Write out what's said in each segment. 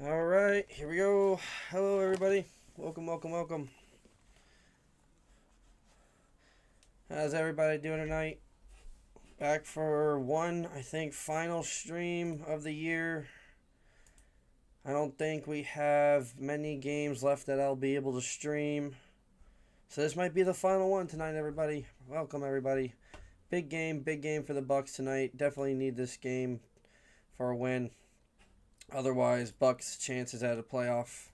All right, here we go. Hello, everybody. Welcome, welcome, welcome. How's everybody doing tonight? Back for one, I think, final stream of the year. I don't think we have many games left that I'll be able to stream. So this might be the final one tonight, everybody. Welcome, everybody. Big game for the Bucks tonight. Definitely need this game for a win. Otherwise, Bucks' chances at a playoff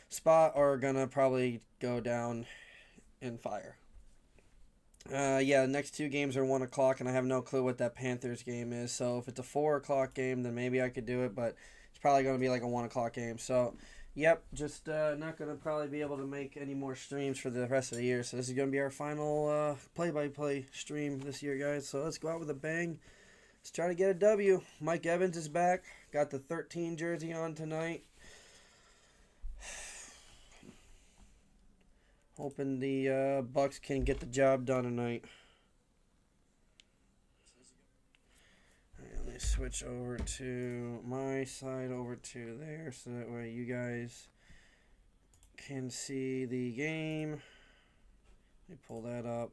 spot are gonna probably go down in fire. Yeah, the next two games are 1 o'clock, and I have no clue what that Panthers game is. So if it's a 4 o'clock game, then maybe I could do it, but it's probably going to be like a 1 o'clock game. So, yep, just not going to probably be able to make any more streams for the rest of the year. So this is going to be our final play-by-play stream this year, guys. So let's go out with a bang. Let's try to get a W. Mike Evans is back. Got the 13 jersey on tonight. Hoping the Bucks can get the job done tonight. Let me switch over to my side over to there so that way you guys can see the game. Let me pull that up.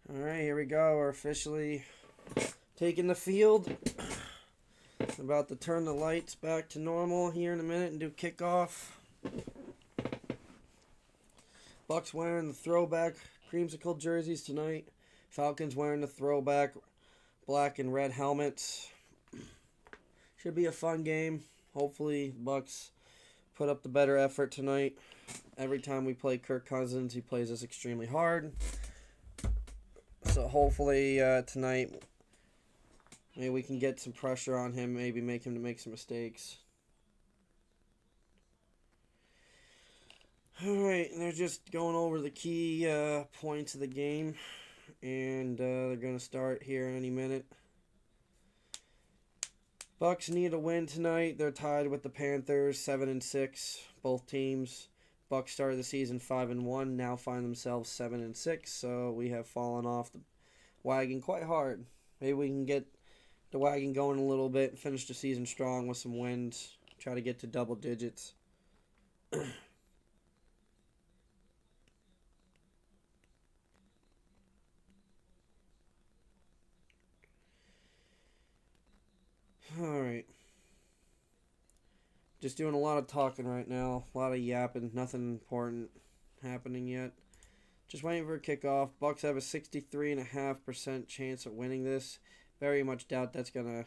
Alright, here we go. We're officially taking the field. About to turn the lights back to normal here in a minute and do kickoff. Bucks wearing the throwback creamsicle jerseys tonight. Falcons wearing the throwback black and red helmets. Should be a fun game. Hopefully Bucks put up the better effort tonight. Every time we play Kirk Cousins, he plays us extremely hard. So hopefully tonight maybe we can get some pressure on him, maybe make him to make some mistakes. Alright, they're just going over the key points of the game. And they're going to start here any minute. Bucks need a win tonight. They're tied with the Panthers, 7-6, both teams. Bucks started the season 5-1, now find themselves 7-6. So we have fallen off the wagon quite hard. Maybe we can get the wagon going a little bit and finish the season strong with some wins. Try to get to double digits. Alright. Just doing a lot of talking right now. A lot of yapping. Nothing important happening yet. Just waiting for a kickoff. Bucks have a 63.5% chance of winning this. Very much doubt that's going to...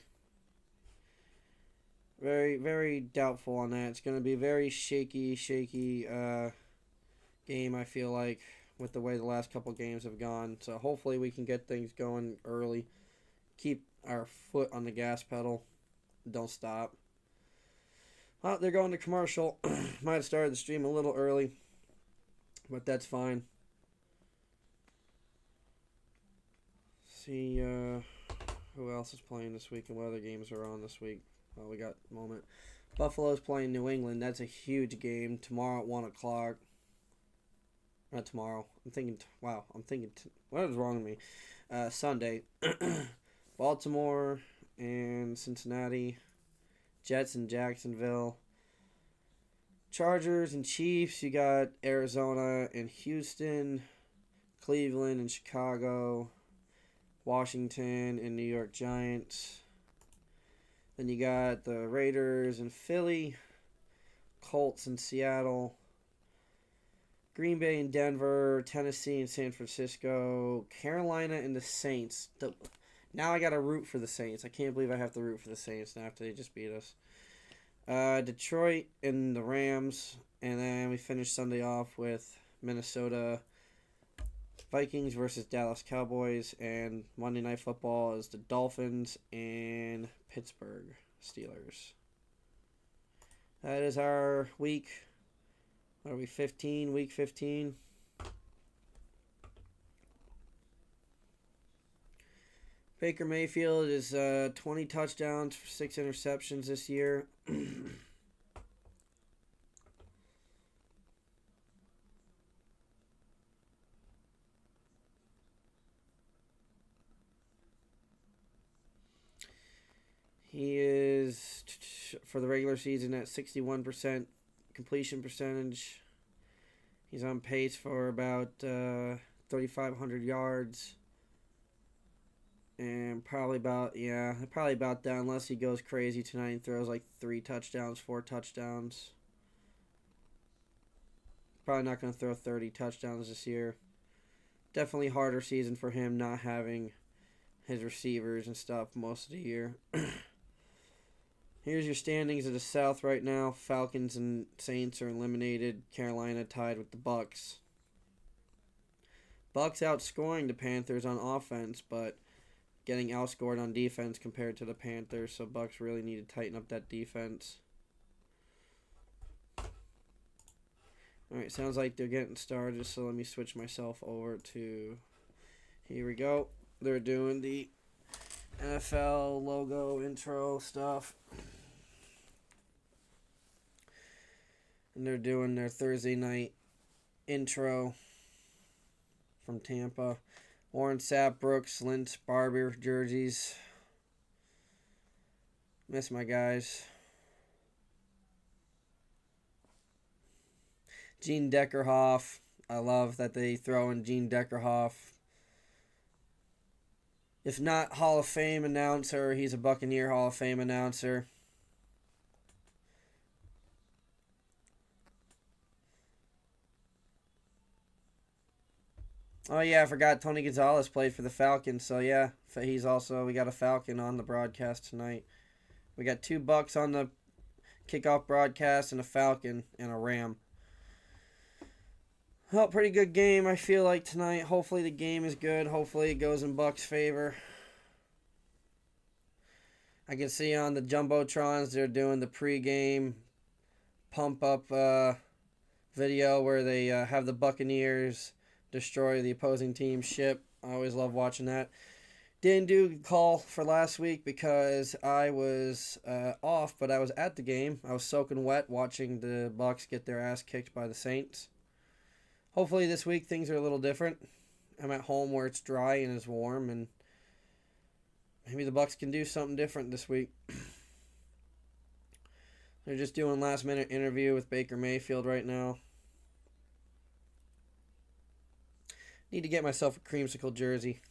Very doubtful on that. It's going to be a very shaky game, I feel like, with the way the last couple games have gone. So hopefully we can get things going early. Keep our foot on the gas pedal. Don't stop. Well, they're going to commercial. Might have started the stream a little early, but that's fine. See who else is playing this week and what other games are on this week. Well, we got a moment. Buffalo's playing New England. That's a huge game. Tomorrow at 1 o'clock. Not tomorrow. I'm thinking, what is wrong with me? Sunday. Baltimore and Cincinnati. Jets and Jacksonville. Chargers and Chiefs. You got Arizona and Houston. Cleveland and Chicago. Washington and New York Giants. Then you got the Raiders and Philly. Colts and Seattle. Green Bay and Denver. Tennessee and San Francisco. Carolina and the Saints. Now I got to root for the Saints. I can't believe I have to root for the Saints now after they just beat us. Detroit and the Rams. And then we finish Sunday off with Minnesota Vikings versus Dallas Cowboys. And Monday Night Football is the Dolphins and Pittsburgh Steelers. That is our week. What are we, 15? Week 15. Baker Mayfield is 20 touchdowns for 6 interceptions this year. He is, for the regular season, at 61% completion percentage. He's on pace for about 3,500 yards. And probably about that, unless he goes crazy tonight and throws like 3 touchdowns, 4 touchdowns. Probably not going to throw 30 touchdowns this year. Definitely harder season for him not having his receivers and stuff most of the year. Here's your standings of the South right now. Falcons and Saints are eliminated. Carolina tied with the Bucs. Bucs outscoring the Panthers on offense, but getting outscored on defense compared to the Panthers, so Bucs really need to tighten up that defense. Alright, sounds like they're getting started, so let me switch myself over to... Here we go. They're doing the NFL logo intro stuff. And they're doing their Thursday night intro from Tampa. Warren Sapp, Brooks, Lynch, Barber jerseys. Miss my guys. Gene Deckerhoff. I love that they throw in Gene Deckerhoff. If not Hall of Fame announcer, he's a Buccaneer Hall of Fame announcer. Oh, yeah, I forgot Tony Gonzalez played for the Falcons. So, yeah, we got a Falcon on the broadcast tonight. We got 2 Bucks on the kickoff broadcast and a Falcon and a Ram. Well, pretty good game, I feel like, tonight. Hopefully the game is good. Hopefully it goes in Bucks' favor. I can see on the Jumbotrons they're doing the pregame pump-up video where they have the Buccaneers destroy the opposing team's ship. I always love watching that. Didn't do call for last week because I was off, but I was at the game. I was soaking wet watching the Bucs get their ass kicked by the Saints. Hopefully this week things are a little different. I'm at home where it's dry and it's warm, and maybe the Bucs can do something different this week. They're just doing last-minute interview with Baker Mayfield right now. Need to get myself a creamsicle jersey.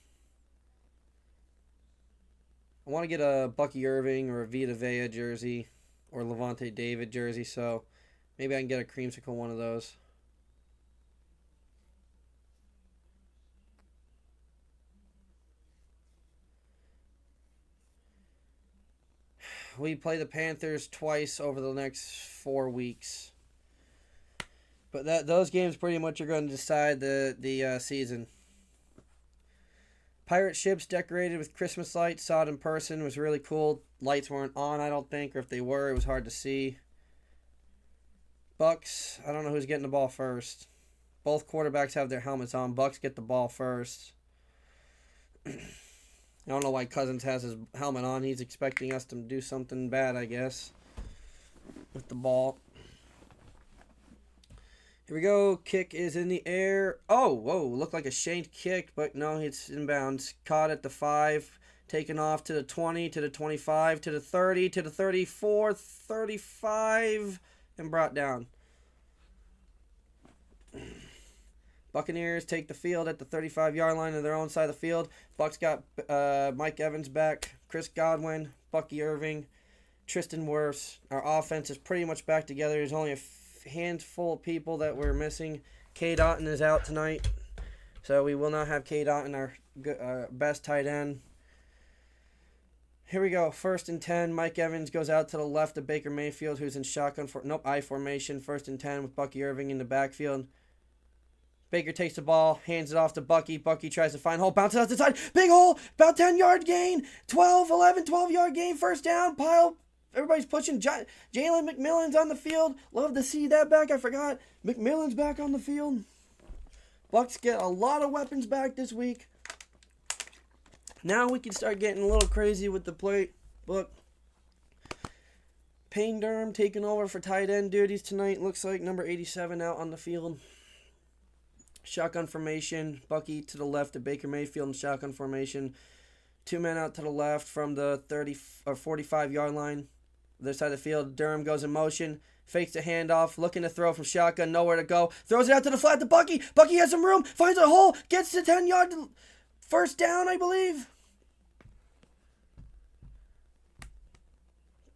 I want to get a Bucky Irving or a Vita Vea jersey or Levante David jersey, so maybe I can get a creamsicle one of those. We play the Panthers twice over the next 4 weeks. But those games pretty much are going to decide the season. Pirate ships decorated with Christmas lights. Saw it in person. It was really cool. Lights weren't on, I don't think. Or if they were, it was hard to see. Bucks, I don't know who's getting the ball first. Both quarterbacks have their helmets on. Bucks get the ball first. I don't know why Cousins has his helmet on. He's expecting us to do something bad, I guess, with the ball. Here we go. Kick is in the air. Oh, whoa. Looked like a shanked kick, but no, it's inbounds. Caught at the 5. Taken off to the 20, to the 25, to the 30, to the 34, 35, and brought down. Buccaneers take the field at the 35-yard line of their own side of the field. Bucs got Mike Evans back, Chris Godwin, Bucky Irving, Tristan Wirfs. Our offense is pretty much back together. There's only a handful of people that we're missing. K. Dotton is out tonight, so we will not have K. Dotton, our best tight end. Here we go. 1st and 10. Mike Evans goes out to the left of Baker Mayfield, who's in I formation. 1st and 10 with Bucky Irving in the backfield. Baker takes the ball, hands it off to Bucky. Bucky tries to find hole, bounces out the side. Big hole, about 10-yard gain. 12-yard gain, 1st down. Pile. Everybody's pushing. Jalen McMillan's on the field. Love to see that back. I forgot. McMillan's back on the field. Bucs get a lot of weapons back this week. Now we can start getting a little crazy with the play. Look. Payne Durham taking over for tight end duties tonight. Looks like number 87 out on the field. Shotgun formation. Bucky to the left of Baker Mayfield in shotgun formation. 2 men out to the left from the 30 or 45-yard line. Other side of the field, Durham goes in motion. Fakes the handoff, looking to throw from shotgun, nowhere to go. Throws it out to the flat to Bucky. Bucky has some room, finds a hole, gets to 10-yard first down, I believe.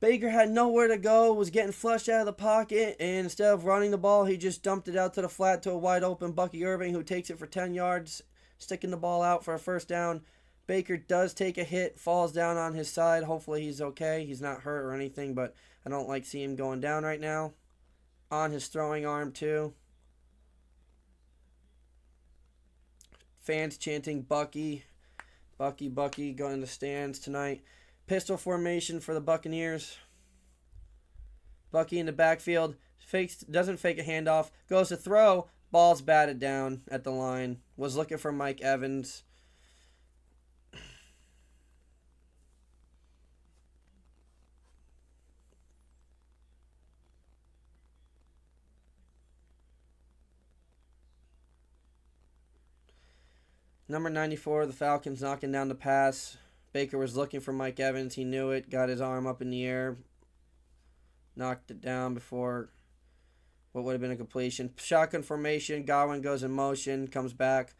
Baker had nowhere to go, was getting flushed out of the pocket, and instead of running the ball, he just dumped it out to the flat to a wide open Bucky Irving, who takes it for 10 yards, sticking the ball out for a first down. Baker does take a hit, falls down on his side. Hopefully he's okay. He's not hurt or anything, but I don't like seeing him going down right now. On his throwing arm, too. Fans chanting Bucky. Bucky, Bucky, going in the stands tonight. Pistol formation for the Buccaneers. Bucky in the backfield. Doesn't fake a handoff. Goes to throw. Ball's batted down at the line. Was looking for Mike Evans. Number 94, the Falcons knocking down the pass. Baker was looking for Mike Evans. He knew it. Got his arm up in the air. Knocked it down before what would have been a completion. Shotgun formation. Godwin goes in motion. Comes back.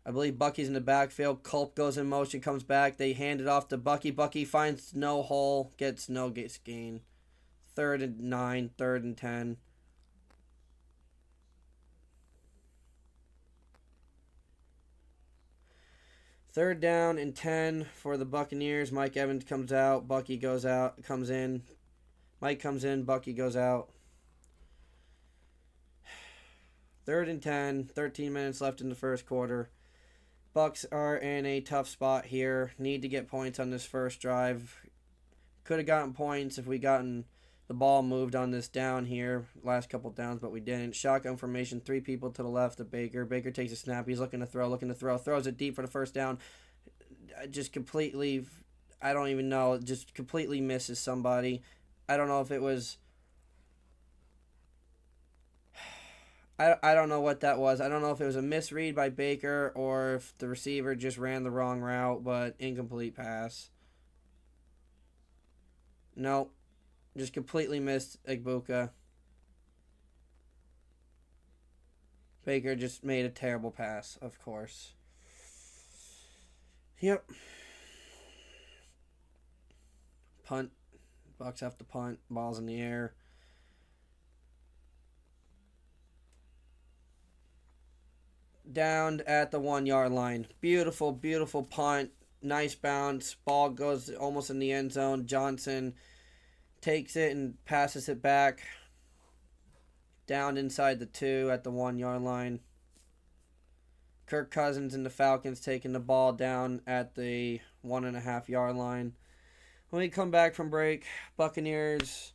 I believe Bucky's in the backfield. Culp goes in motion. Comes back. They hand it off to Bucky. Bucky finds no hole. Gets no gain. 3rd and 9. 3rd and 10. Third down and 10 for the Buccaneers. Mike Evans comes out. Bucky goes out. Comes in. Mike comes in. Bucky goes out. 3rd and 10. 13 minutes left in the first quarter. Bucs are in a tough spot here. Need to get points on this first drive. Could have gotten points if we gotten the ball moved on this down here. Last couple downs, but we didn't. Shotgun formation. 3 people to the left of Baker. Baker takes a snap. He's looking to throw. Throws it deep for the first down. Just completely, I don't even know. Just completely misses somebody. I don't know if it was... I don't know what that was. I don't know if it was a misread by Baker or if the receiver just ran the wrong route, but incomplete pass. No. Just completely missed Igbuka. Baker just made a terrible pass, of course. Yep. Punt. Bucs have to punt. Ball's in the air. Down at the 1-yard line. Beautiful, beautiful punt. Nice bounce. Ball goes almost in the end zone. Johnson takes it and passes it back. Down inside the 2 at the 1-yard line. Kirk Cousins and the Falcons taking the ball down at the 1.5-yard line. When we come back from break, Buccaneers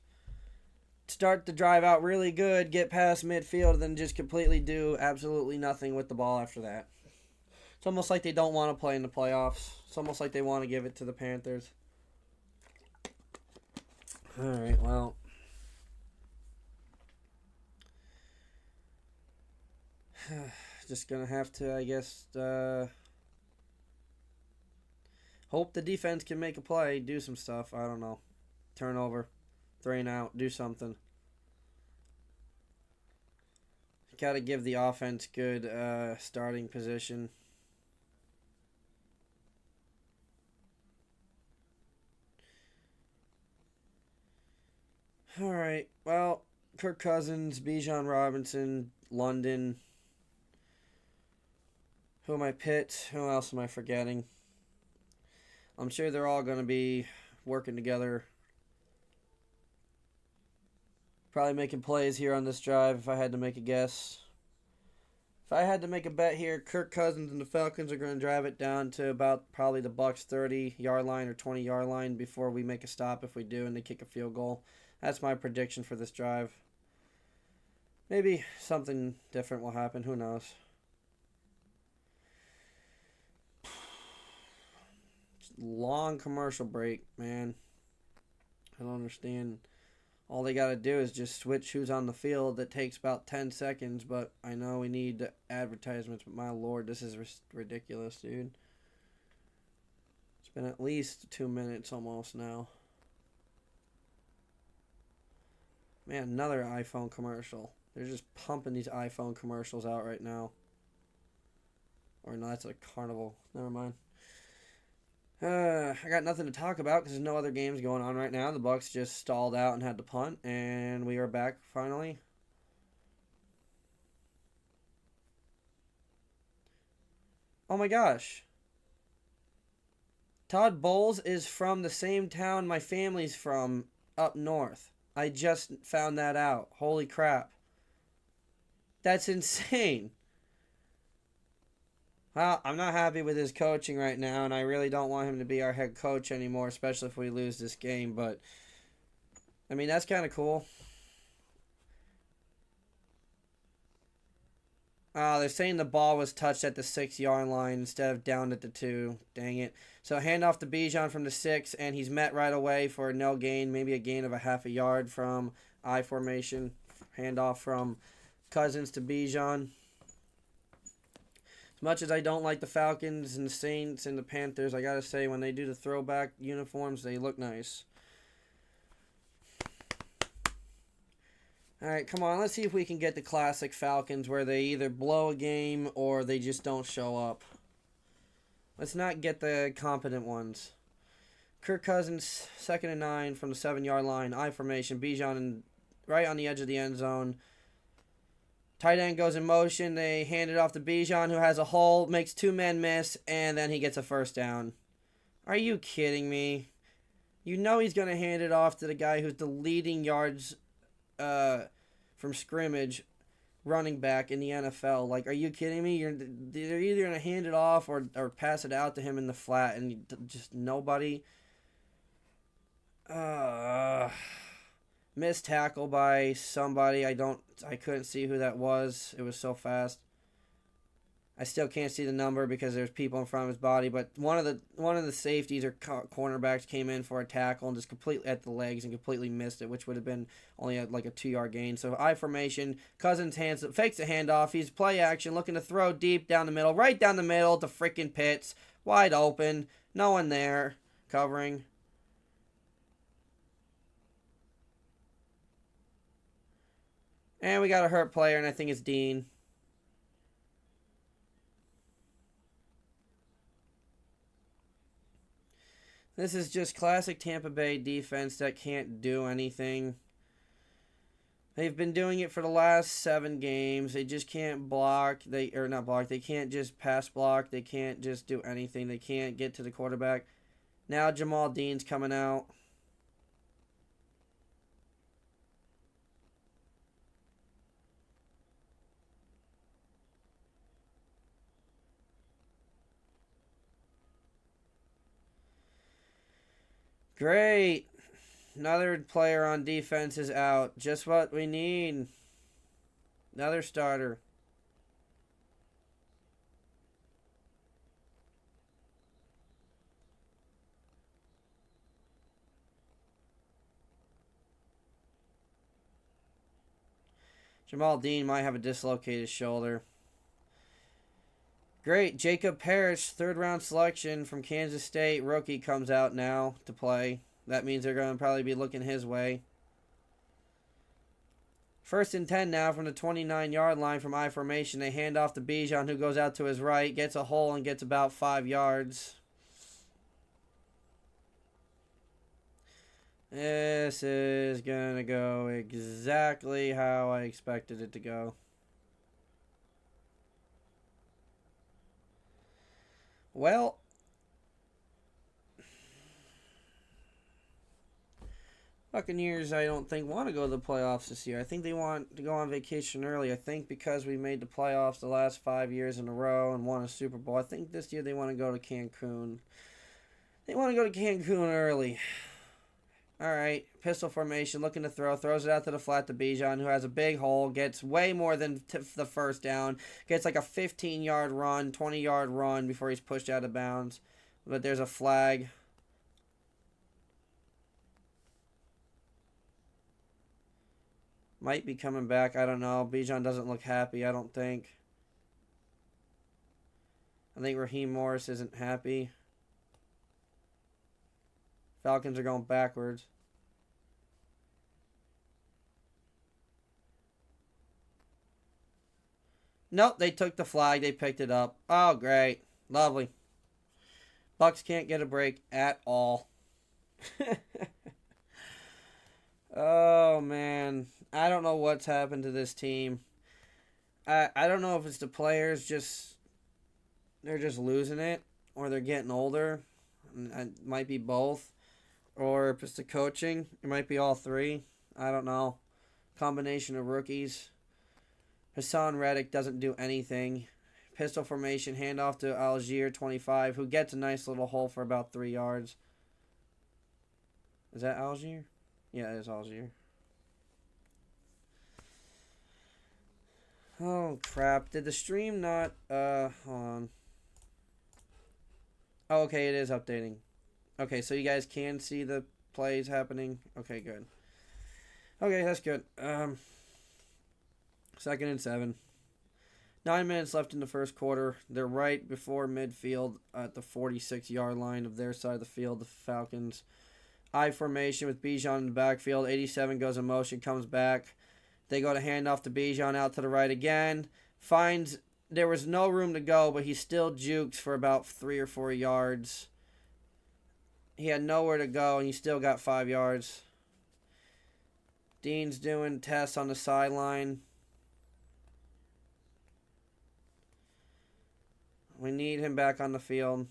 start the drive out really good, get past midfield, and then just completely do absolutely nothing with the ball after that. It's almost like they don't want to play in the playoffs. It's almost like they want to give it to the Panthers. All right, well. Just going to have to, I guess, hope the defense can make a play, do some stuff. I don't know. Turnover, 3 and out, do something. Got to give the offense good starting position. All right, well, Kirk Cousins, Bijan Robinson, London. Who am I picked? Who else am I forgetting? I'm sure they're all going to be working together. Probably making plays here on this drive if I had to make a guess. If I had to make a bet here, Kirk Cousins and the Falcons are going to drive it down to about probably the Bucs 30-yard line or 20-yard line before we make a stop if we do and they kick a field goal. That's my prediction for this drive. Maybe something different will happen. Who knows? Long commercial break, man. I don't understand. All they got to do is just switch who's on the field. That takes about 10 seconds, but I know we need advertisements, but my lord, this is ridiculous, dude. It's Been at least 2 minutes almost now. Man, another iPhone commercial. They're just pumping these iPhone commercials out right now. Or no, that's a Carnival. Never mind. I got nothing to talk about because there's no other games going on right now. The Bucs just stalled out and had to punt, and we are back finally. Oh my gosh. Todd Bowles is from the same town my family's from up north. I just found that out. Holy crap. That's insane. Well, I'm not happy with his coaching right now, and I really don't want him to be our head coach anymore, especially if we lose this game. But, I mean, that's kind of cool. They're saying the ball was touched at the 6-yard line instead of down at the 2. Dang it. So, handoff to Bijan from the 6, and he's met right away for no gain, maybe a gain of a half a yard from I formation. Handoff from Cousins to Bijan. As much as I don't like the Falcons and the Saints and the Panthers, I gotta say, when they do the throwback uniforms, they look nice. Alright, come on, let's see if we can get the classic Falcons where they either blow a game or they just don't show up. Let's not get the competent ones. Kirk Cousins, 2nd and 9 from the 7-yard line. I formation, Bijan right on the edge of the end zone. Tight end goes in motion. They hand it off to Bijan, who has a hole, makes 2 men miss, and then he gets a first down. Are you kidding me? You know he's going to hand it off to the guy who's the leading yards from scrimmage running back in the NFL. Like, are you kidding me? They're either going to hand it off or pass it out to him in the flat, and just nobody. Missed tackle by somebody. I couldn't see who that was. It was so fast. I still can't see the number because there's people in front of his body. But one of the safeties or cornerbacks came in for a tackle and just completely at the legs and completely missed it, which would have been only like a 2-yard gain. So I formation. Cousins fakes the handoff. He's play action, looking to throw deep down the middle, right down the middle to freaking Pitts, wide open, no one there covering. And we got a hurt player, and I think it's Dean. This is just classic Tampa Bay defense that can't do anything. They've been doing it for the last 7 games. They just can't block. They can't just pass block. They can't just do anything. They can't get to the quarterback. Now Jamal Dean's coming out. Great. Another player on defense is out. Just what we need. Another starter. Jamal Dean might have a dislocated shoulder. Great. Jacob Parrish, 3rd-round selection from Kansas State. Rookie comes out now to play. That means they're going to probably be looking his way. 1st and 10 now from the 29-yard line from I formation. They hand off to Bijan, who goes out to his right, gets a hole, and gets about 5 yards. This is going to go exactly how I expected it to go. Well, Buccaneers, I don't think, want to go to the playoffs this year. I think they want to go on vacation early. I think because we made the playoffs the last 5 years in a row and won a Super Bowl, I think this year they want to go to Cancun. They want to go to Cancun early. All right, pistol formation, looking to throw, throws it out to the flat to Bijan, who has a big hole, gets way more than the first down, gets like a 15-yard run, 20-yard run before he's pushed out of bounds. But there's a flag. Might be coming back, I don't know. Bijan doesn't look happy, I don't think. I think Raheem Morris isn't happy. Falcons are going backwards. Nope, they took the flag. They picked it up. Oh, great. Lovely. Bucks can't get a break at all. Oh, man. I don't know what's happened to this team. I don't know if it's the players they're just losing it, or they're getting older. It might be both. Or if it's the coaching, it might be all three. I don't know. Combination of rookies. Hassan Reddick doesn't do anything. Pistol formation, handoff to Algier, 25, who gets a nice little hole for about 3 yards. Is that Algier? Yeah, it is Algier. Oh, crap. Did the stream not... hold on. Oh, okay, it is updating. Okay, so you guys can see the plays happening. Okay, good. Okay, that's good. 2nd and 7. 9 minutes left in the first quarter. They're right before midfield at the 46-yard line of their side of the field, the Falcons. I formation with Bijan in the backfield. 87 goes in motion, comes back. They go to hand off to Bijan out to the right again. Finds there was no room to go, but he still jukes for about 3 or 4 yards. He had nowhere to go, and he still got 5 yards. Dean's doing tests on the sideline. We need him back on the field.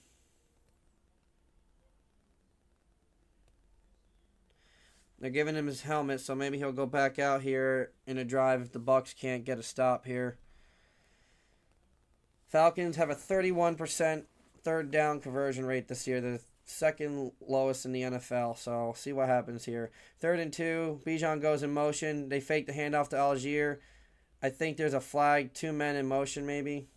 They're giving him his helmet, so maybe he'll go back out here in a drive if the Bucks can't get a stop here. Falcons have a 31% third down conversion rate this year. They're second lowest in the NFL, so see what happens here. 3rd and 2. Bijan goes in motion. They fake the handoff to Algier. I think there's a flag. 2 men in motion, maybe.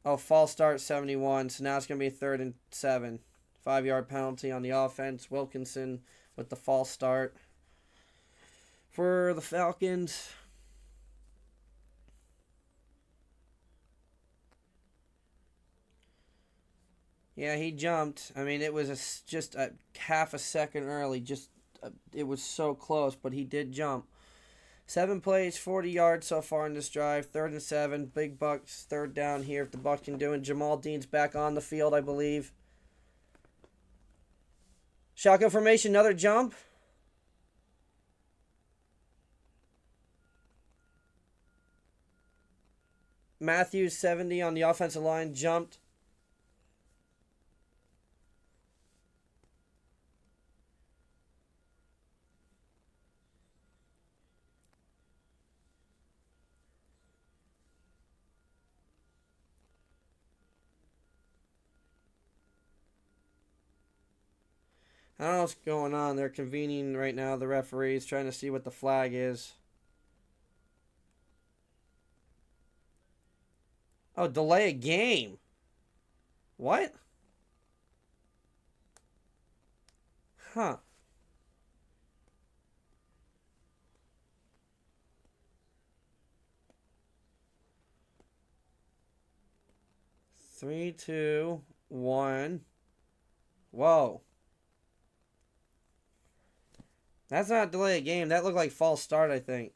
Oh, false start, 71. So now it's going to be 3rd and 7. 5-yard penalty on the offense. Wilkinson with the false start for the Falcons. Yeah, he jumped. I mean, it was just a half a second early. It was so close, but he did jump. 7 plays, 40 yards so far in this drive. 3rd and 7. Big Bucks, 3rd down here if the Bucks can do it. Jamal Dean's back on the field, I believe. Shotgun formation, another jump. Matthews, 70 on the offensive line, jumped. I don't know what's going on. They're convening right now, the referees, trying to see what the flag is. Oh, delay a game. What? Huh. Three, two, one. Whoa. That's not delay a game. That looked like false start, I think.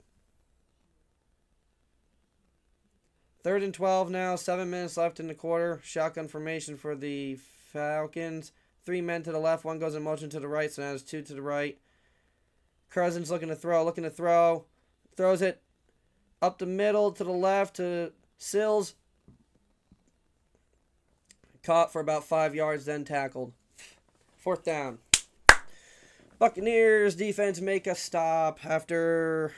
3rd and 12 now. 7 minutes left in the quarter. Shotgun formation for the Falcons. 3 men to the left. 1 goes in motion to the right, so now there's 2 to the right. Cousins looking to throw. Throws it up the middle to the left to Sills. Caught for about 5 yards, then tackled. 4th down. Buccaneers defense make a stop after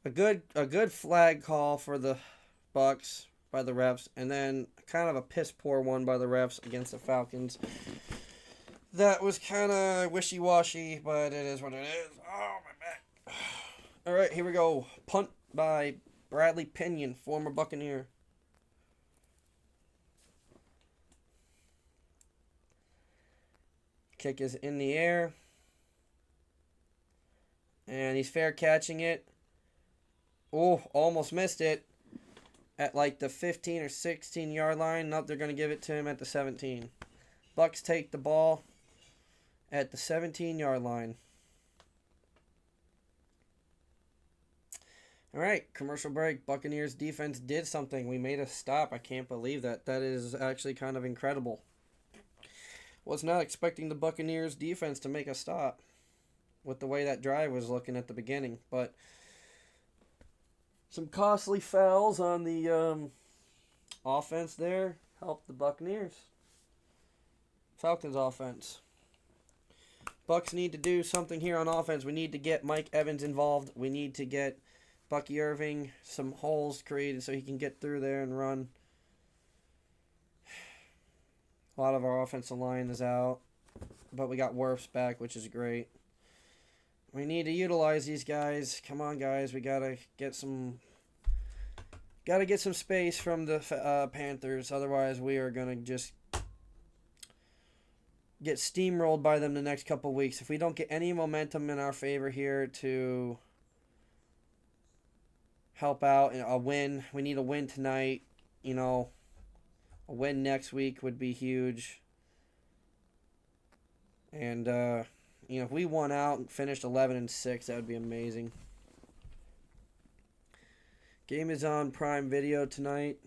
a good flag call for the Bucks by the refs, and then kind of a piss poor one by the refs against the Falcons. That was kind of wishy-washy, but it is what it is. Oh, my back. All right, here we go. Punt by Bradley Pinion, former Buccaneer. Kick is in the air. And he's fair catching it. Oh, almost missed it. At like the 15 or 16 yard line. Nope, they're going to give it to him at the 17. Bucks take the ball at the 17-yard line. All right, commercial break. Buccaneers defense did something. We made a stop. I can't believe that. That is actually kind of incredible. Was not expecting the Buccaneers defense to make a stop with the way that drive was looking at the beginning. But some costly fouls on the offense there helped the Buccaneers. Falcons offense. Bucks need to do something here on offense. We need to get Mike Evans involved. We need to get Bucky Irving some holes created so he can get through there and run. A lot of our offensive line is out, but we got Wirfs back, which is great. We need to utilize these guys. Come on, guys. We gotta get some space from the Panthers. Otherwise, we are gonna just get steamrolled by them the next couple weeks. If we don't get any momentum in our favor here to help out a win, we need a win tonight. You know, a win next week would be huge. And you know, if we won out and finished 11-6, that would be amazing. Game is on Prime Video tonight.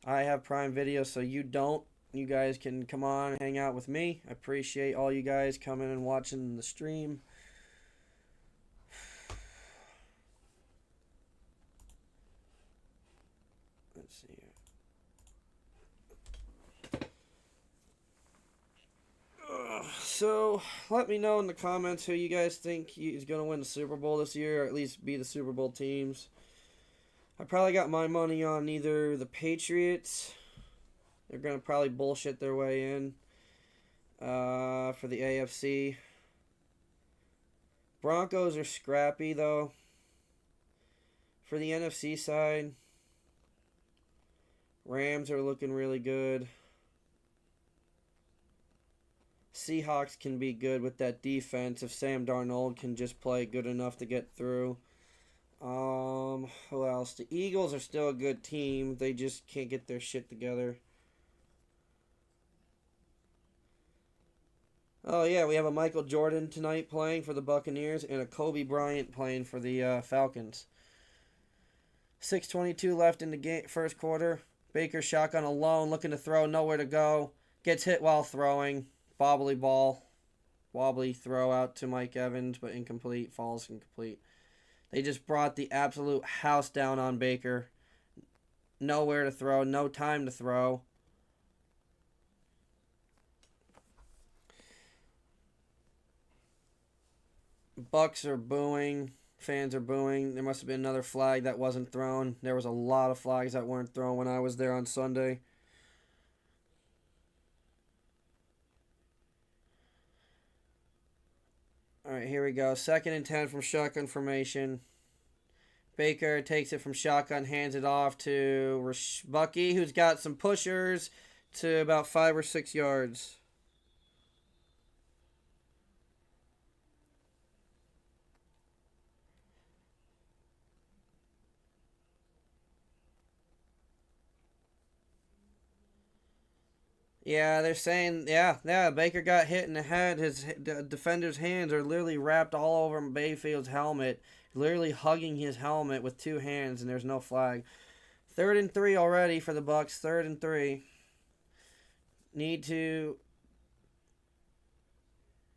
I have Prime Video, so you don't. You guys can come on and hang out with me. I appreciate all you guys coming and watching the stream. Let's see here. So, let me know in the comments who you guys think is going to win the Super Bowl this year, or at least be the Super Bowl teams. I probably got my money on either the Patriots. They're going to probably bullshit their way in for the AFC. Broncos are scrappy, though. For the NFC side, Rams are looking really good. Seahawks can be good with that defense if Sam Darnold can just play good enough to get through. Who else? The Eagles are still a good team. They just can't get their shit together. Oh, yeah, we have a Michael Jordan tonight playing for the Buccaneers and a Kobe Bryant playing for the Falcons. 6:22 left in the game, first quarter. Baker shotgun alone, looking to throw, nowhere to go. Gets hit while throwing. Bobbly ball. Wobbly throw out to Mike Evans, but incomplete. Falls incomplete. They just brought the absolute house down on Baker. Nowhere to throw. No time to throw. Bucks are booing. Fans are booing. There must have been another flag that wasn't thrown. There was a lot of flags that weren't thrown when I was there on Sunday. All right, here we go. 2nd and 10 from shotgun formation. Baker takes it from shotgun, hands it off to Bucky, who's got some pushers to about 5 or 6 yards. Yeah, they're saying, yeah, Baker got hit in the head. His defender's hands are literally wrapped all over Bayfield's helmet, literally hugging his helmet with 2 hands, and there's no flag. 3rd and 3 already for the Bucks. 3rd and 3.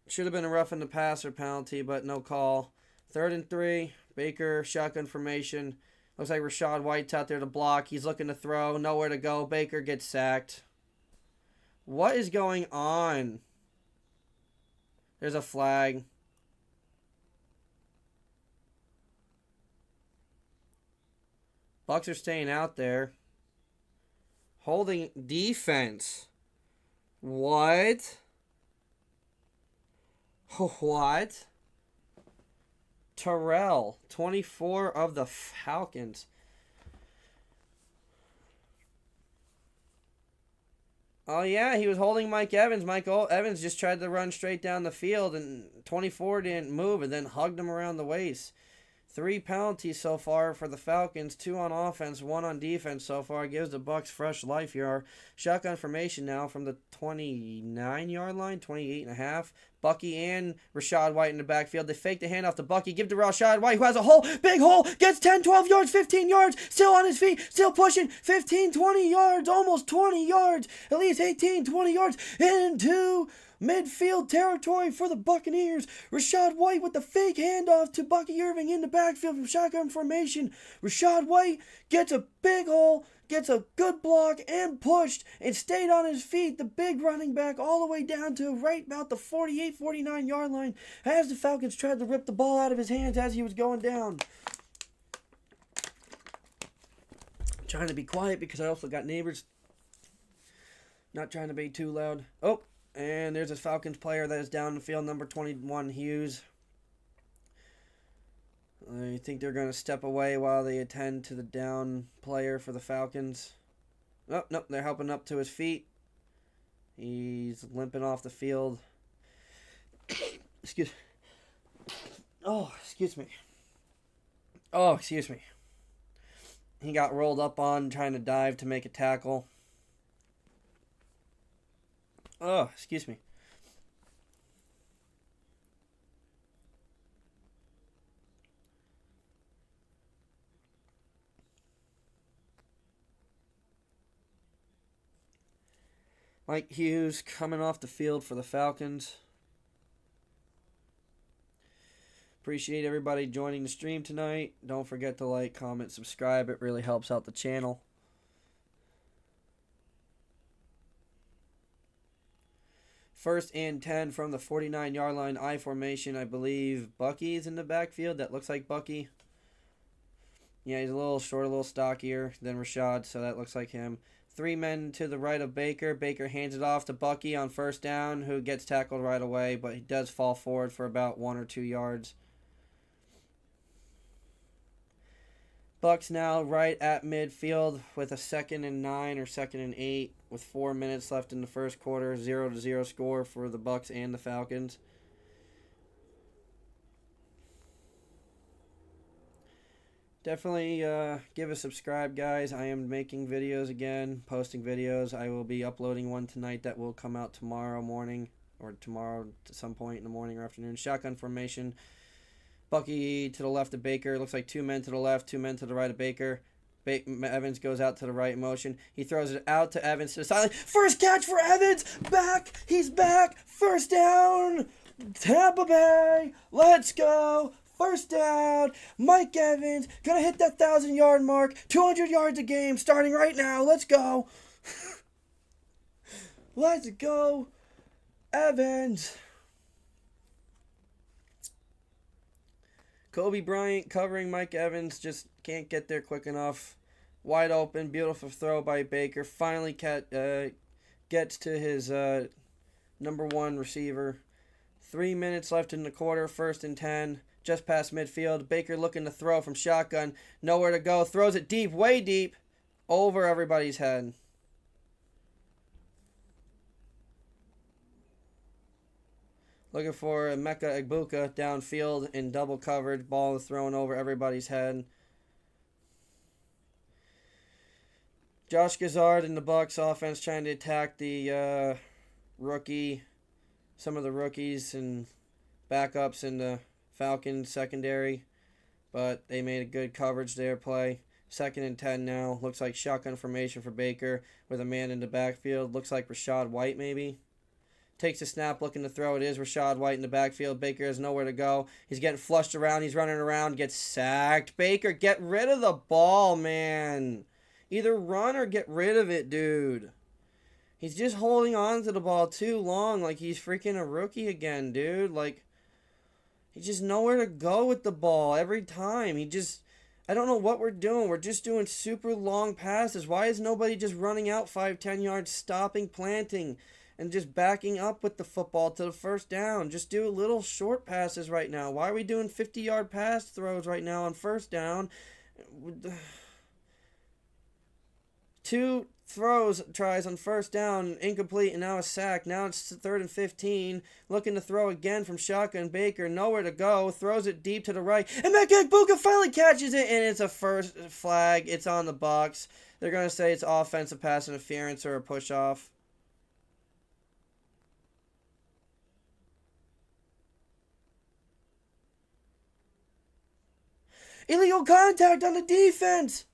Should have been a roughing the passer penalty, but no call. 3rd and 3. Baker, shotgun formation. Looks like Rachaad White's out there to block. He's looking to throw. Nowhere to go. Baker gets sacked. What is going on? There's a flag. Bucks are staying out there. Holding defense. What? What? Terrell, 24 of the Falcons. Oh, yeah, he was holding Mike Evans. Evans just tried to run straight down the field, and 24 didn't move and then hugged him around the waist. 3 penalties so far for the Falcons, 2 on offense, 1 on defense so far. Gives the Bucs fresh life here. Shotgun formation now from the 29-yard line, 28.5. Bucky and Rachaad White in the backfield. They fake the handoff to Bucky. Give to Rachaad White, who has a hole, big hole, gets 10, 12 yards, 15 yards, still on his feet, still pushing, 15, 20 yards, almost 20 yards, at least 18, 20 yards into midfield territory for the Buccaneers. Rachaad White with the fake handoff to Bucky Irving in the backfield from shotgun formation. Rachaad White gets a big hole, gets a good block, and pushed and stayed on his feet. The big running back all the way down to right about the 48, 49-yard line as the Falcons tried to rip the ball out of his hands as he was going down. I'm trying to be quiet because I also got neighbors. Not trying to be too loud. Oh, and there's a Falcons player that is down the field, number 21, Hughes. I think they're going to step away while they attend to the down player for the Falcons. Oh, no, they're helping up to his feet. He's limping off the field. Excuse me. He got rolled up on trying to dive to make a tackle. Oh, excuse me. Mike Hughes coming off the field for the Falcons. Appreciate everybody joining the stream tonight. Don't forget to like, comment, subscribe. It really helps out the channel. First and 10 from the 49-yard line, I formation. I believe Bucky's in the backfield. That looks like Bucky. Yeah, he's a little short, a little stockier than Rachaad, so that looks like him. 3 men to the right of Baker. Baker hands it off to Bucky on first down, who gets tackled right away, but he does fall forward for about 1 or 2 yards. Bucs now right at midfield with a 2nd and 9 or 2nd and 8 with 4 minutes left in the first quarter. 0-0 score for the Bucs and the Falcons. Definitely give a subscribe, guys. I am making videos again, posting videos. I will be uploading one tonight that will come out tomorrow morning, or tomorrow at some point in the morning or afternoon. Shotgun formation. Bucky to the left of Baker. Looks like 2 men to the left, 2 men to the right of Baker. Evans goes out to the right motion. He throws it out to Evans to the sideline. First catch for Evans. Back. He's back. First down. Tampa Bay. Let's go. First down. Mike Evans gonna hit that 1,000-yard mark. 200 yards a game starting right now. Let's go. Let's go, Evans. Kobe Bryant covering Mike Evans. Just can't get there quick enough. Wide open. Beautiful throw by Baker. Finally gets to his number 1 receiver. 3 minutes left in the quarter. 1st and 10. Just past midfield. Baker looking to throw from shotgun. Nowhere to go. Throws it deep. Way deep. Over everybody's head. Looking for Emeka Egbuka downfield in double coverage. Ball thrown over everybody's head. Josh Gazard in the Bucs offense trying to attack the rookie. Some of the rookies and backups in the Falcons secondary. But they made a good coverage there play. 2nd and 10 now. Looks like shotgun formation for Baker with a man in the backfield. Looks like Rachaad White maybe. Takes a snap, looking to throw. It is Rachaad White in the backfield. Baker has nowhere to go. He's getting flushed around. He's running around. Gets sacked. Baker, get rid of the ball, man. Either run or get rid of it, dude. He's just holding on to the ball too long like he's freaking a rookie again, dude. Like, he's just nowhere to go with the ball every time. I don't know what we're doing. We're just doing super long passes. Why is nobody just running out 5, 10 yards, stopping, planting, and just backing up with the football to the first down? Just do little short passes right now. Why are we doing 50-yard pass throws right now on first down? 2 tries on first down, incomplete, and now a sack. Now it's 3rd and 15. Looking to throw again from shotgun. Baker, nowhere to go. Throws it deep to the right. And Buka finally catches it, and it's a first flag. It's on the Bucs. They're going to say it's offensive pass interference or a push-off. Illegal contact on the defense.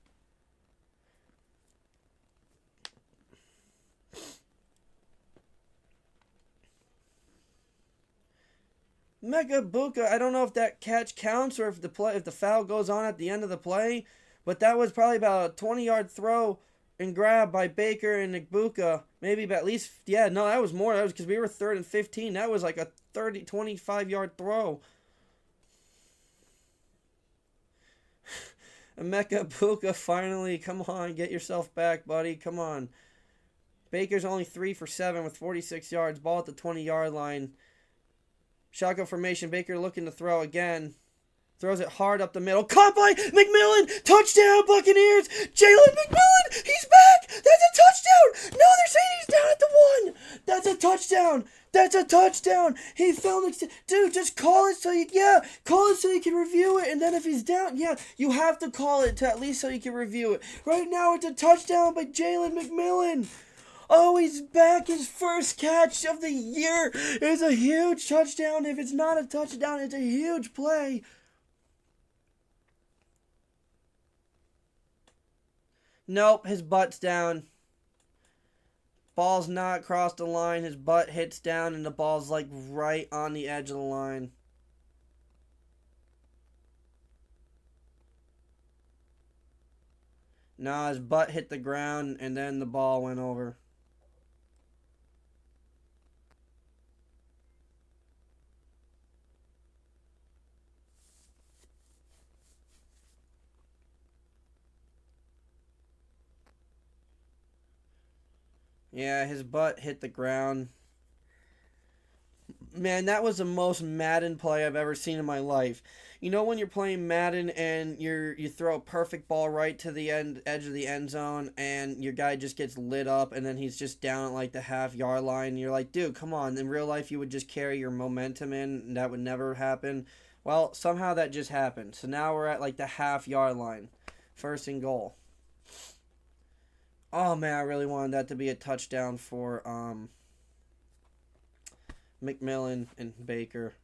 Buka, I don't know if that catch counts or if the foul goes on at the end of the play, but that was probably about a 20-yard throw and grab by Baker and Buka. Maybe at least, yeah, no, that was more. That was because we were 3rd and 15. That was like a 25-yard throw. Buka finally, come on, get yourself back, buddy. Come on. Baker's only 3 for 7 with 46 yards. Ball at the 20-yard line. Shotgun formation. Baker looking to throw again. Throws it hard up the middle. Caught by McMillan. Touchdown, Buccaneers. Jalen McMillan. He's back. That's a touchdown. No, they're saying he's down at the 1. That's a touchdown. That's a touchdown. He fell next to... Dude, just call it so you... Yeah, call it so you can review it. And then if he's down, yeah, you have to call it to at least so you can review it. Right now, it's a touchdown by Jalen McMillan. Oh, he's back. His first catch of the year is a huge touchdown. If it's not a touchdown, it's a huge play. Nope, his butt's down. Ball's not crossed the line. His butt hits down, and the ball's like right on the edge of the line. No, his butt hit the ground, and then the ball went over. Yeah, his butt hit the ground. Man, that was the most Madden play I've ever seen in my life. You know when you're playing Madden and you throw a perfect ball right to the edge of the end zone and your guy just gets lit up and then he's just down at like the half-yard line and you're like, dude, come on. In real life, you would just carry your momentum in and that would never happen. Well, somehow that just happened. So now we're at like the half-yard line. 1st and goal. Oh, man, I really wanted that to be a touchdown for McMillan and Baker.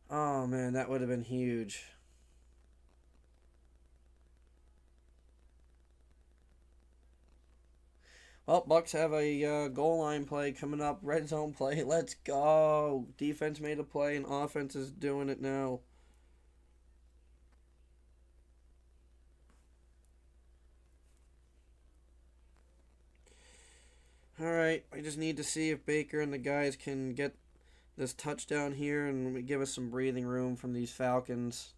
Oh, man, that would have been huge. Well, Bucs have a goal line play coming up. Red zone play. Let's go. Defense made a play, and offense is doing it now. Alright, I just need to see if Baker and the guys can get this touchdown here and give us some breathing room from these Falcons.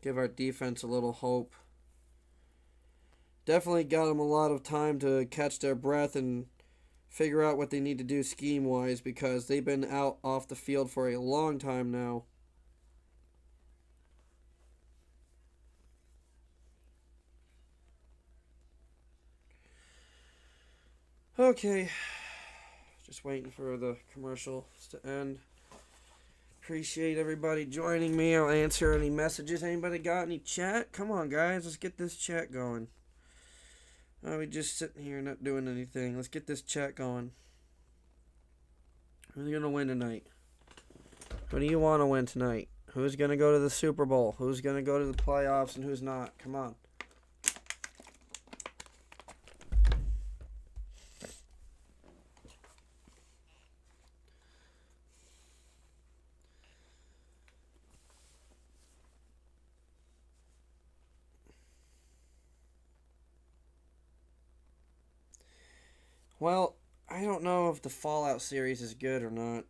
Give our defense a little hope. Definitely got them a lot of time to catch their breath and figure out what they need to do scheme-wise because they've been out off the field for a long time now. Okay, just waiting for the commercials to end. Appreciate everybody joining me. I'll answer any messages. Anybody got any chat? Come on, guys, let's get this chat going. We just sitting here not doing anything. Let's get this chat going. Who's going to win tonight? Who do you want to win tonight? Who's going to go to the Super Bowl? Who's going to go to the playoffs and who's not? Come on. Well, I don't know if the Fallout series is good or not.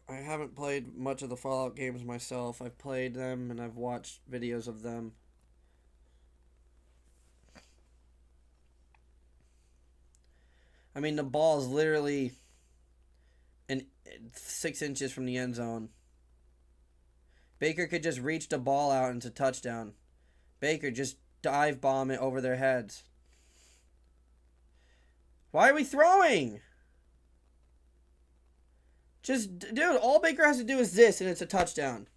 I haven't played much of the Fallout games myself. I've played them and I've watched videos of them. I mean, the ball is literally 6 inches from the end zone. Baker could just reach the ball out into touchdown. Baker, just dive bomb it over their heads. Why are we throwing? Just, dude, all Baker has to do is this, and it's a touchdown.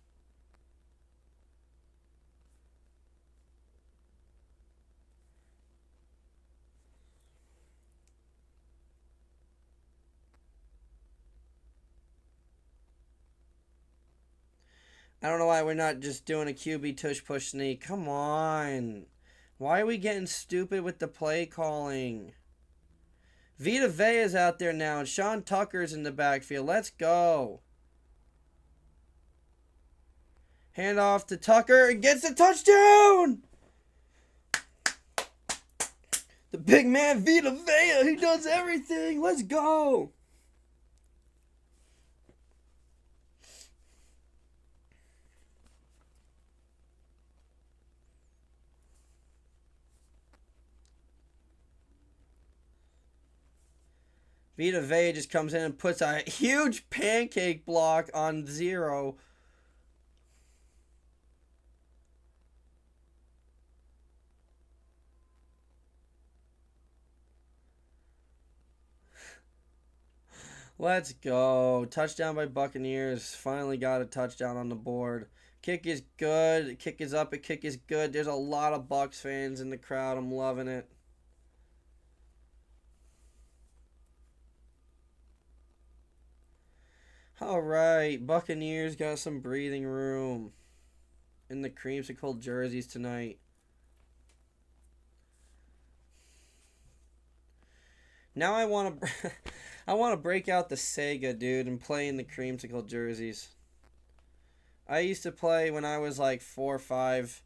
I don't know why we're not just doing a QB tush push sneak. Come on. Why are we getting stupid with the play calling? Vita Vea's out there now, and Sean Tucker's in the backfield. Let's go. Hand off to Tucker and gets a touchdown! The big man Vita Vea, he does everything. Let's go. Vita Vea just comes in and puts a huge pancake block on 0. Let's go. Touchdown by Buccaneers. Finally got a touchdown on the board. Kick is good. Kick is up. Kick is good. There's a lot of Bucs fans in the crowd. I'm loving it. All right. Buccaneers got some breathing room in the creamsicle jerseys tonight. Now I want to I want to break out the Sega, dude, and play in the creamsicle jerseys. I used to play when I was like 4 or 5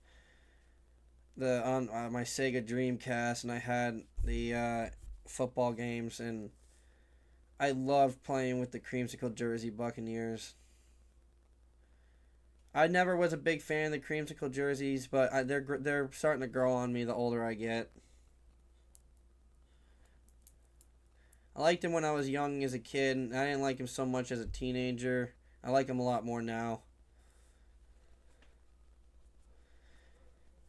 on my Sega Dreamcast, and I had the football games, and I loved playing with the creamsicle jersey Buccaneers. I never was a big fan of the creamsicle jerseys, but they're starting to grow on me the older I get. I liked him when I was young as a kid. I didn't like him so much as a teenager. I like him a lot more now.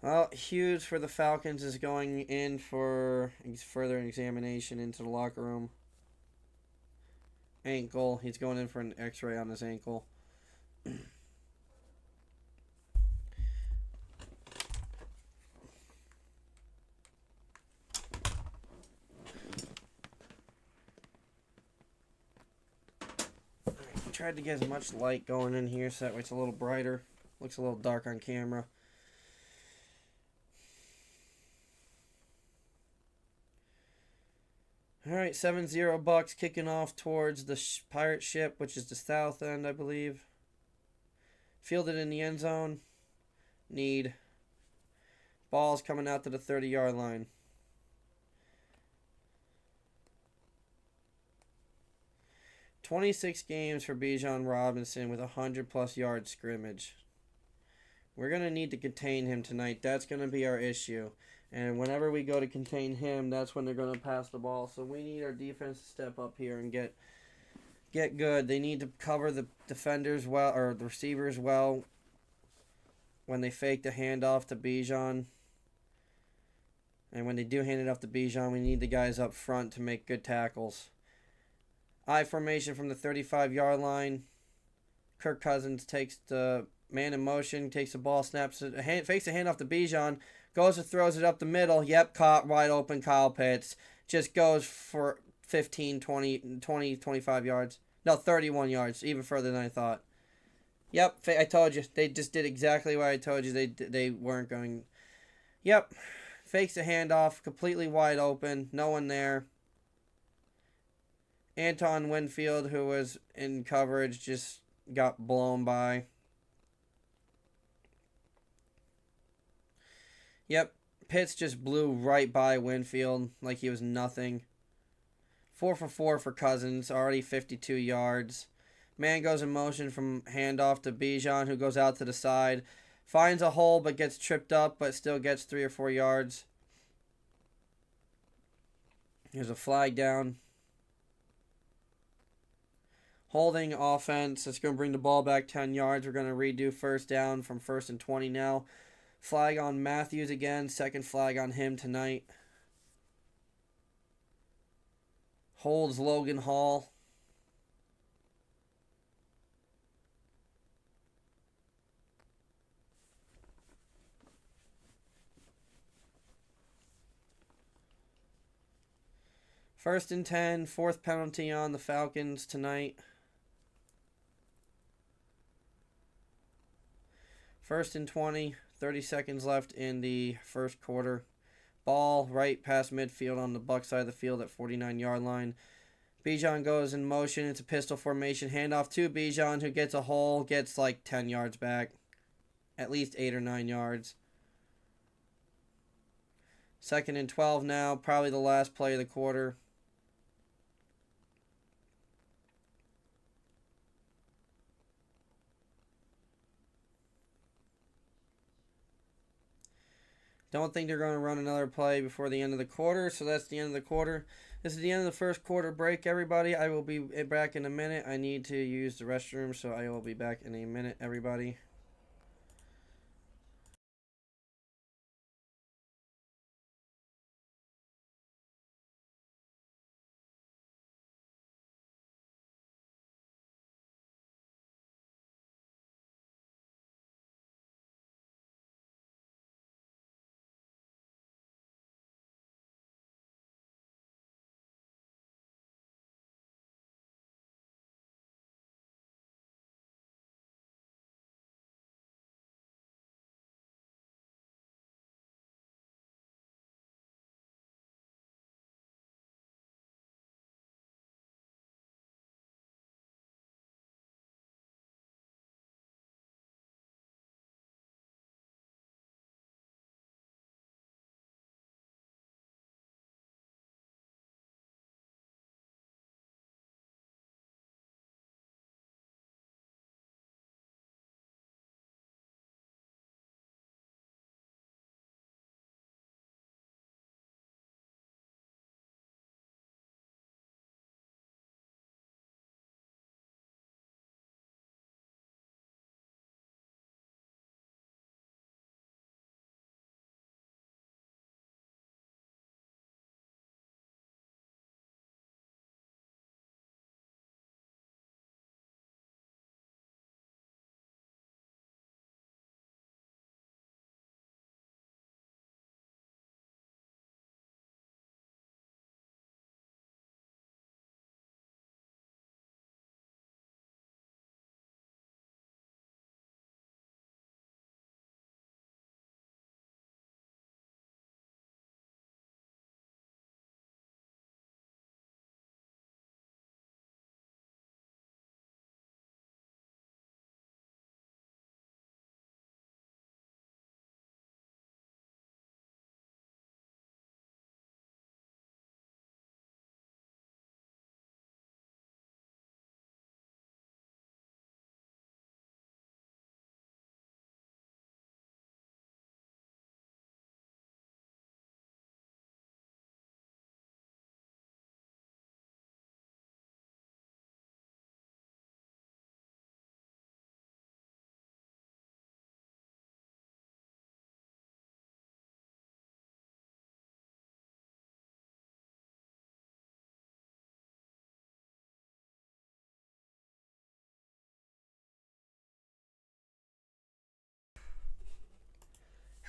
Well, Hughes for the Falcons is going in for further examination into the locker room. Ankle. He's going in for an x-ray on his ankle. Tried to get as much light going in here so that way it's a little brighter. Looks a little dark on camera. Alright, 7-0 Bucs kicking off towards the pirate ship, which is the south end, I believe. Fielded in the end zone. Need. Ball's coming out to the 30-yard line. "26 games for Bijan Robinson with 100-plus yard scrimmage. We're going to need to contain him tonight. That's going to be our issue. And whenever we go to contain him, that's when they're going to pass the ball. So we need our defense to step up here and get good. They need to cover the defenders well, or the receivers well, when they fake the handoff to Bijan. And when they do hand it off to Bijan, we need the guys up front to make good tackles. I formation from the 35-yard line. Kirk Cousins takes the man in motion, takes the ball, snaps it, fakes the handoff to Bijan, goes and throws it up the middle. Yep, caught wide open. Kyle Pitts just goes for 15, 20, 25 yards. No, 31 yards, even further than I thought. Yep, I told you. They just did exactly what I told you they weren't going. Yep, fakes the handoff, completely wide open, no one there. Anton Winfield, who was in coverage, just got blown by. Yep, Pitts just blew right by Winfield like he was nothing. 4 for 4 for Cousins, already 52 yards. Man goes in motion from handoff to Bijan, who goes out to the side. Finds a hole but gets tripped up, but still gets 3 or 4 yards. Here's a flag down. Holding offense. It's going to bring the ball back 10 yards. We're going to redo first down from 1st and 20 now. Flag on Matthews again. Second flag on him tonight. Holds Logan Hall. First and 10, fourth penalty on the Falcons tonight. First and 20, 30 seconds left in the first quarter. Ball right past midfield on the Buck side of the field at 49-yard line. Bijan goes in motion. It's a pistol formation. Handoff to Bijan, who gets a hole, gets like 10 yards back. At least 8 or 9 yards. Second and 12 now, probably the last play of the quarter. Don't think they're going to run another play before the end of the quarter, so that's the end of the quarter. This is the end of the first quarter break, everybody. I will be back in a minute. I need to use the restroom, so I will be back in a minute, everybody.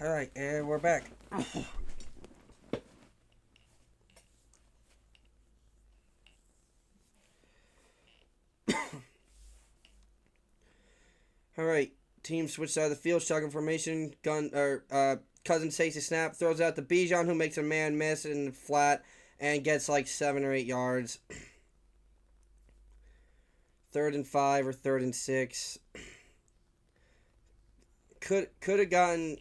All right, and we're back. All right, team switch side of the field, shotgun formation. Cousins takes a snap, throws out to Bijan, who makes a man miss in the flat and gets like 7 or 8 yards. 3rd and 5 or 3rd and 6. Could have gotten,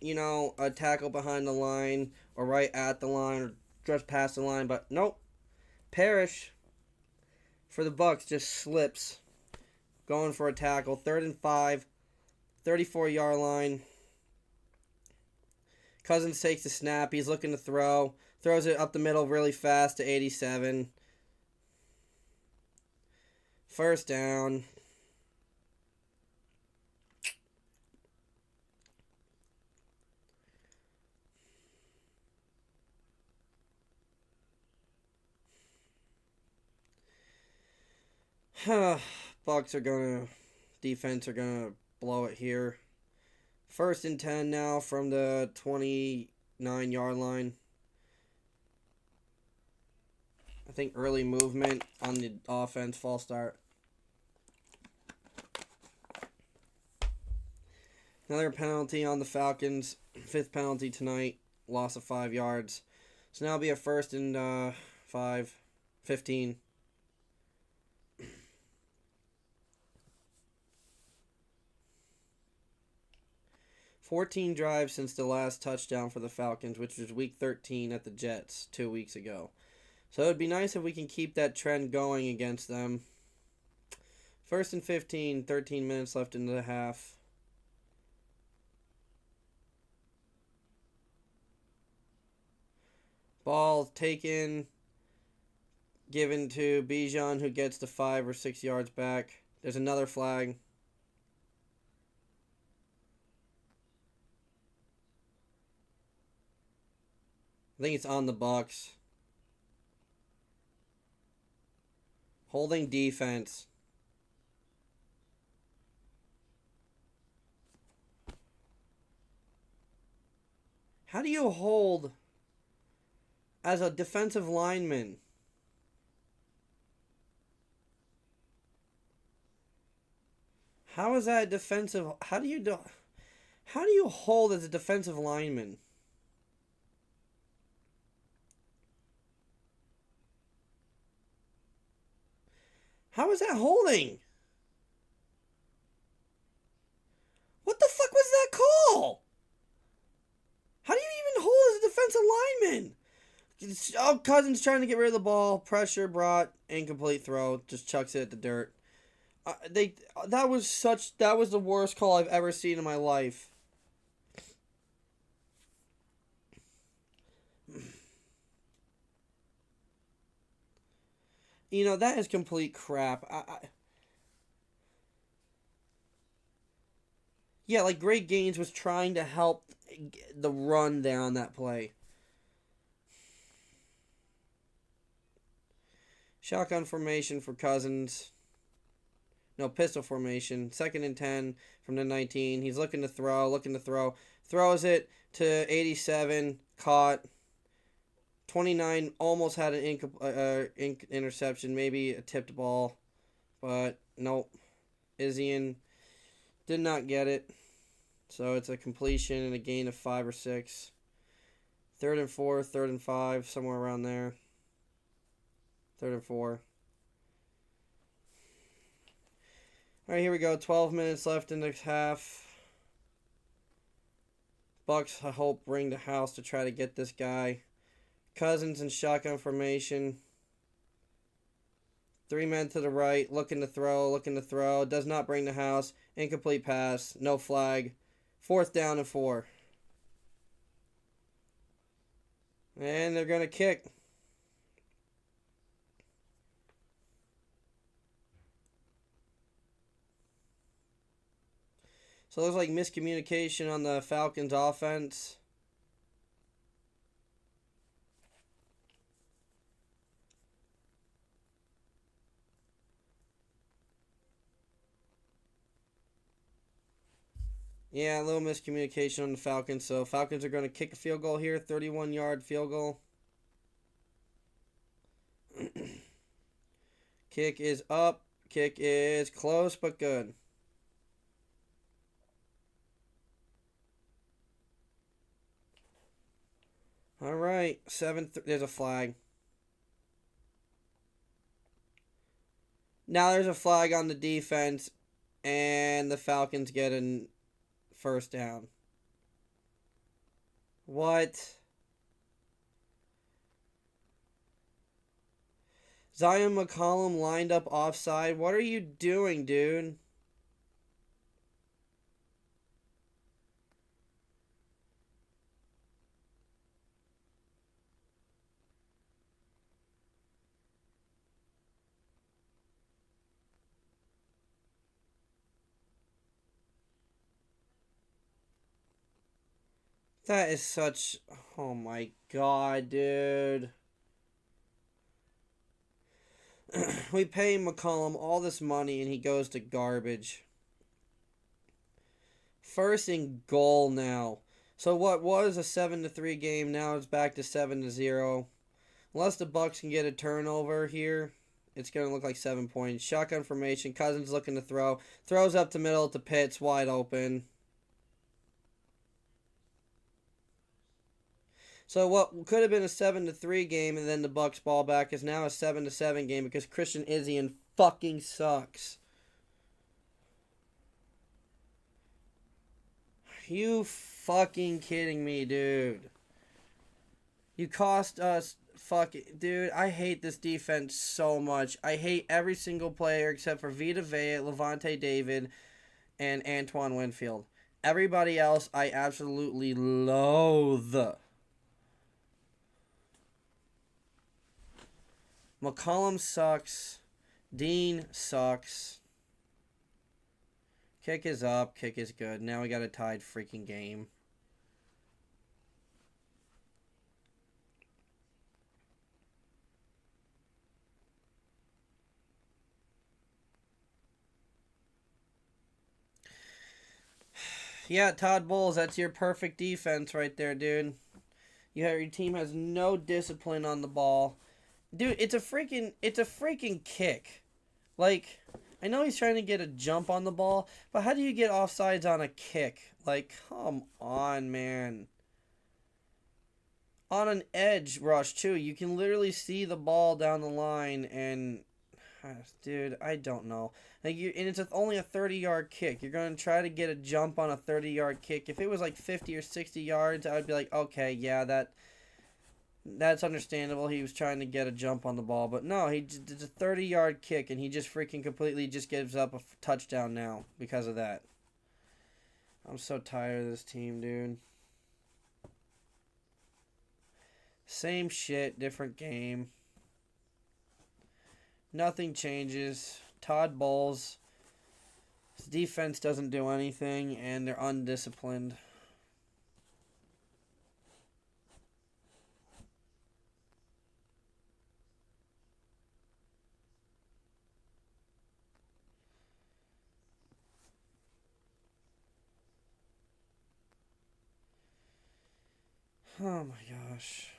a tackle behind the line or right at the line or just past the line, but nope. Parrish for the Bucks just slips, going for a tackle. 3rd and 5, 34-yard line. Cousins takes the snap. He's looking to throw. Throws it up the middle really fast to 87. First down. Bucks are gonna, defense are gonna blow it here. First and 10 now from the 29-yard line. I think early movement on the offense, false start. Another penalty on the Falcons. 5th penalty tonight. Loss of 5 yards. So now it'll be a first and 15. 14 drives since the last touchdown for the Falcons, which was week 13 at the Jets 2 weeks ago. So it would be nice if we can keep that trend going against them. First and 15, 13 minutes left in the half. Ball taken, given to Bijan, who gets the 5 or 6 yards back. There's another flag. I think it's on the Bucks. Holding defense. How do you hold as a defensive lineman? How is that defensive? How do you hold as a defensive lineman? How is that holding? What the fuck was that call? How do you even hold as a defensive lineman? Oh, Cousins trying to get rid of the ball. Pressure brought. Incomplete throw. Just chucks it at the dirt. That was the worst call I've ever seen in my life. You know, that is complete crap. Yeah, like Greg Gaines was trying to help the run there on that play. Shotgun formation for Cousins. No, pistol formation. 2nd and 10 from the 19. He's looking to throw. Throws it to 87. Caught. 29 almost had an interception. Maybe a tipped ball. But nope. Izzian did not get it. So it's a completion and a gain of 5 or 6. 3rd and 4, 3rd and 5, somewhere around there. 3rd and 4. All right, here we go. 12 minutes left in the half. Bucks, I hope, bring the house to try to get this guy. Cousins in shotgun formation. 3 men to the right, looking to throw. Does not bring the house. Incomplete pass. No flag. 4th down and 4. And they're going to kick. So it looks like miscommunication on the Falcons offense. Yeah, a little miscommunication on the Falcons. So Falcons are going to kick a field goal here. 31-yard field goal. Kick is up. Kick is close but good. All right, 7th. There's a flag. Now there's a flag on the defense, and the Falcons get a first down. What? Zion McCollum lined up offside. What are you doing, dude? That is such... Oh my god, dude. We pay McCollum all this money and he goes to garbage. First and goal now. So what was a 7-3 game, now it's back to 7-0. Unless the Bucks can get a turnover here, it's going to look like 7 points. Shotgun formation. Cousins looking to throw. Throws up the middle to Pitts, wide open. So what could have been a 7-3 game and then the Bucks ball back is now a 7-7 game because Christian Izzian fucking sucks. You fucking kidding me, dude? You cost us fucking... Dude, I hate this defense so much. I hate every single player except for Vita Vea, Levante David, and Antoine Winfield. Everybody else I absolutely loathe. McCollum sucks. Dean sucks. Kick is up. Kick is good. Now we got a tied freaking game. Yeah, Todd Bowles, that's your perfect defense right there, dude. Your team has no discipline on the ball. Dude, it's a freaking kick. Like, I know he's trying to get a jump on the ball, but how do you get offsides on a kick? Like, come on, man. On an edge rush, too. You can literally see the ball down the line, and... Dude, I don't know. Like and it's only a 30-yard kick. You're going to try to get a jump on a 30-yard kick. If it was like 50 or 60 yards, I would be like, okay, yeah, that's understandable. He was trying to get a jump on the ball. But no, it's a 30-yard kick, and he just freaking completely just gives up a touchdown now because of that. I'm so tired of this team, dude. Same shit, different game. Nothing changes. Todd Bowles, his defense doesn't do anything, and they're undisciplined. Oh my gosh.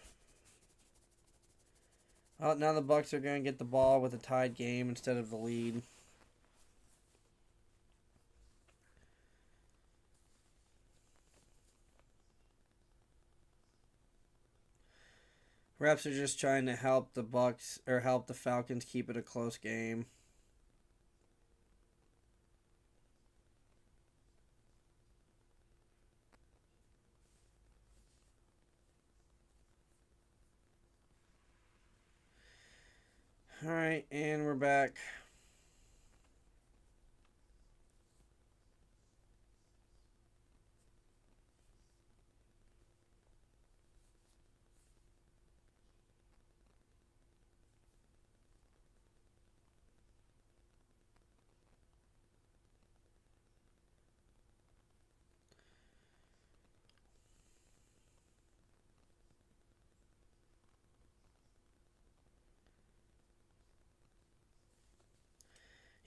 Oh, now the Bucks are going to get the ball with a tied game instead of the lead. Refs are just trying to help the Bucks or help the Falcons keep it a close game. All right, and we're back.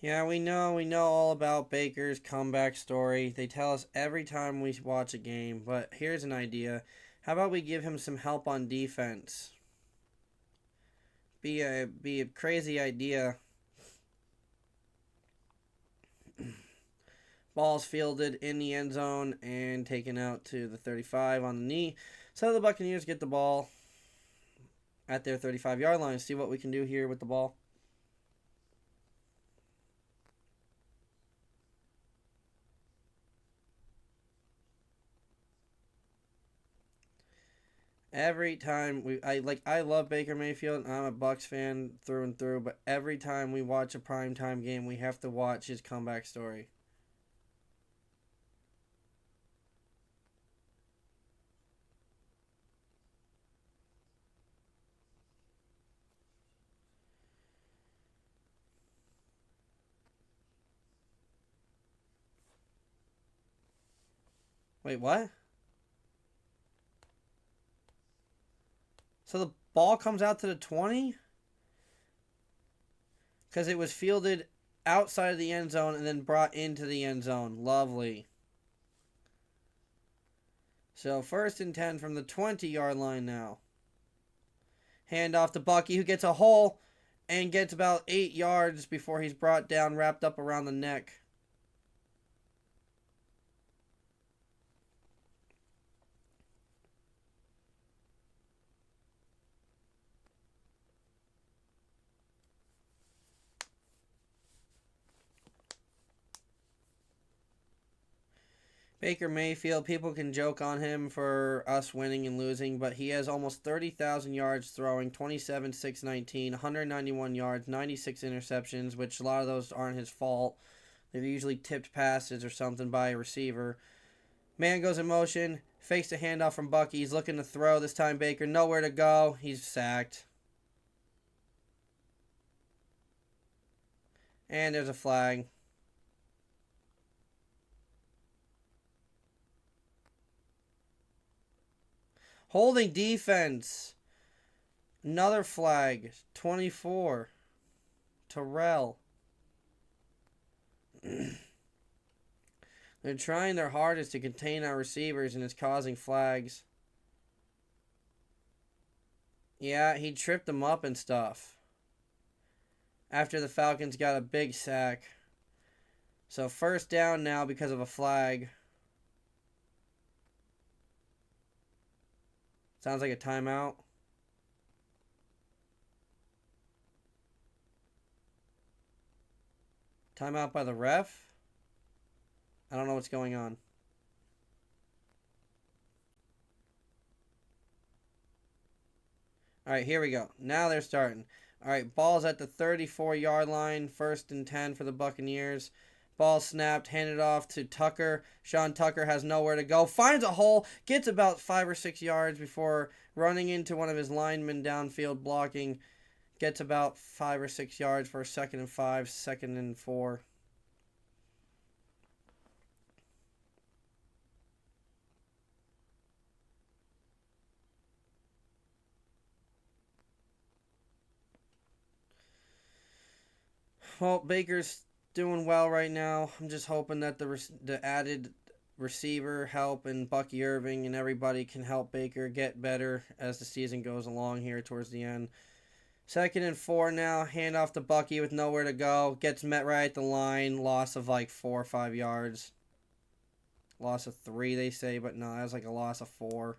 Yeah, we know all about Baker's comeback story. They tell us every time we watch a game, but here's an idea. How about we give him some help on defense? Be a crazy idea. Ball's fielded in the end zone and taken out to the 35 on the knee. So the Buccaneers get the ball at their 35-yard line. See what we can do here with the ball. Every time I love Baker Mayfield. I'm a Bucs fan through and through, but every time we watch a primetime game, we have to watch his comeback story. Wait, what? So the ball comes out to the 20? Because it was fielded outside of the end zone and then brought into the end zone. Lovely. So 1st and 10 from the 20-yard line now. Hand off to Bucky, who gets a hole and gets about 8 yards before he's brought down, wrapped up around the neck. Baker Mayfield, people can joke on him for us winning and losing, but he has almost 30,000 yards throwing, 27, 619, 191 yards, 96 interceptions, which a lot of those aren't his fault. They're usually tipped passes or something by a receiver. Man goes in motion, fakes a handoff from Bucky. He's looking to throw. This time Baker, nowhere to go. He's sacked. And there's a flag. Holding defense. Another flag. 24. Terrell. They're trying their hardest to contain our receivers, and it's causing flags. Yeah, he tripped them up and stuff. After the Falcons got a big sack. So 1st down now because of a flag. Sounds like a timeout. Timeout by the ref? I don't know what's going on. All right, here we go. Now they're starting. All right, ball's at the 34-yard line. 1st and 10 for the Buccaneers. Ball snapped, handed off to Tucker. Sean Tucker has nowhere to go. Finds a hole, gets about 5 or 6 yards before running into one of his linemen downfield blocking. Gets about 5 or 6 yards for a 2nd and 5, 2nd and 4. Well, Baker's doing well right now. I'm just hoping that the added receiver help and Bucky Irving and everybody can help Baker get better as the season goes along here towards the end. 2nd and 4 now. Hand off to Bucky with nowhere to go. Gets met right at the line. Loss of like 4 or 5 yards. Loss of 3, they say, but no, that was like a loss of 4.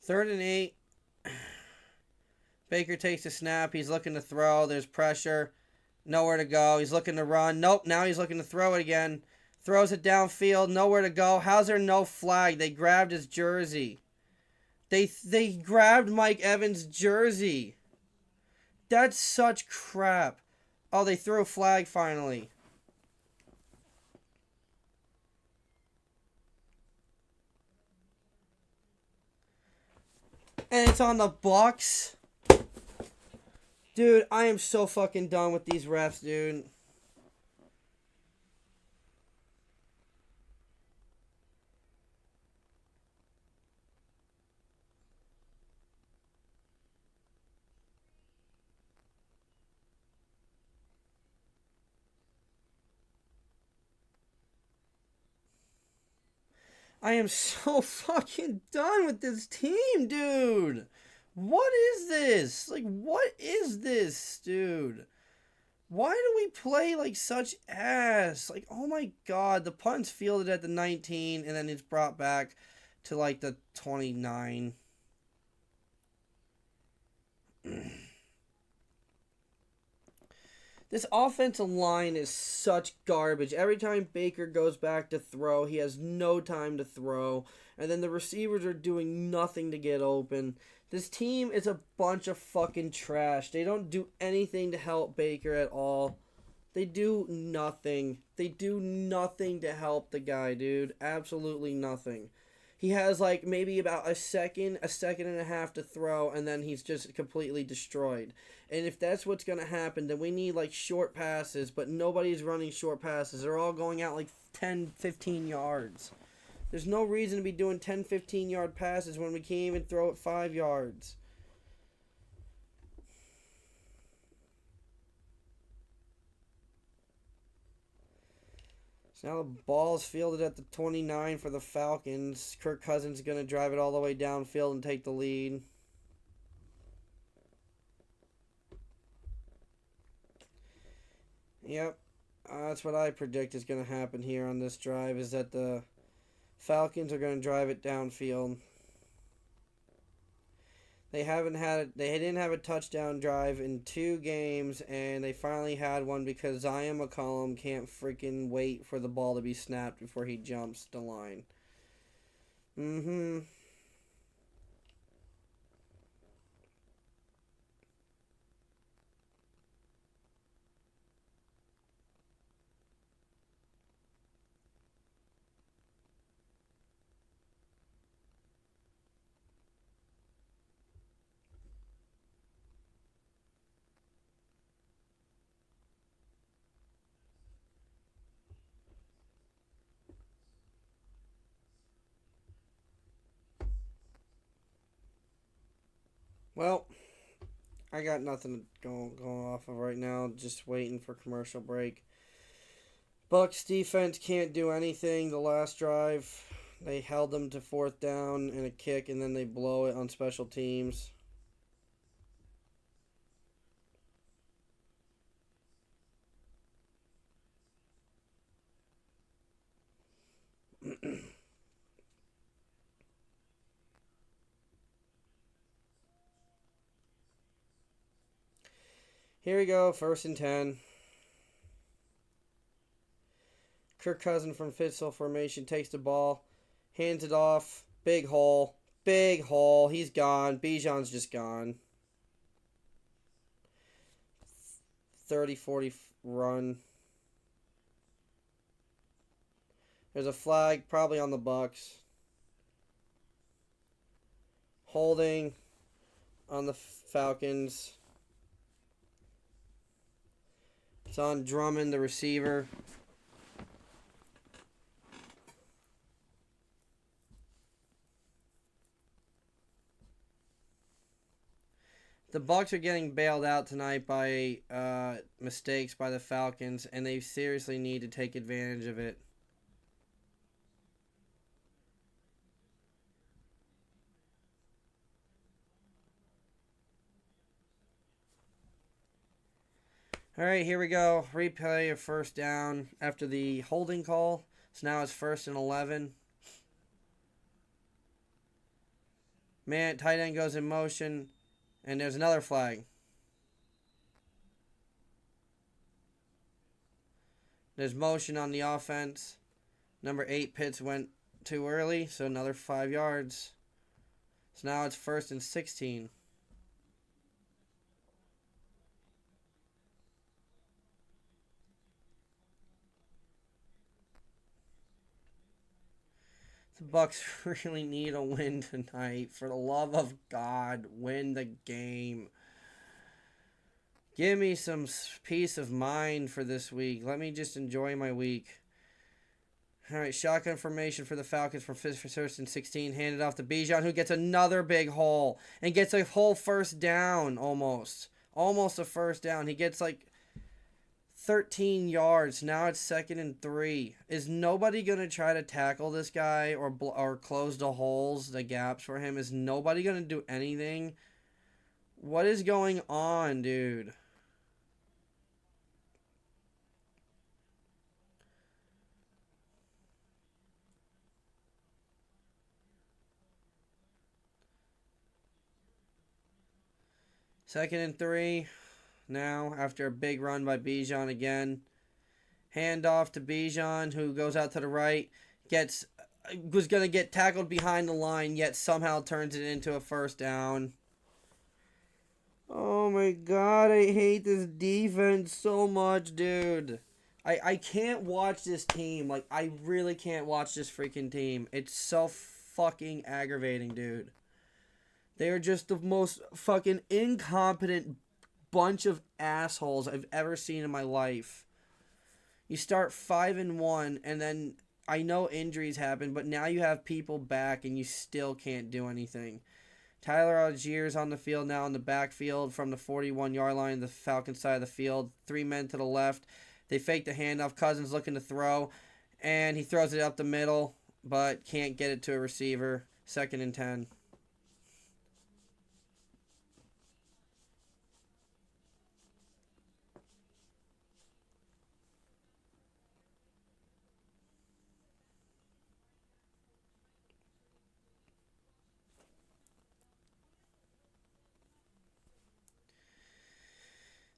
Third and 8. Baker takes a snap. He's looking to throw. There's pressure. Nowhere to go. He's looking to run. Nope. Now he's looking to throw it again. Throws it downfield. Nowhere to go. How's there no flag? They grabbed his jersey. They grabbed Mike Evans' jersey. That's such crap. Oh, they threw a flag finally. And it's on the Bucs. Dude, I am so fucking done with these refs, dude. I am so fucking done with this team, dude. What is this? Like, what is this, dude? Why do we play like such ass? Like, oh my god, the punt's fielded at the 19 and then it's brought back to like the 29. This offensive line is such garbage. Every time Baker goes back to throw, he has no time to throw. And then the receivers are doing nothing to get open. This team is a bunch of fucking trash. They don't do anything to help Baker at all. They do nothing. They do nothing to help the guy, dude. Absolutely nothing. He has like maybe about a second and a half to throw, and then he's just completely destroyed. And if that's what's going to happen, then we need like short passes, but nobody's running short passes. They're all going out like 10, 15 yards. There's no reason to be doing 10, 15-yard passes when we can't even throw it 5 yards. Now the ball is fielded at the 29 for the Falcons. Kirk Cousins is going to drive it all the way downfield and take the lead. Yep, that's what I predict is going to happen here on this drive, is that the Falcons are going to drive it downfield. They didn't have a touchdown drive in 2 games, and they finally had one because Zion McCollum can't freaking wait for the ball to be snapped before he jumps the line. Well, I got nothing going off of right now. Just waiting for commercial break. Bucs defense can't do anything. The last drive, they held them to 4th down and a kick, and then they blow it on special teams. Here we go, 1st and 10. Kirk Cousins from pistol formation takes the ball, hands it off, big hole, he's gone, Bijan's just gone. 30-40 run. There's a flag, probably on the Bucs. Holding on the Falcons. It's on Drummond, the receiver. The Bucs are getting bailed out tonight by mistakes by the Falcons, and they seriously need to take advantage of it. All right, here we go. Replay of 1st down after the holding call. So now it's 1st and 11. Man, tight end goes in motion, and there's another flag. There's motion on the offense. Number 8 Pitts went too early, so another 5 yards. So now it's 1st and 16. The Bucs really need a win tonight. For the love of God, win the game. Give me some peace of mind for this week. Let me just enjoy my week. All right, shotgun formation for the Falcons from 1st and 16. Handed off to Bijan, who gets another big hole and gets a whole 1st down almost. Almost a 1st down. He gets like 13 yards. Now it's 2nd and 3. Is nobody going to try to tackle this guy or close the holes, the gaps for him? Is nobody going to do anything? What is going on, dude? Second and 3. now after a big run by Bijan again. Handoff to Bijan, who goes out to the right, was going to get tackled behind the line, yet somehow turns it into a first down. Oh my god, I hate this defense so much, dude. I can't watch this team. Like, I really can't watch this freaking team. It's so fucking aggravating, dude. They are just the most fucking incompetent bunch of assholes I've ever seen in my life. You start 5-1, and then I know injuries happen, but now you have people back, and you still can't do anything. Tyler Algiers on the field now in the backfield from the 41-yard line, the Falcons side of the field. 3 men to the left. They fake the handoff. Cousins looking to throw, and he throws it up the middle, but can't get it to a receiver. 2nd and 10.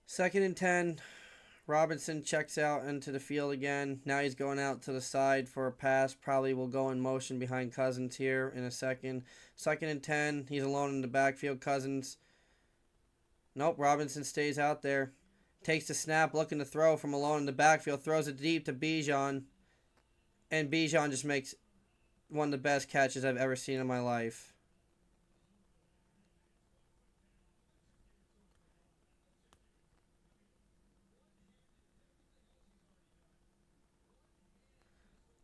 Second and 10. Robinson checks out into the field again. Now he's going out to the side for a pass. Probably will go in motion behind Cousins here in a second. 2nd and 10. He's alone in the backfield. Cousins. Nope, Robinson stays out there. Takes the snap, looking to throw from alone in the backfield. Throws it deep to Bijan. And Bijan just makes one of the best catches I've ever seen in my life.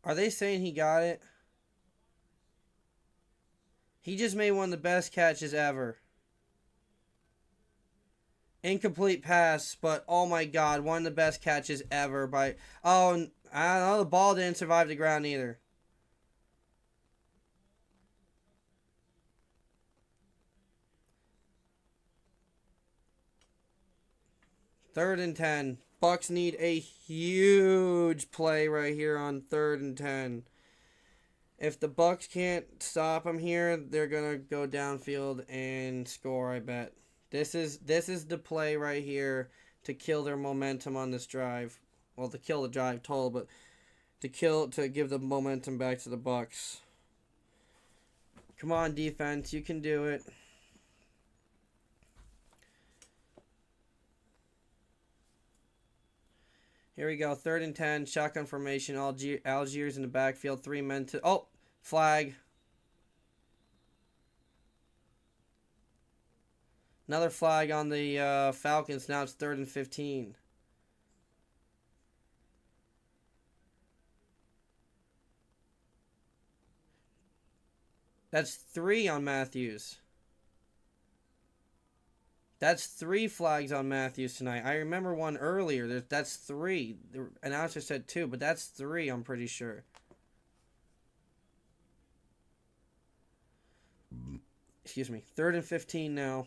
Are they saying he got it? He just made one of the best catches ever. Incomplete pass, but oh my god, one of the best catches ever by... Oh, I don't know, the ball didn't survive the ground either. Third and 10. Bucks need a huge play right here on 3rd and 10. If the Bucks can't stop them here, they're gonna go downfield and score, I bet. This is the play right here to kill their momentum on this drive. Well, to kill the drive total, but to give the momentum back to the Bucks. Come on, defense, you can do it. Here we go, 3rd and 10, shotgun formation, Algiers in the backfield, 3 men to... Oh, flag. Another flag on the Falcons, now it's 3rd and 15. That's 3 on Matthews. That's 3 flags on Matthews tonight. I remember one earlier. That's 3. The announcer said 2, but that's 3, I'm pretty sure. Excuse me. 3rd and 15 now.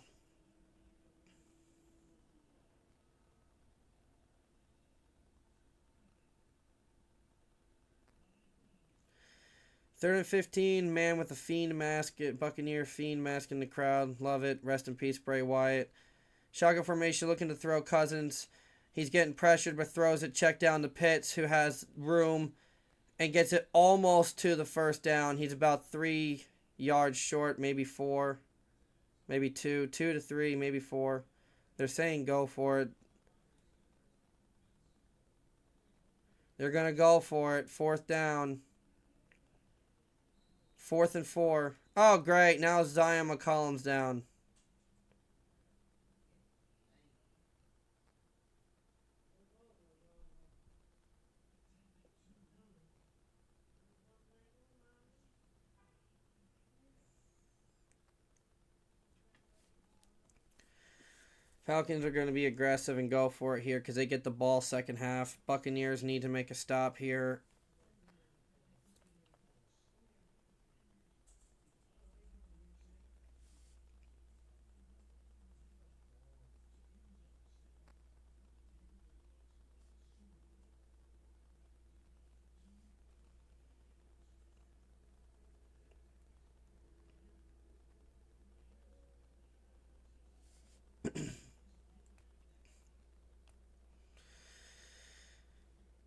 Third and 15, man with a fiend mask, Buccaneer fiend mask in the crowd. Love it. Rest in peace, Bray Wyatt. Shotgun formation looking to throw Cousins. He's getting pressured but throws it. Check down to Pitts, who has room and gets it almost to the first down. He's about 3 yards short, maybe 4, maybe 2 to 3, maybe 4. They're saying go for it. They're going to go for it. 4th down. 4th and 4. Oh, great. Now Zion McCollum's down. Falcons are going to be aggressive and go for it here because they get the ball second half. Buccaneers need to make a stop here.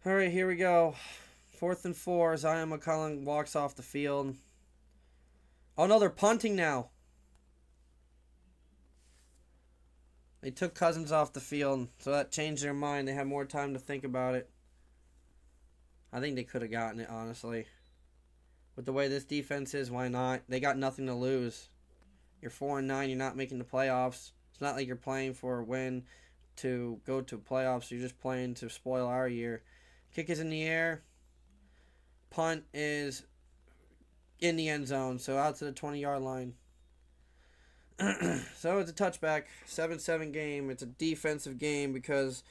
All right, here we go. 4th and 4. Zion McCullum walks off the field. Oh, no, they're punting now. They took Cousins off the field, so that changed their mind. They had more time to think about it. I think they could have gotten it, honestly. With the way this defense is, why not? They got nothing to lose. You're 4-9. You're not making the playoffs. It's not like you're playing for a win to go to playoffs. You're just playing to spoil our year. Kick is in the air. Punt is in the end zone, so out to the 20-yard line. So it's a touchback. 7-7 game. It's a defensive game because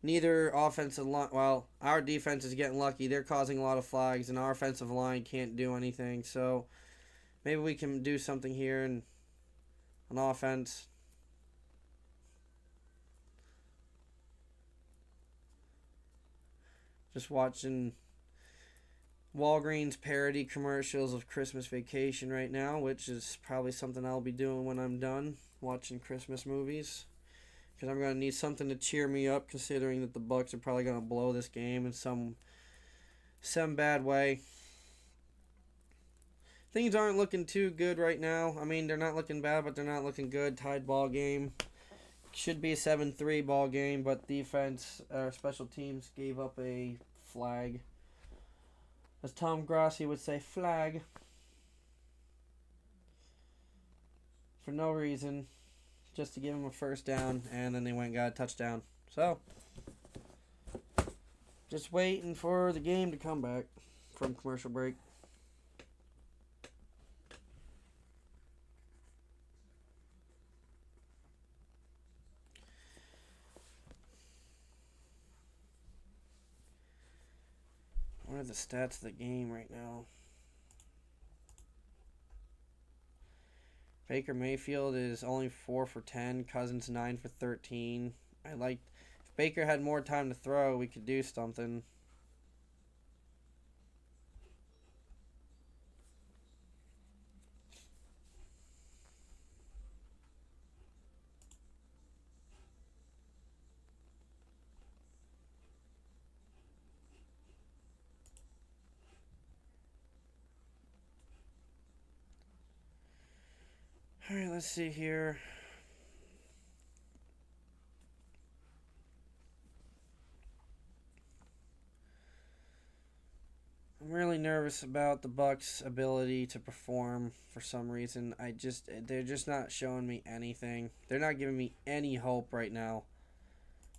neither offensive line... Well, our defense is getting lucky. They're causing a lot of flags, and our offensive line can't do anything. So maybe we can do something here on offense. Just watching Walgreens parody commercials of Christmas Vacation right now, which is probably something I'll be doing when I'm done watching Christmas movies. Because I'm going to need something to cheer me up, considering that the Bucs are probably going to blow this game in some bad way. Things aren't looking too good right now. I mean, they're not looking bad, but they're not looking good. Tied ball game. Should be a 7-3 ball game, but defense, special teams gave up a flag. As Tom Grossi would say, flag. For no reason. Just to give him a first down, and then they went and got a touchdown. So, just waiting for the game to come back from commercial break. What are the stats of the game right now? Baker Mayfield is only 4 for 10. Cousins 9 for 13. If Baker had more time to throw, we could do something. Alright, let's see here. I'm really nervous about the Bucs' ability to perform for some reason. They're just not showing me anything. They're not giving me any hope right now.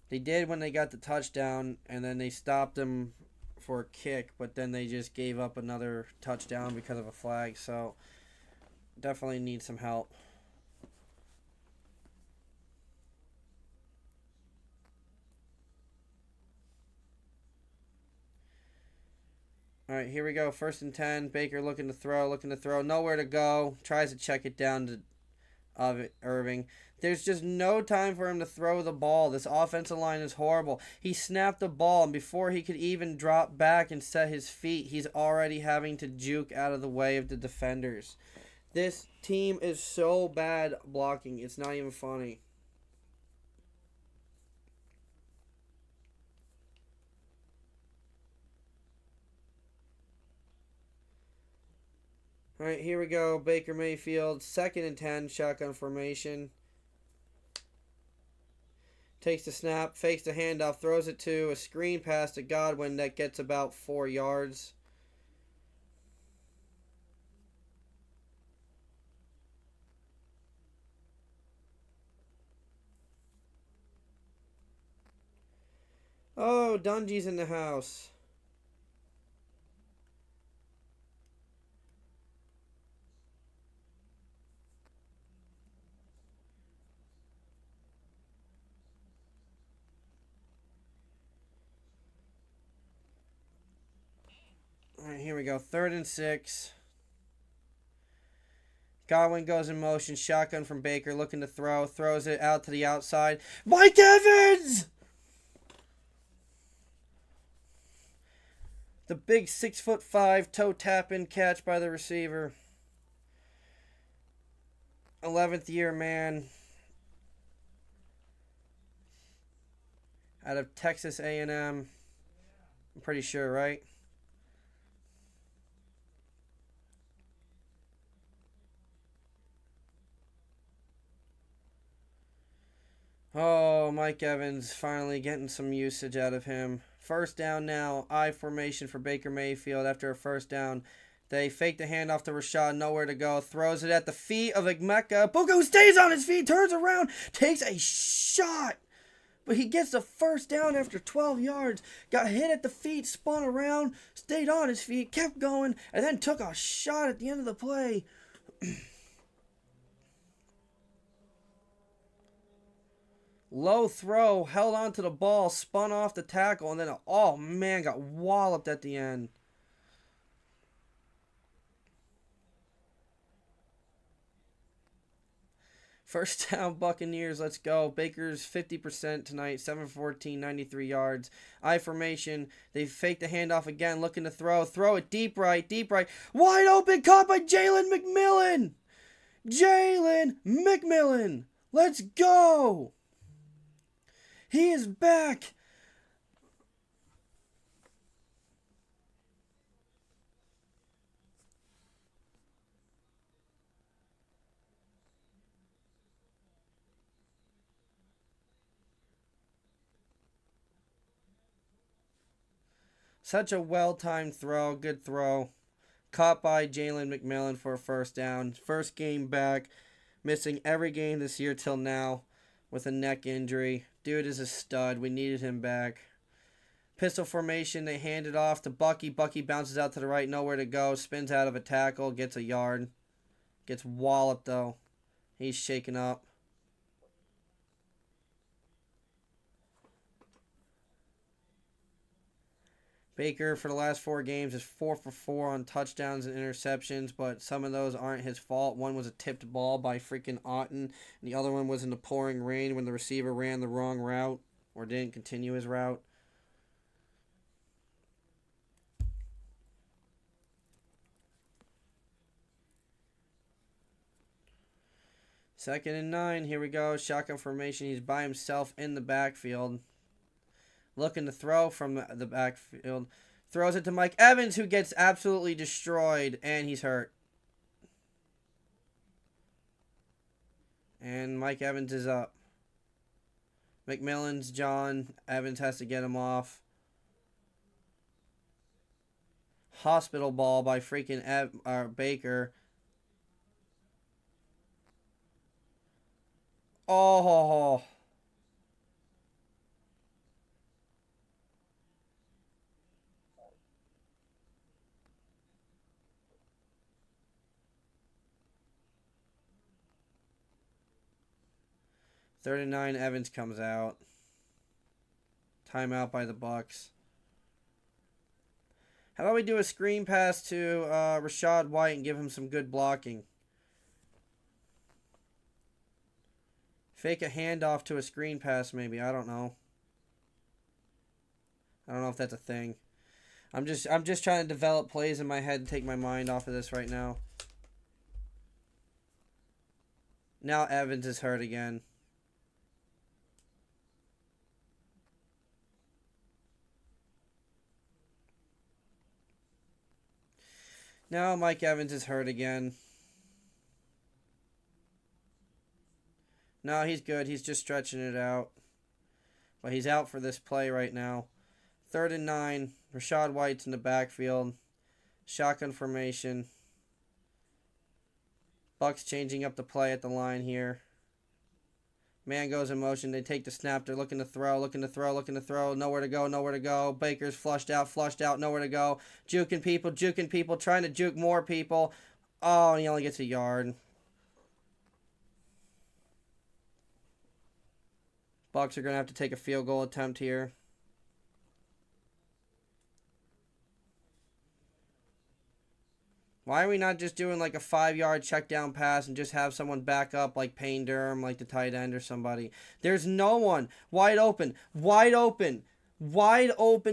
They did when they got the touchdown, and then they stopped them for a kick, but then they just gave up another touchdown because of a flag, so definitely need some help. All right, here we go. 1st and 10. Baker looking to throw. Nowhere to go. Tries to check it down to Irving. There's just no time for him to throw the ball. This offensive line is horrible. He snapped the ball, and before he could even drop back and set his feet, he's already having to juke out of the way of the defenders. This team is so bad blocking. It's not even funny. All right, here we go. Baker Mayfield, 2nd and 10, shotgun formation. Takes the snap, fakes the handoff, throws it to a screen pass to Godwin that gets about 4 yards. Oh, Dungy's in the house. All right, here we go. 3rd and 6. Godwin goes in motion. Shotgun from Baker, looking to throw. Throws it out to the outside. Mike Evans! The big 6'5" toe tapping catch by the receiver. 11th year man. Out of Texas A&M. I'm pretty sure, right? Oh, Mike Evans finally getting some usage out of him. First down now. I formation for Baker Mayfield after a first down. They fake the handoff to Rashad, nowhere to go. Throws it at the feet of Igmeka. Bucco stays on his feet, turns around, takes a shot. But he gets the first down after 12 yards. Got hit at the feet, spun around, stayed on his feet, kept going, and then took a shot at the end of the play. Low throw, held onto the ball, spun off the tackle, and then, oh man, got walloped at the end. First down, Buccaneers. Let's go. Baker's 50% tonight. 7-14, 93 yards. I formation. They fake the handoff again, looking to throw. Throw it deep right, deep right. Wide open, caught by Jalen McMillan. Jalen McMillan. Let's go. He is back. Such a well-timed throw. Good throw. Caught by Jalen McMillan for a first down. First game back. Missing every game this year till now with a neck injury. Dude is a stud. We needed him back. Pistol formation. They hand it off to Bucky. Bucky bounces out to the right. Nowhere to go. Spins out of a tackle. Gets a yard. Gets walloped, though. He's shaken up. Baker, for the last 4 games, is 4 for 4 on touchdowns and interceptions, but some of those aren't his fault. One was a tipped ball by freaking Otten, and the other one was in the pouring rain when the receiver ran the wrong route or didn't continue his route. Second and 9. Here we go. Shotgun formation. He's by himself in the backfield. Looking to throw from the backfield. Throws it to Mike Evans, who gets absolutely destroyed, and he's hurt. And Mike Evans is up. McMillan's John. Evans has to get him off. Hospital ball by freaking Baker. Oh. 39, Evans comes out. Timeout by the Bucs. How about we do a screen pass to Rachaad White and give him some good blocking? Fake a handoff to a screen pass, maybe. I don't know. I don't know if that's a thing. I'm just trying to develop plays in my head and take my mind off of this right now. Now Evans is hurt again. Now Mike Evans is hurt again. No, he's good. He's just stretching it out. But he's out for this play right now. 3rd and 9. Rachaad White's in the backfield. Shotgun formation. Bucs changing up the play at the line here. Man goes in motion. They take the snap. They're looking to throw, looking to throw, looking to throw. Nowhere to go, nowhere to go. Baker's flushed out, nowhere to go. Juking people, trying to juke more people. Oh, and he only gets a yard. Bucs are going to have to take a field goal attempt here. Why are we not just doing like a 5-yard check down pass and just have someone back up like Payne Durham, like the tight end or somebody? There's no one. Wide open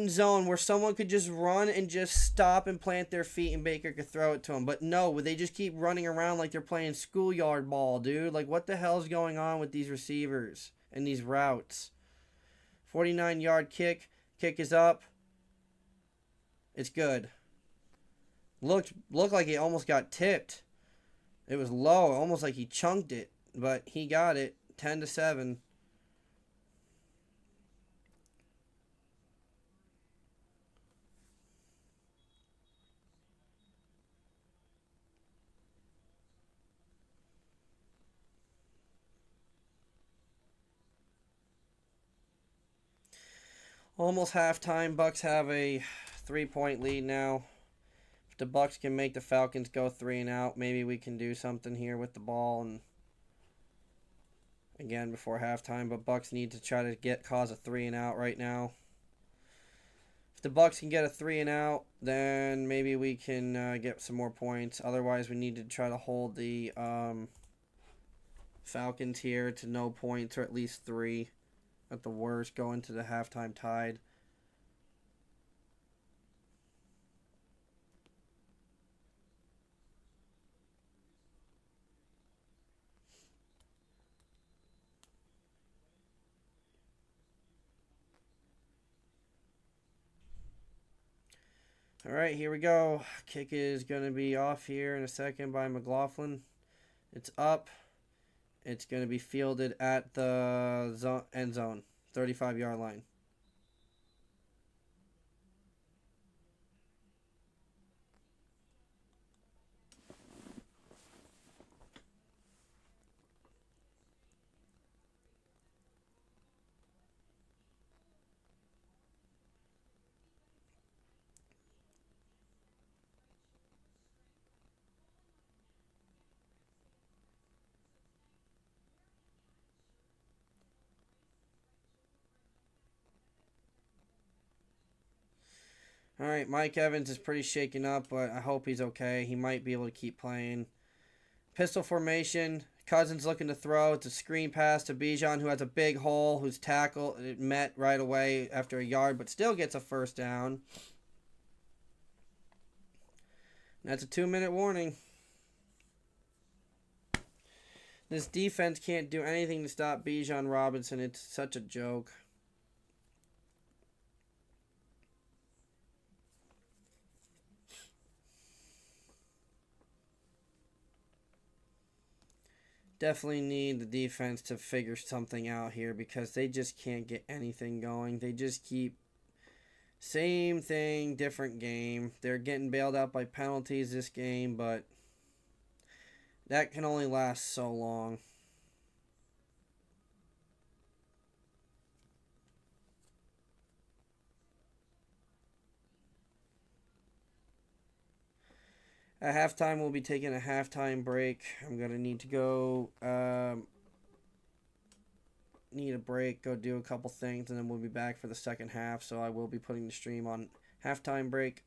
zone where someone could just run and just stop and plant their feet and Baker could throw it to him. But no, they just keep running around like they're playing schoolyard ball, dude. Like, what the hell's going on with these receivers and these routes? 49-yard kick. Kick is up. It's good. Looked like he almost got tipped. It was low, almost like he chunked it, but he got it. 10-7. Almost halftime. Bucks have a 3-point lead now. If the Bucks can make the Falcons go 3 and out, maybe we can do something here with the ball and again before halftime. But Bucks need to try to cause a 3 and out right now. If the Bucks can get a 3 and out, then maybe we can get some more points. Otherwise, we need to try to hold the Falcons here to no points or at least 3. At the worst, go into the halftime tied. All right, here we go. Kick is going to be off here in a second by McLaughlin. It's up. It's going to be fielded at the end zone, 35-yard line. All right, Mike Evans is pretty shaken up, but I hope he's okay. He might be able to keep playing. Pistol formation. Cousins looking to throw. It's a screen pass to Bijan, who has a big hole, who's tackled. It met right away after a yard, but still gets a first down. That's a 2-minute warning. This defense can't do anything to stop Bijan Robinson. It's such a joke. Definitely need the defense to figure something out here because they just can't get anything going. They just keep same thing, different game. They're getting bailed out by penalties this game, but that can only last so long. At halftime, we'll be taking a halftime break. I'm going to need to go, need a break, go do a couple things, and then we'll be back for the second half. So I will be putting the stream on halftime break.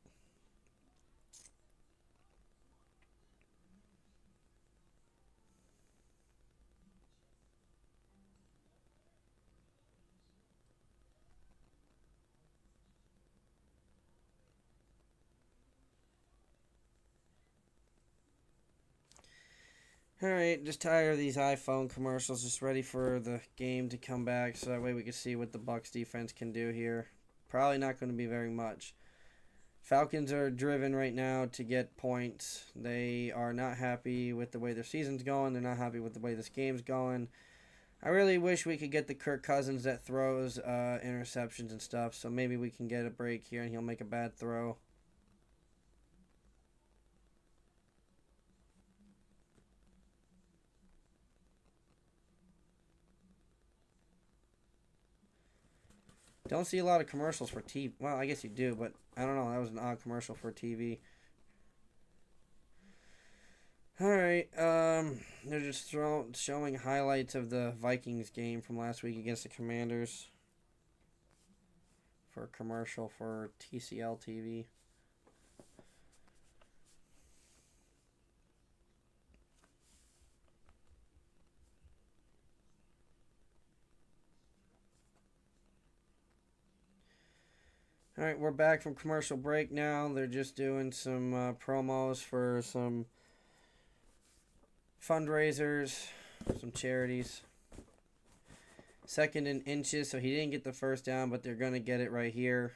Alright, just tired of these iPhone commercials. Just ready for the game to come back so that way we can see what the Bucks defense can do here. Probably not going to be very much. Falcons are driven right now to get points. They are not happy with the way their season's going. They're not happy with the way this game's going. I really wish we could get the Kirk Cousins that throws interceptions and stuff. So maybe we can get a break here and he'll make a bad throw. Don't see a lot of commercials for TV. Well, I guess you do, but I don't know. That was an odd commercial for TV. Alright, they're just showing highlights of the Vikings game from last week against the Commanders for a commercial for TCL TV. Alright, we're back from commercial break now. They're just doing some promos for some fundraisers, some charities. 2nd and inches, so he didn't get the first down, but they're going to get it right here.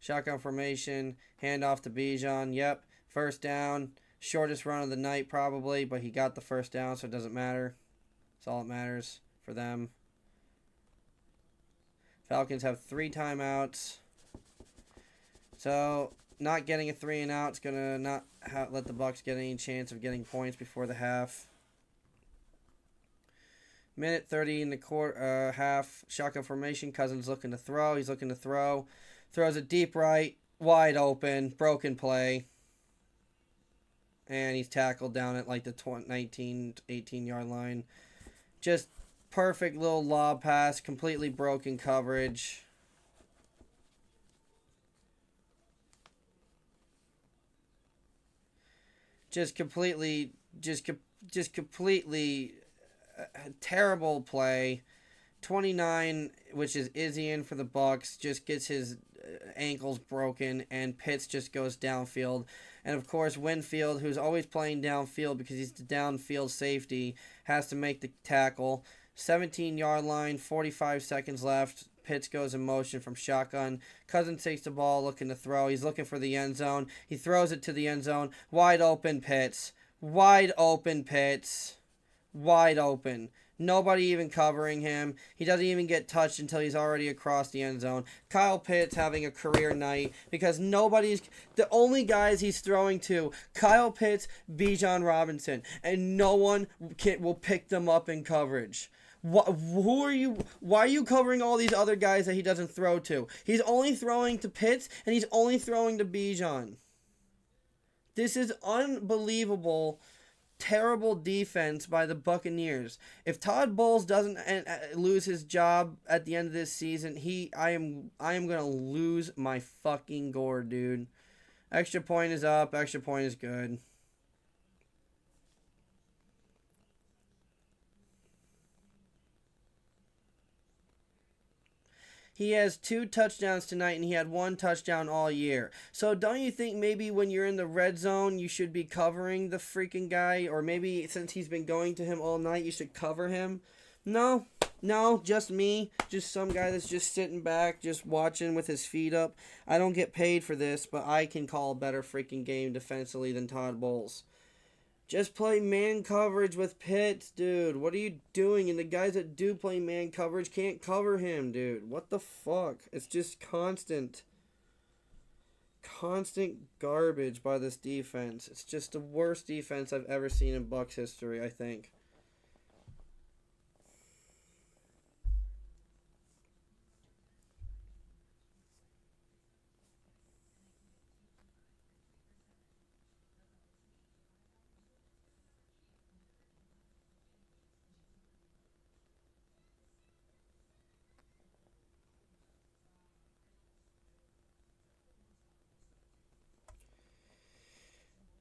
Shotgun formation. Handoff to Bijan. Yep. First down. Shortest run of the night probably, but he got the first down, so it doesn't matter. That's all that matters for them. Falcons have 3 timeouts. So, not getting a 3 and out is going to not let the Bucs get any chance of getting points before the half. Minute 30 in the half. Shotgun formation. Cousins looking to throw. He's looking to throw. Throws it deep right. Wide open. Broken play. And he's tackled down at like the 19, 18-yard line. Just perfect little lob pass. Completely broken coverage. Just completely terrible play. 29, which is Izzian for the Bucs, just gets his ankles broken, and Pitts just goes downfield. And of course, Winfield, who's always playing downfield because he's the downfield safety, has to make the tackle. 17-yard line, 45 seconds left. Pitts goes in motion from shotgun. Cousins takes the ball, looking to throw. He's looking for the end zone. He throws it to the end zone. Wide open Pitts. Wide open Pitts. Wide open. Nobody even covering him. He doesn't even get touched until he's already across the end zone. Kyle Pitts having a career night because the only guys he's throwing to, Kyle Pitts, Bijan Robinson, and no one will pick them up in coverage. Why are you covering all these other guys that he doesn't throw to? He's only throwing to Pitts, and he's only throwing to Bijan. This is unbelievable. Terrible defense by the Buccaneers. If Todd Bowles doesn't lose his job at the end of this season, I am gonna lose my fucking gourd, dude. Extra point is up. Extra point is good. He has 2 touchdowns tonight, and he had 1 touchdown all year. So don't you think maybe when you're in the red zone, you should be covering the freaking guy? Or maybe since he's been going to him all night, you should cover him? No, just me. Just some guy that's just sitting back, just watching with his feet up. I don't get paid for this, but I can call a better freaking game defensively than Todd Bowles. Just play man coverage with Pitts, dude. What are you doing? And the guys that do play man coverage can't cover him, dude. What the fuck? It's just constant garbage by this defense. It's just the worst defense I've ever seen in Bucs history, I think.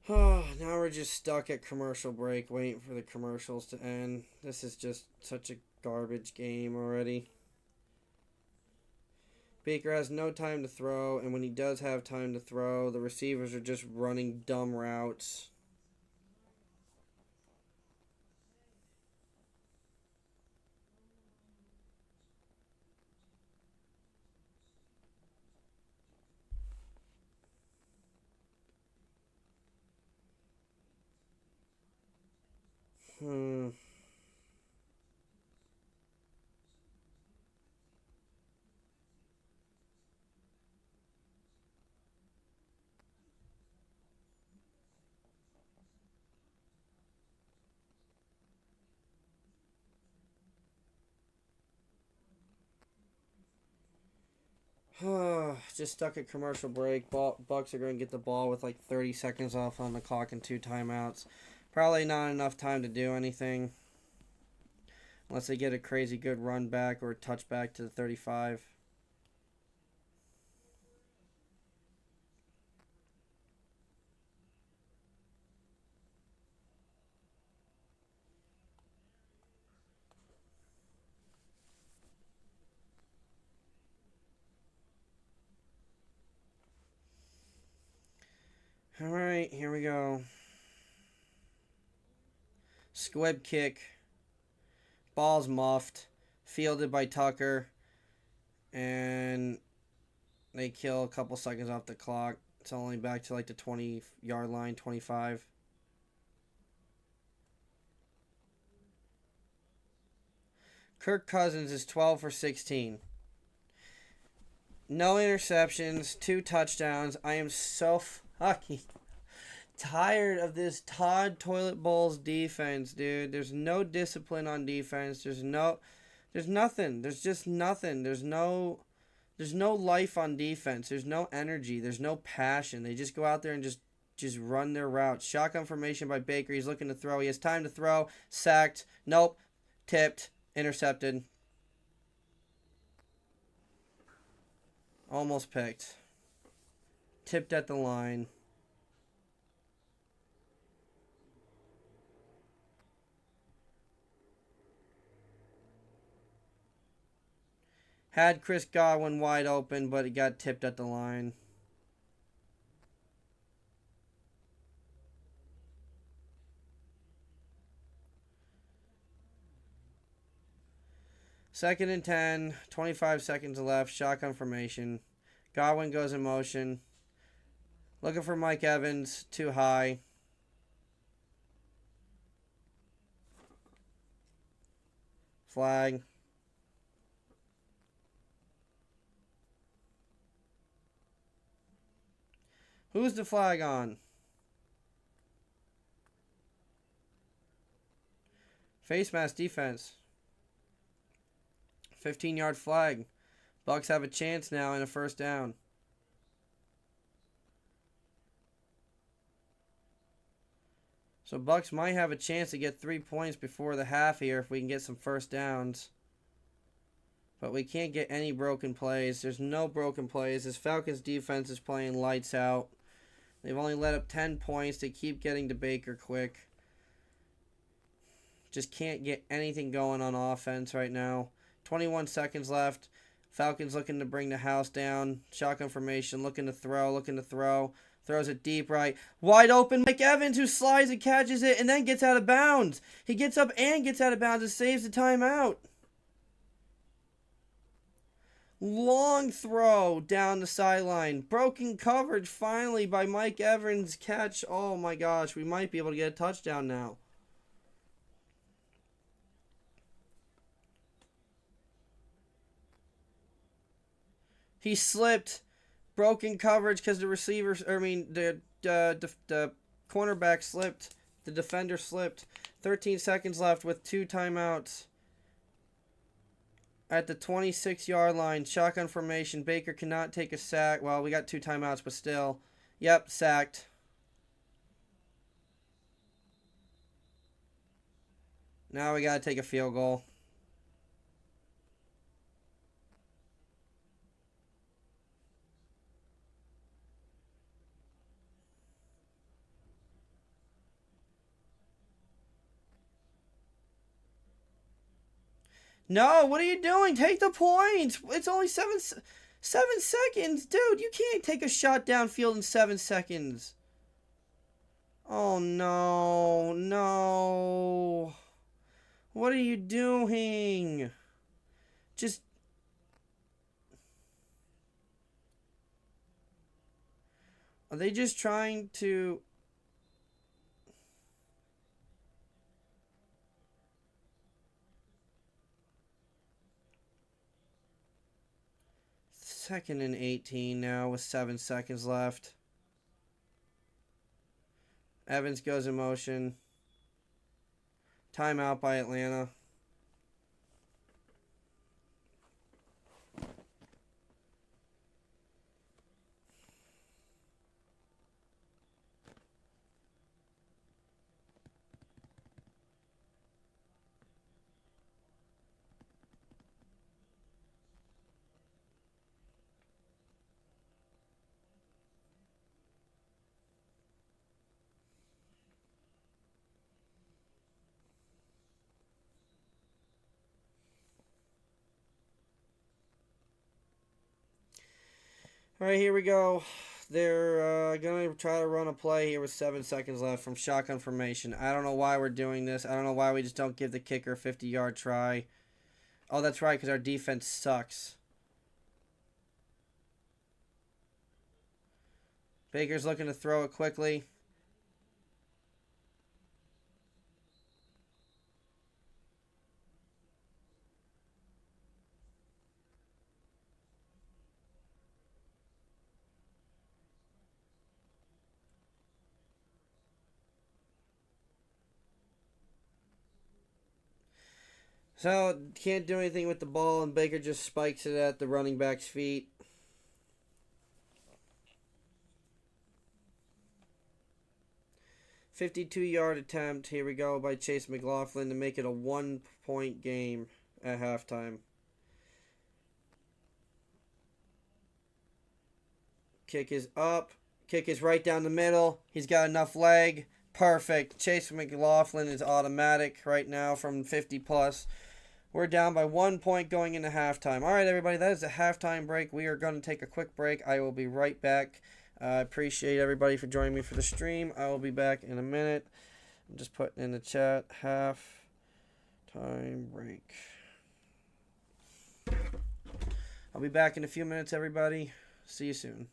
Oh, now we're just stuck at commercial break, waiting for the commercials to end. This is just such a garbage game already. Baker has no time to throw, and when he does have time to throw, the receivers are just running dumb routes. Just stuck at commercial break. Bucks are going to get the ball with like 30 seconds off on the clock and 2 timeouts. Probably not enough time to do anything. Unless they get a crazy good run back or a touchback to the 35. Alright, here we go. Squib kick. Ball's muffed. Fielded by Tucker. And They kill a couple seconds off the clock. It's only back to like the 20-yard line, 25. Kirk Cousins is 12 for 16. No interceptions, 2 touchdowns. I am so fucking tired of this Todd Toilet Bowls defense, dude. There's no discipline on defense. There's nothing. There's just nothing. There's no life on defense. There's no energy. There's no passion. They just go out there and just run their routes. Shotgun formation by Baker. He's looking to throw. He has time to throw. Sacked. Nope. Tipped. Intercepted. Almost picked. Tipped at the line. Had Chris Godwin wide open, but it got tipped at the line. Second and 10, 25 seconds left. Shotgun formation. Godwin goes in motion. Looking for Mike Evans. Too high. Flag. Who's the flag on? Face mask defense. 15-yard flag. Bucks have a chance now in a first down. So Bucks might have a chance to get 3 points before the half here if we can get some first downs. But we can't get any broken plays. There's no broken plays. This Falcons defense is playing lights out. They've only let up 10 points. They keep getting to Baker quick. Just can't get anything going on offense right now. 21 seconds left. Falcons looking to bring the house down. Shotgun formation, looking to throw. Throws it deep right. Wide open, Mike Evans, who slides and catches it and then gets out of bounds. He gets up and gets out of bounds and saves the timeout. Long throw down the sideline. Broken coverage finally by Mike Evans. Catch. Oh my gosh, we might be able to get a touchdown now. He slipped. Broken coverage because the receiver, the cornerback slipped. The defender slipped. 13 seconds left with 2 timeouts. At the 26-yard line, shotgun formation. Baker cannot take a sack. Well, we got 2 timeouts, but still. Yep, sacked. Now we got to take a field goal. No, what are you doing? Take the point. It's only 7 seconds. Dude, you can't take a shot downfield in 7 seconds. Oh, no. No. What are you doing? Just... Are they just trying to... Second and 18 now with 7 seconds left. Evans goes in motion. Timeout by Atlanta. All right, here we go. They're going to try to run a play here with 7 seconds left from shotgun formation. I don't know why we're doing this. I don't know why we just don't give the kicker a 50-yard try. Oh, that's right, because our defense sucks. Baker's looking to throw it quickly. So, can't do anything with the ball, and Baker just spikes it at the running back's feet. "52-yard attempt." Here we go by Chase McLaughlin to make it a 1-point game at halftime. Kick is up. Kick is right down the middle. He's got enough leg. Perfect. Chase McLaughlin is automatic right now from 50 plus. We're down by 1 point going into halftime. All right, everybody, that is a halftime break. We are going to take a quick break. I will be right back. I appreciate everybody for joining me for the stream. I will be back in a minute. I'm just putting in the chat, halftime break. I'll be back in a few minutes, everybody. See you soon.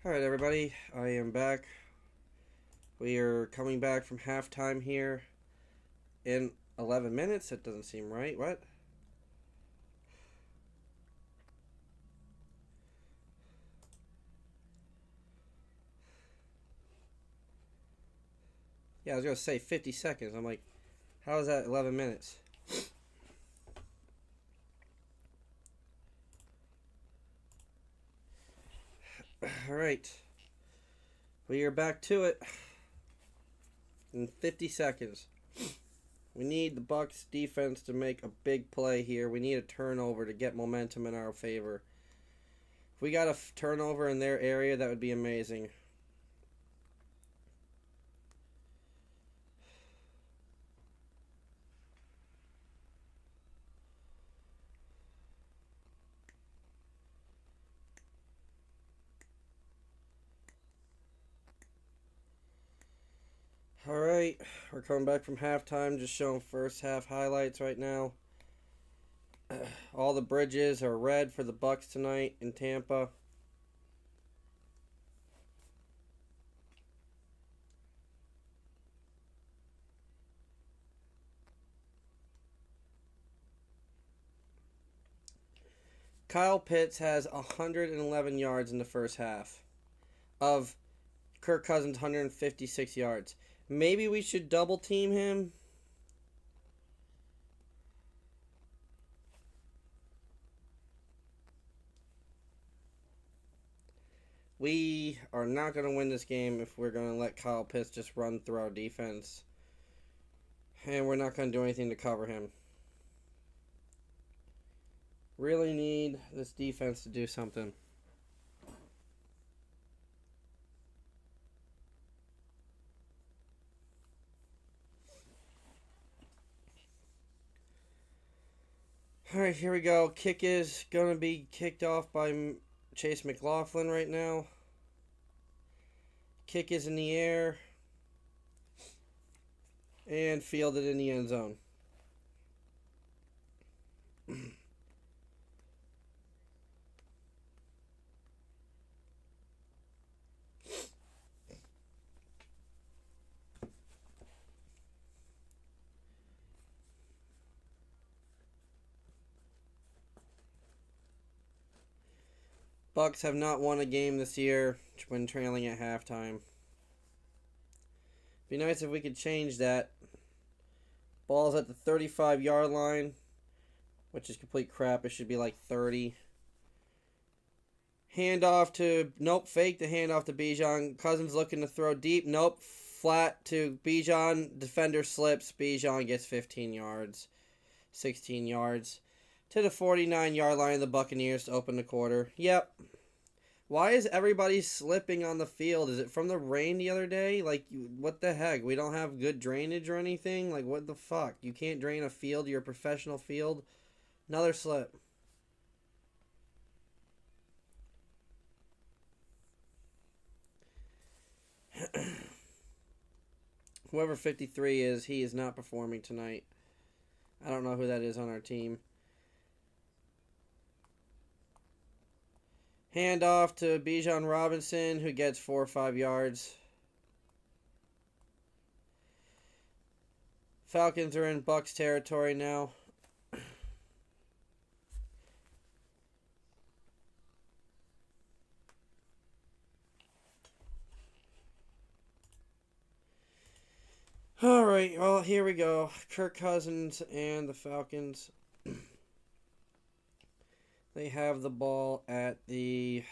Alright, everybody, I am back. We are coming back from halftime here in 11 minutes. That doesn't seem right. What? Yeah, I was going to say 50 seconds. I'm like, how is that 11 minutes? Alright. We are back to it in 50 seconds. We need the Bucs defense to make a big play here. We need a turnover to get momentum in our favor. If we got a turnover in their area, that would be amazing. Alright, we're coming back from halftime, just showing first half highlights right now. All the bridges are red for the Bucs tonight in Tampa. Kyle Pitts has 111 yards in the first half of Kirk Cousins' 156 yards. Maybe we should double team him. We are not going to win this game if we're going to let Kyle Pitts just run through our defense. And we're not going to do anything to cover him. Really need this defense to do something. Alright, here we go. Kick is going to be kicked off by Chase McLaughlin right now. Kick is in the air. And fielded in the end zone. Bucs have not won a game this year when trailing at halftime. Be nice if we could change that. Ball's at the 35-yard line, which is complete crap. It should be like 30. Handoff to... Nope, fake the handoff to Bijan. Cousins looking to throw deep. Nope, flat to Bijan. Defender slips. Bijan gets 15 yards. 16 yards. To the 49-yard line of the Buccaneers to open the quarter. Yep. Why is everybody slipping on the field? Is it from the rain the other day? Like, what the heck? We don't have good drainage or anything? Like, what the fuck? You can't drain a field? You're a professional field? Another slip. Whoever 53 is, he is not performing tonight. I don't know who that is on our team. Handoff to Bijan Robinson, who gets 4 or 5 yards. Falcons are in Bucs territory now. All right, well, here we go. Kirk Cousins and the Falcons. They have the ball at the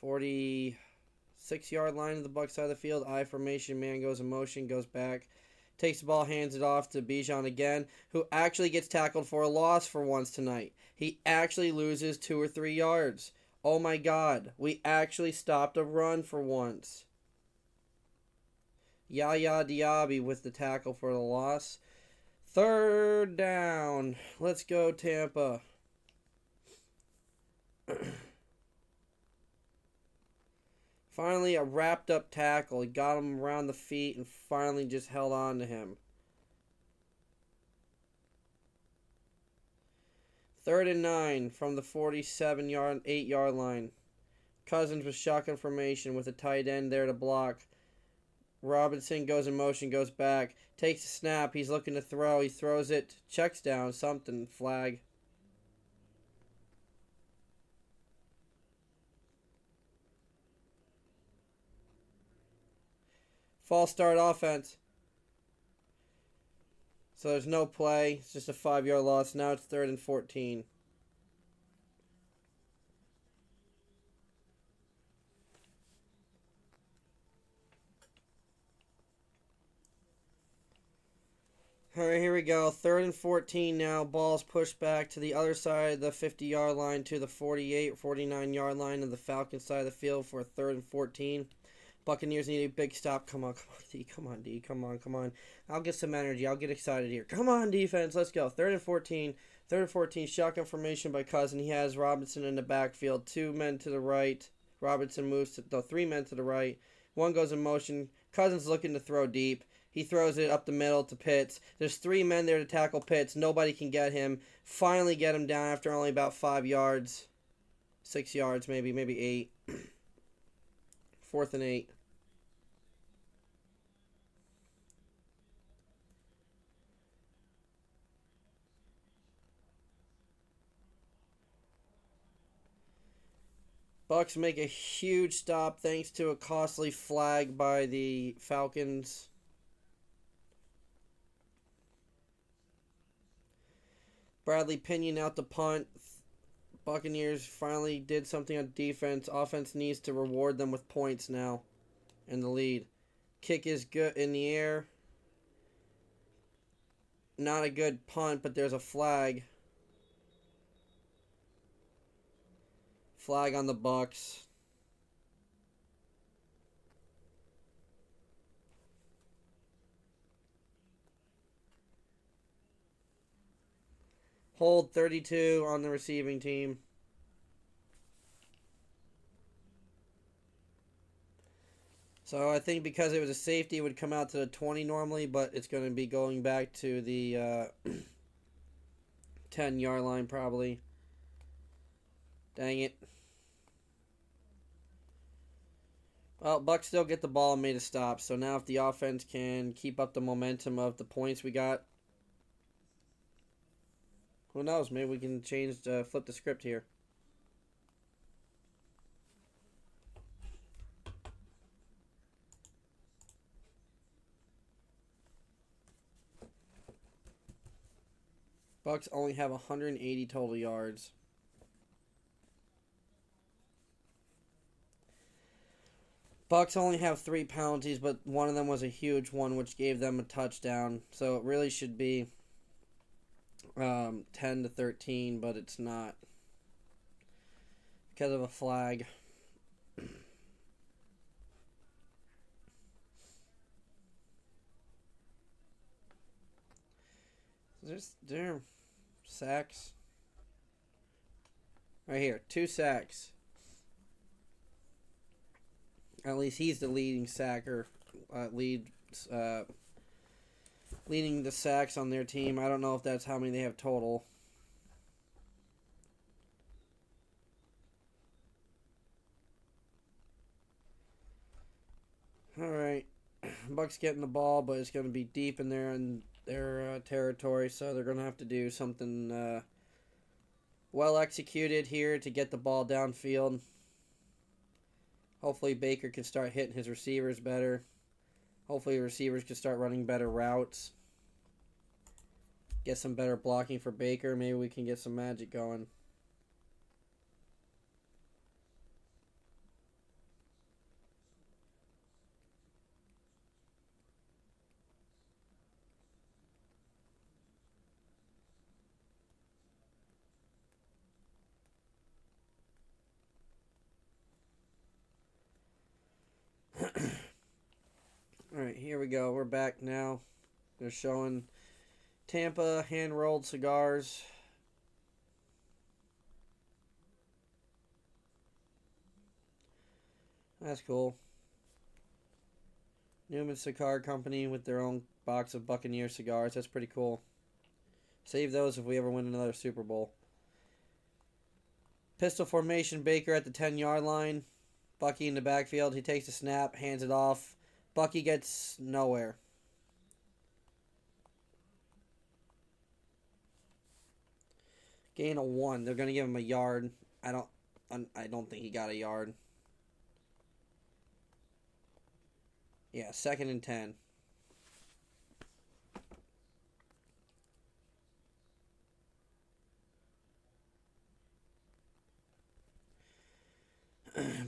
46-yard line of the Bucs side of the field. I formation, man goes in motion, goes back. Takes the ball, hands it off to Bijan again, who actually gets tackled for a loss for once tonight. He actually loses 2 or 3 yards. Oh my God, we actually stopped a run for once. Yaya Diaby with the tackle for the loss. 3rd down. Let's go, Tampa. Finally, a wrapped up tackle. He got him around the feet and finally just held on to him. 3rd and 9 from the 47-yard, 8-yard line. Cousins with shotgun formation with a tight end there to block. Robinson goes in motion, goes back, takes a snap. He's looking to throw. He throws it, checks down, something, flag. False start offense. So there's no play. It's just a 5-yard loss. Now it's 3rd and 14. All right, here we go. 3rd and 14 now. Ball's pushed back to the other side of the 50-yard line to the 48, 49-yard line of the Falcons side of the field for 3rd and 14. Buccaneers need a big stop. Come on, D. Come on, D. Come on. I'll get some energy. I'll get excited here. Come on, defense. Let's go. 3rd and 14. 3rd and 14. Shotgun formation by Cousin. He has Robinson in the backfield. 2 men to the right. Robinson moves to 3 men to the right. 1 goes in motion. Cousins looking to throw deep. He throws it up the middle to Pitts. There's 3 men there to tackle Pitts. Nobody can get him. Finally get him down after only about 5 yards. 6 yards, maybe 8. 4th and 8. Bucks make a huge stop thanks to a costly flag by the Falcons. Bradley Pinion out the punt. Buccaneers finally did something on defense. Offense needs to reward them with points now in the lead. Kick is good in the air. Not a good punt, but there's a flag. Flag on the Bucks. Hold 32 on the receiving team. So I think because it was a safety, it would come out to the 20 normally, but it's going to be going back to the 10-yard line probably. Dang it. Well, Bucks still get the ball and made a stop. So now if the offense can keep up the momentum of the points we got, who knows? Maybe we can flip the script here. Bucks only have 180 total yards. Bucks only have 3 penalties, but one of them was a huge one, which gave them a touchdown. So it really should be 10-13, but it's not because of a flag. There sacks right here, 2 sacks. At least he's the leading sacker, leading the sacks on their team. I don't know if that's how many they have total. All right, Bucks getting the ball, but it's going to be deep in their territory, so they're going to have to do something well executed here to get the ball downfield. Hopefully Baker can start hitting his receivers better. Hopefully the receivers can start running better routes. Get some better blocking for Baker. Maybe we can get some magic going. Alright, here we go. We're back now. They're showing Tampa hand-rolled cigars. That's cool. Newman Cigar Company with their own box of Buccaneer cigars. That's pretty cool. Save those if we ever win another Super Bowl. Pistol formation, Baker at the 10-yard line. Bucky in the backfield. He takes the snap, hands it off. Bucky gets nowhere. Gain of 1. They're going to give him a yard. I don't think he got a yard. Yeah, 2nd and 10.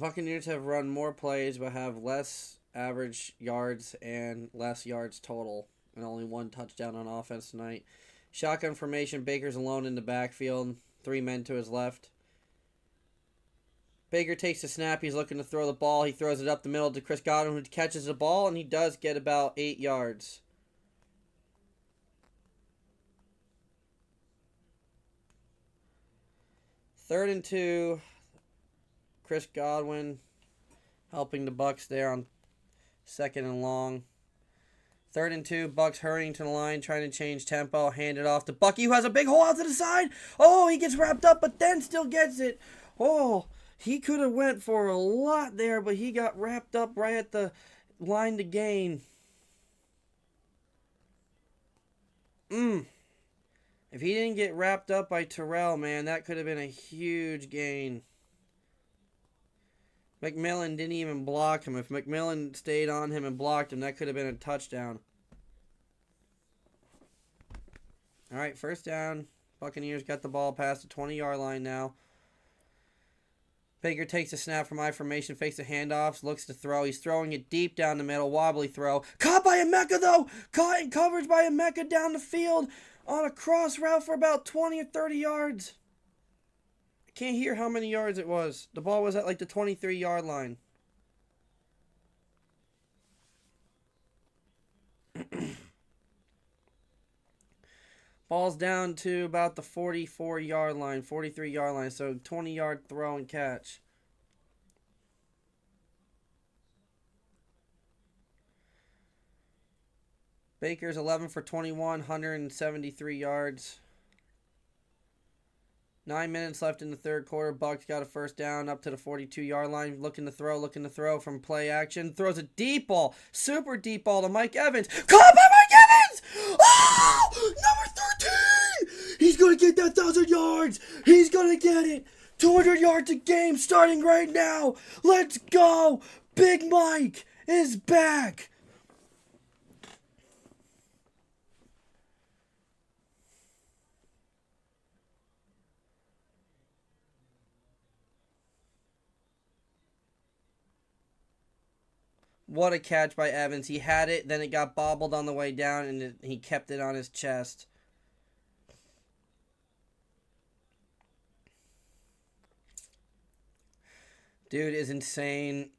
Buccaneers have run more plays but have less average yards and less yards total, and only 1 touchdown on offense tonight. Shotgun formation. Baker's alone in the backfield. 3 men to his left. Baker takes the snap. He's looking to throw the ball. He throws it up the middle to Chris Godwin, who catches the ball, and he does get about 8 yards. Third and 2. Chris Godwin helping the Bucs there on 2nd and long. 3rd and 2. Bucs hurrying to the line, trying to change tempo. Hand it off to Bucky, who has a big hole out to the side. Oh, he gets wrapped up, but then still gets it. Oh, he could have went for a lot there, but he got wrapped up right at the line to gain. If he didn't get wrapped up by Terrell, man, that could have been a huge gain. McMillan didn't even block him. If McMillan stayed on him and blocked him, that could have been a touchdown. All right, 1st down. Buccaneers got the ball past the 20-yard line now. Baker takes a snap from I formation, fakes the handoffs, looks to throw. He's throwing it deep down the middle, wobbly throw. Caught by Emeka, though! Caught in coverage by Emeka down the field on a cross route for about 20 or 30 yards. I can't hear how many yards it was. The ball was at like the 23-yard line. Ball's down to about the 44-yard line, 43-yard line, so 20-yard throw and catch. Baker's 11 for 21, 173 yards. 9 minutes left in the 3rd quarter. Bucs got a 1st down up to the 42-yard line. Looking to throw from play action. Throws a deep ball, super deep ball to Mike Evans. Caught by Mike Evans! Oh! Number 13! He's going to get that 1,000 yards. He's going to get it. 200 yards a game starting right now. Let's go. Big Mike is back. What a catch by Evans. He had it, then it got bobbled on the way down, and he kept it on his chest. Dude is insane.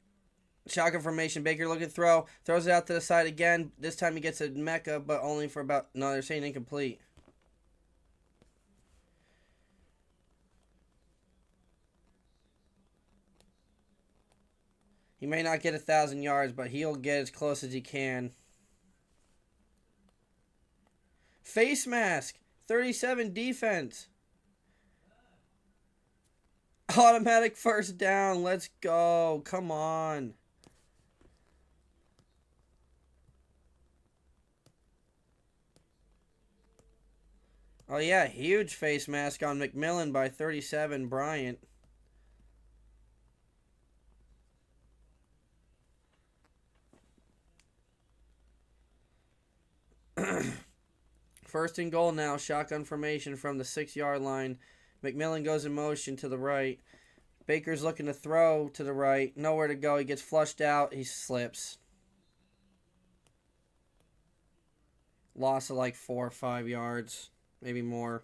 Shotgun formation. Baker looking to throw. Throws it out to the side again. This time he gets a Mecca, but only for about... No, they're saying incomplete. He may not get 1,000 yards, but he'll get as close as he can. Face mask. 37 defense. Automatic 1st down. Let's go. Come on. Oh, yeah. Huge face mask on McMillan by 37 Bryant. First and goal now. Shotgun formation from the 6-yard line. McMillan goes in motion to the right. Baker's looking to throw to the right. Nowhere to go. He gets flushed out. He slips. Loss of like 4 or 5 yards. Maybe more.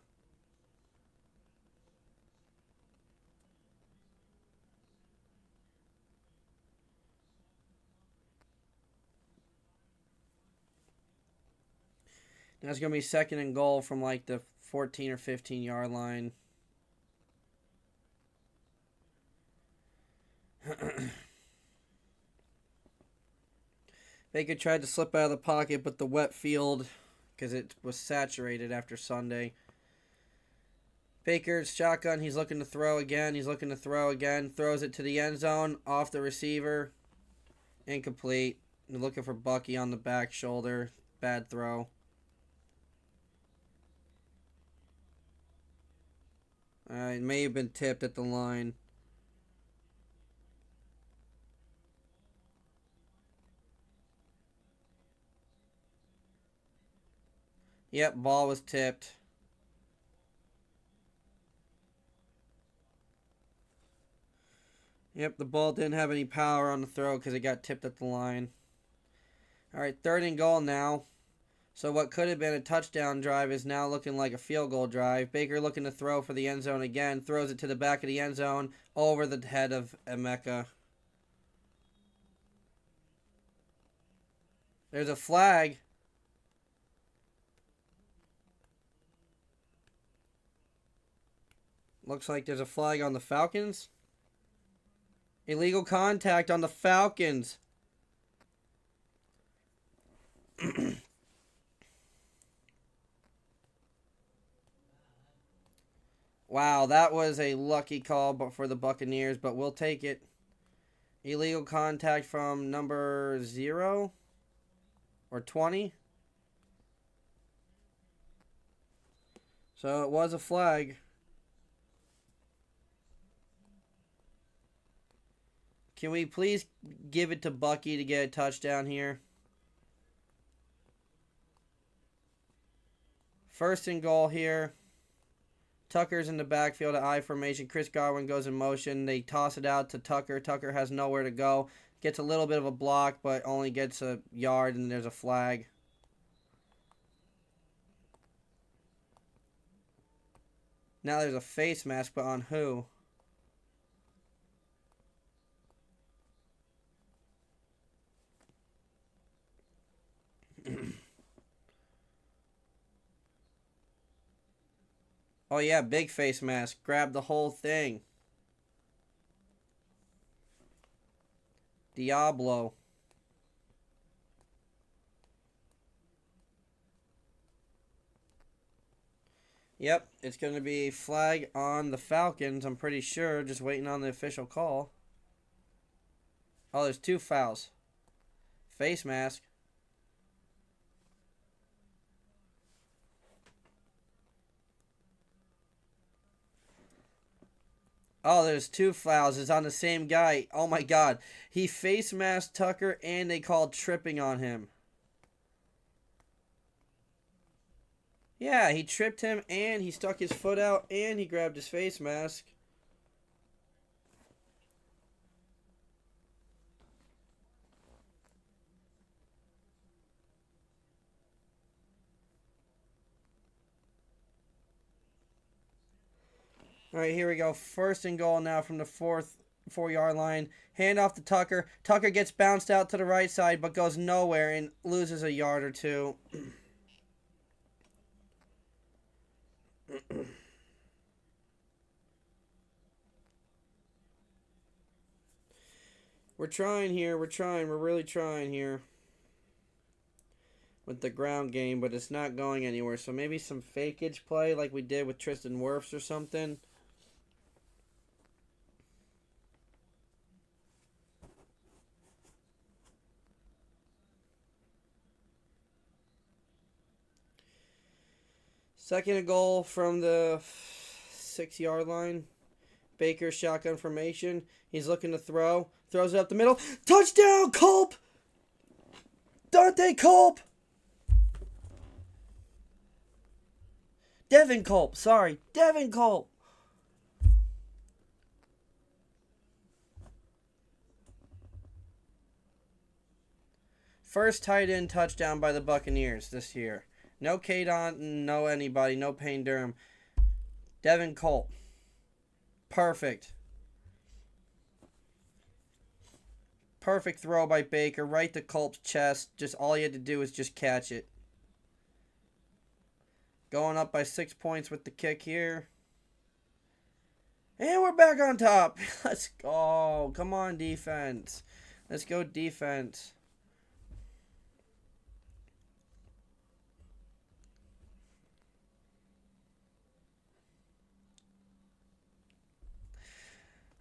Now it's going to be 2nd and goal from like the 14 or 15-yard line. Baker tried to slip out of the pocket, but the wet field, because it was saturated after Sunday. Baker's shotgun. He's looking to throw again. He's looking to throw again. Throws it to the end zone. Off the receiver. Incomplete. You're looking for Bucky on the back shoulder. Bad throw. It may have been tipped at the line. Yep, ball was tipped. Yep, the ball didn't have any power on the throw because it got tipped at the line. All right, 3rd and goal now. So what could have been a touchdown drive is now looking like a field goal drive. Baker looking to throw for the end zone again. Throws it to the back of the end zone over the head of Emeka. There's a flag. Looks like there's a flag on the Falcons. Illegal contact on the Falcons. Wow, that was a lucky call for the Buccaneers, but we'll take it. Illegal contact from number 0 or 20. So it was a flag. Can we please give it to Bucky to get a touchdown here? 1st and goal here. Tucker's in the backfield at I formation. Chris Godwin goes in motion. They toss it out to Tucker. Tucker has nowhere to go. Gets a little bit of a block, but only gets a yard, and there's a flag. Now there's a face mask, but on who? Oh yeah, big face mask. Grab the whole thing. Diablo. Yep, it's going to be a flag on the Falcons, I'm pretty sure. Just waiting on the official call. Oh, there's 2 fouls. Face mask. Oh, there's 2 fouls. It's on the same guy. Oh my god. He face masked Tucker and they called tripping on him. Yeah, he tripped him and he stuck his foot out and he grabbed his face mask. All right, here we go. 1st and goal now from the 4-yard line. Hand off to Tucker. Tucker gets bounced out to the right side but goes nowhere and loses a yard or 2. We're trying here. We're trying. We're really trying here with the ground game, but it's not going anywhere. So maybe some fakeage play like we did with Tristan Wirfs or something. Second and goal from the 6-yard line. Baker shotgun formation. He's looking to throw. Throws it up the middle. Touchdown, Culp! Dante Culp! Devin Culp. Sorry. Devin Culp. First tight end touchdown by the Buccaneers this year. No Kadon, no anybody, no Payne Durham. Devin Culp. Perfect. Perfect throw by Baker, right to Culp's chest. Just all he had to do was just catch it. Going up by 6 points with the kick here. And we're back on top. Let's go. Come on, defense. Let's go, defense.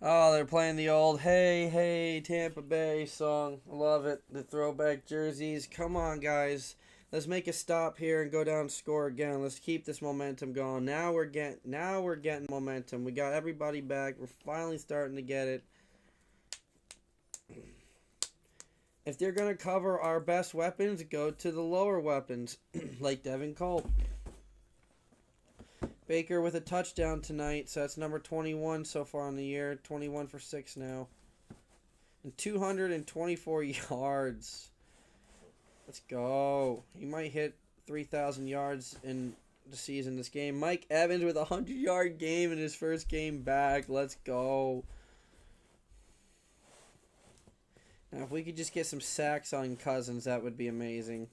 Oh, they're playing the old "Hey, hey, Tampa Bay" song. I love it. The throwback jerseys. Come on, guys. Let's make a stop here and go down and score again. Let's keep this momentum going. Now we're getting momentum. We got everybody back. We're finally starting to get it. If they're going to cover our best weapons, go to the lower weapons, like Devin Colt. Baker with a touchdown tonight, so that's number 21 so far in the year. 21 for 6 now. And 224 yards. Let's go. He might hit 3,000 yards in the season this game. Mike Evans with a 100-yard game in his first game back. Let's go. Now, if we could just get some sacks on Cousins, that would be amazing.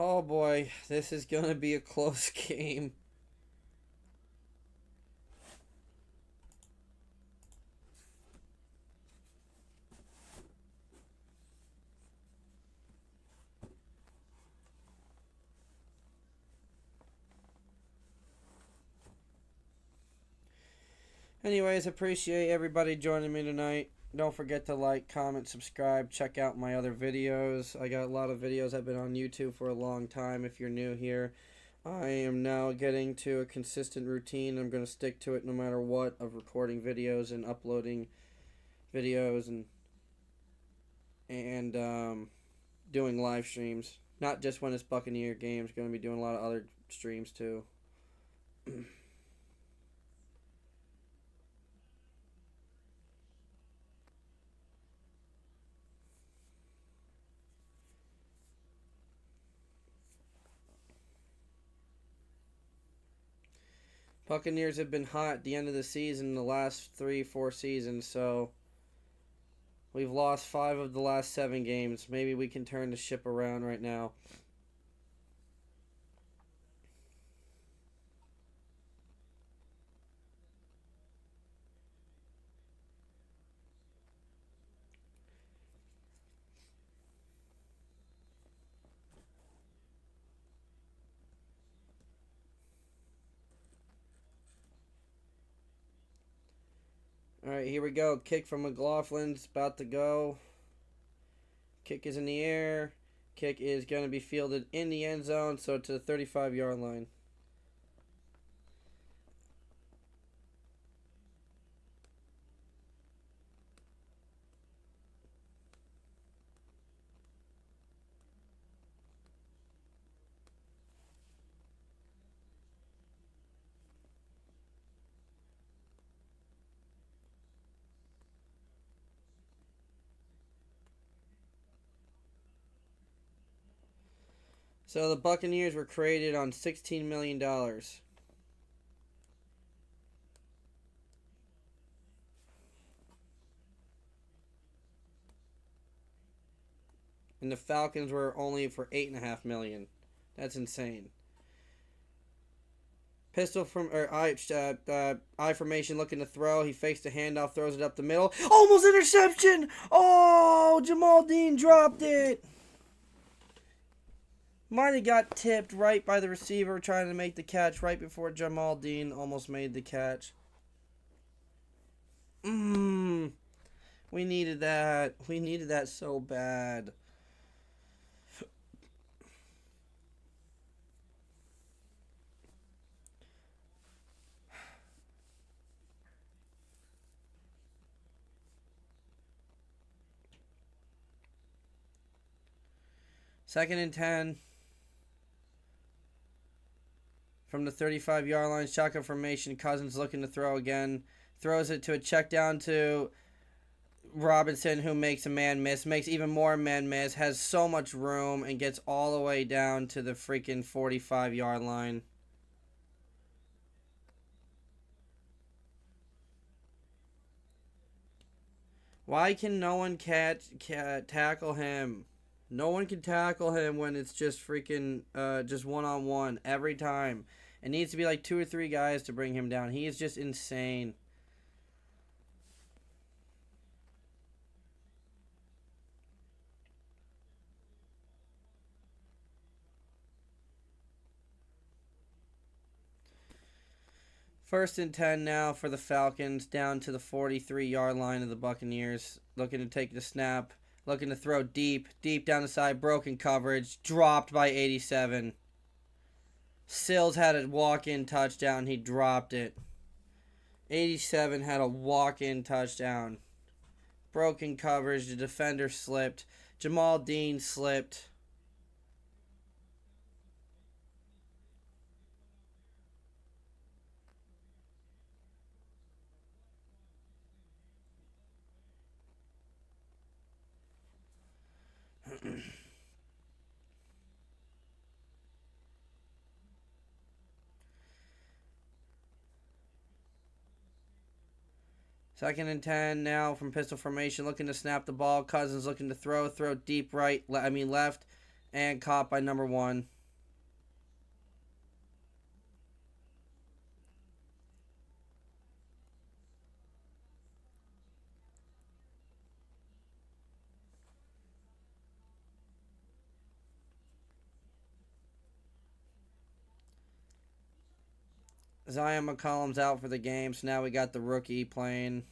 Oh boy, this is going to be a close game. Anyways, appreciate everybody joining me tonight. Don't forget to like, comment, subscribe. Check out my other videos. I got a lot of videos. I've been on YouTube for a long time. If you're new here, I am now getting to a consistent routine. I'm going to stick to it no matter what, of recording videos and uploading videos and doing live streams. Not just when it's Buccaneer games. Going to be doing a lot of other streams too. Buccaneers have been hot at the end of the season, the last 3-4 seasons, so we've lost 5 of the last 7 games. Maybe we can turn the ship around right now. Alright, here we go. Kick from McLaughlin's about to go. Kick is in the air. Kick is going to be fielded in the end zone, so to the 35-yard line. So the Buccaneers were created on $16 million. And the Falcons were only for $8.5 million. That's insane. Pistol from I formation looking to throw. He fakes the handoff, throws it up the middle. Almost interception! Oh, Jamal Dean dropped it. Might have got tipped right by the receiver trying to make the catch right before Jamal Dean almost made the catch. We needed that. We needed that so bad. Second and 10. From the 35-yard line, shotgun formation. Cousins looking to throw again. Throws it to a check down to Robinson, who makes a man miss. Makes even more man miss. Has so much room and gets all the way down to the freaking 45-yard line. Why can no one tackle him? No one can tackle him when it's just freaking just one-on-one every time. It needs to be like 2 or 3 guys to bring him down. He is just insane. First and 10 now for the Falcons, down to the 43-yard line of the Buccaneers. Looking to take the snap. Looking to throw deep down the side. Broken coverage. Dropped by 87. Sills had a walk-in touchdown. He dropped it. 87 had a walk-in touchdown. Broken coverage. The defender slipped. Jamal Dean slipped. Second and 10 now from pistol formation, looking to snap the ball. Cousins looking to throw deep left, and caught by number 1. Zion McCollum's out for the game, so now we got the rookie playing.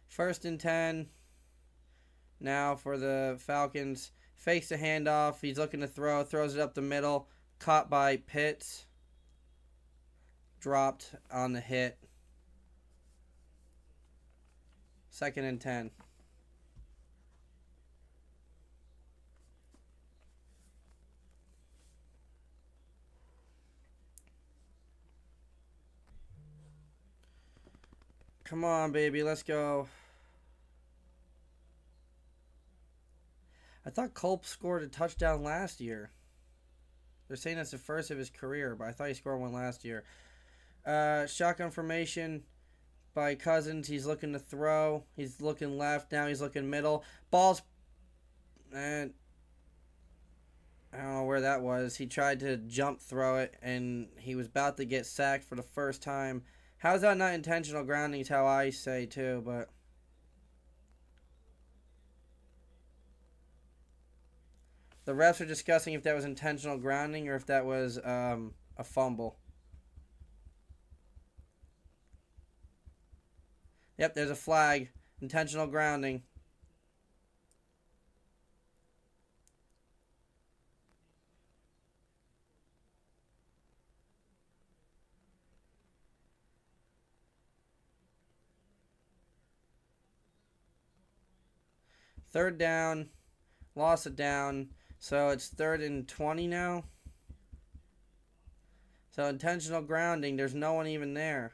First and 10 now for the Falcons. Fakes the handoff. He's looking to throw. Throws it up the middle. Caught by Pitts. Dropped on the hit. Second and 10. Come on, baby. Let's go. I thought Culp scored a touchdown last year. They're saying that's the first of his career, but I thought he scored one last year. Shotgun formation by Cousins. He's looking to throw. He's looking left. Now he's looking middle. Ball's... And I don't know where that was. He tried to jump throw it, and he was about to get sacked for the first time. How's that not intentional grounding is how I say, too, but... The refs are discussing if that was intentional grounding or if that was a fumble. Yep, there's a flag. Intentional grounding. Third down. Loss of down. So it's 3rd and 20 now. So intentional grounding. There's no one even there.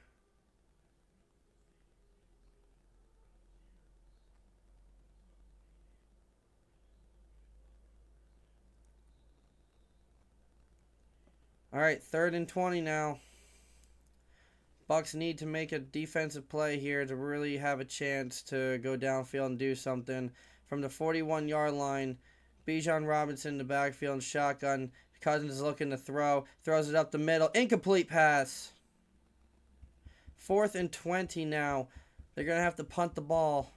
All right, 3rd and 20 now. Bucs need to make a defensive play here to really have a chance to go downfield and do something. From the 41-yard line, Bijan Robinson in the backfield, shotgun. Cousins is looking to throw. Throws it up the middle. Incomplete pass. 4th and 20 now. They're going to have to punt the ball.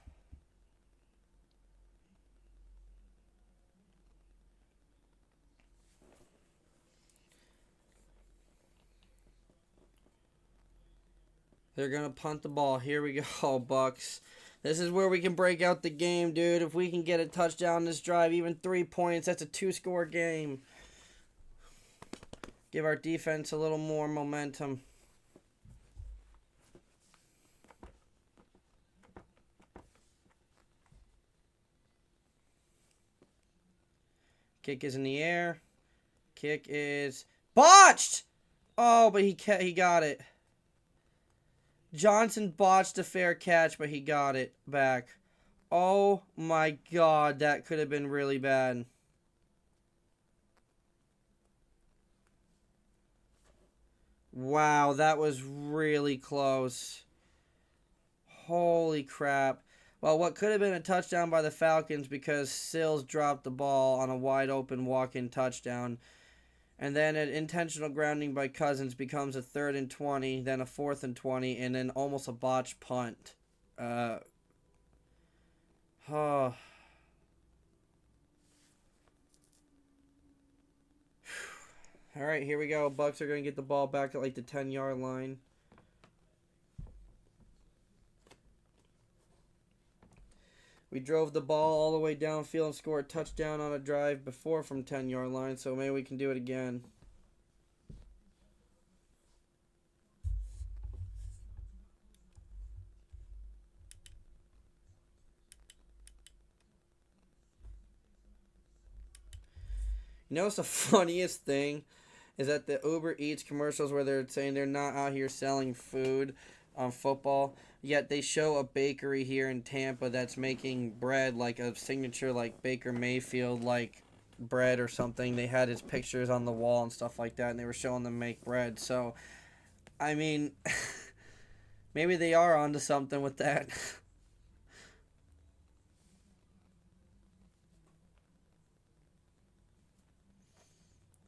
They're going to punt the ball. Here we go, Bucs. This is where we can break out the game, dude. If we can get a touchdown this drive, even 3 points, that's a 2-score game. Give our defense a little more momentum. Kick is in the air. Kick is botched! Oh, but he got it. Johnson botched a fair catch, but he got it back. Oh my God, that could have been really bad. Wow, that was really close. Holy crap. Well, what could have been a touchdown by the Falcons because Sills dropped the ball on a wide open walk-in touchdown. And then an intentional grounding by Cousins becomes a 3rd and 20, then a 4th and 20, and then almost a botched punt. All right, here we go. Bucks are going to get the ball back at like the 10-yard line. We drove the ball all the way downfield and scored a touchdown on a drive before from 10-yard line, so maybe we can do it again. You know what's the funniest thing? Is that the Uber Eats commercials where they're saying they're not out here selling food on football, yet they show a bakery here in Tampa that's making bread, like a signature like Baker Mayfield like bread or something. They had his pictures on the wall and stuff like that, and they were showing them make bread. So, I mean, maybe they are onto something with that.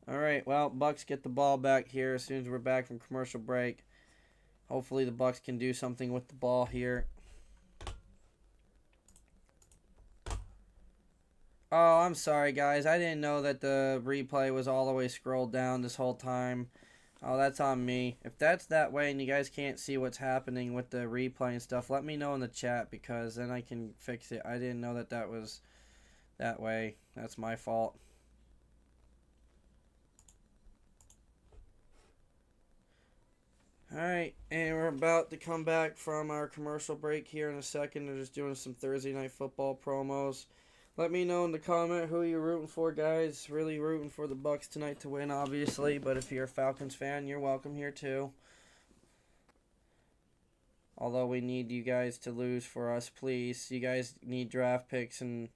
All right, well, Bucks get the ball back here as soon as we're back from commercial break. Hopefully the Bucks can do something with the ball here. Oh, I'm sorry, guys. I didn't know that the replay was all the way scrolled down this whole time. Oh, that's on me. If that's that way and you guys can't see what's happening with the replay and stuff, let me know in the chat because then I can fix it. I didn't know that that was that way. That's my fault. Alright, and we're about to come back from our commercial break here in a second. They're just doing some Thursday Night Football promos. Let me know in the comment who you're rooting for, guys. Really rooting for the Bucks tonight to win, obviously. But if you're a Falcons fan, you're welcome here too. Although we need you guys to lose for us, please. You guys need draft picks, and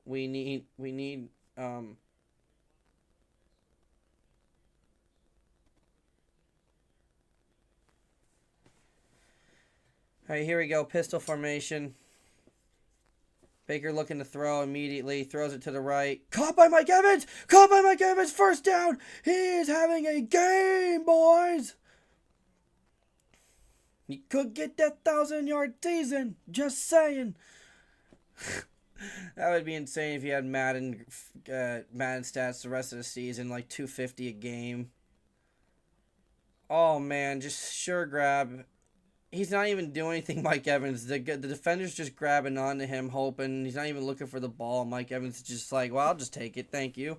we need Alright, here we go. Pistol formation. Baker looking to throw immediately. Throws it to the right. Caught by Mike Evans! Caught by Mike Evans! First down! He is having a game, boys! He could get that 1,000-yard season. Just saying. That would be insane if you had Madden stats the rest of the season, like 250 a game. Oh, man. Just sure grab. He's not even doing anything, Mike Evans. The defender's just grabbing onto him, hoping. He's not even looking for the ball. Mike Evans is just like, well, I'll just take it. Thank you.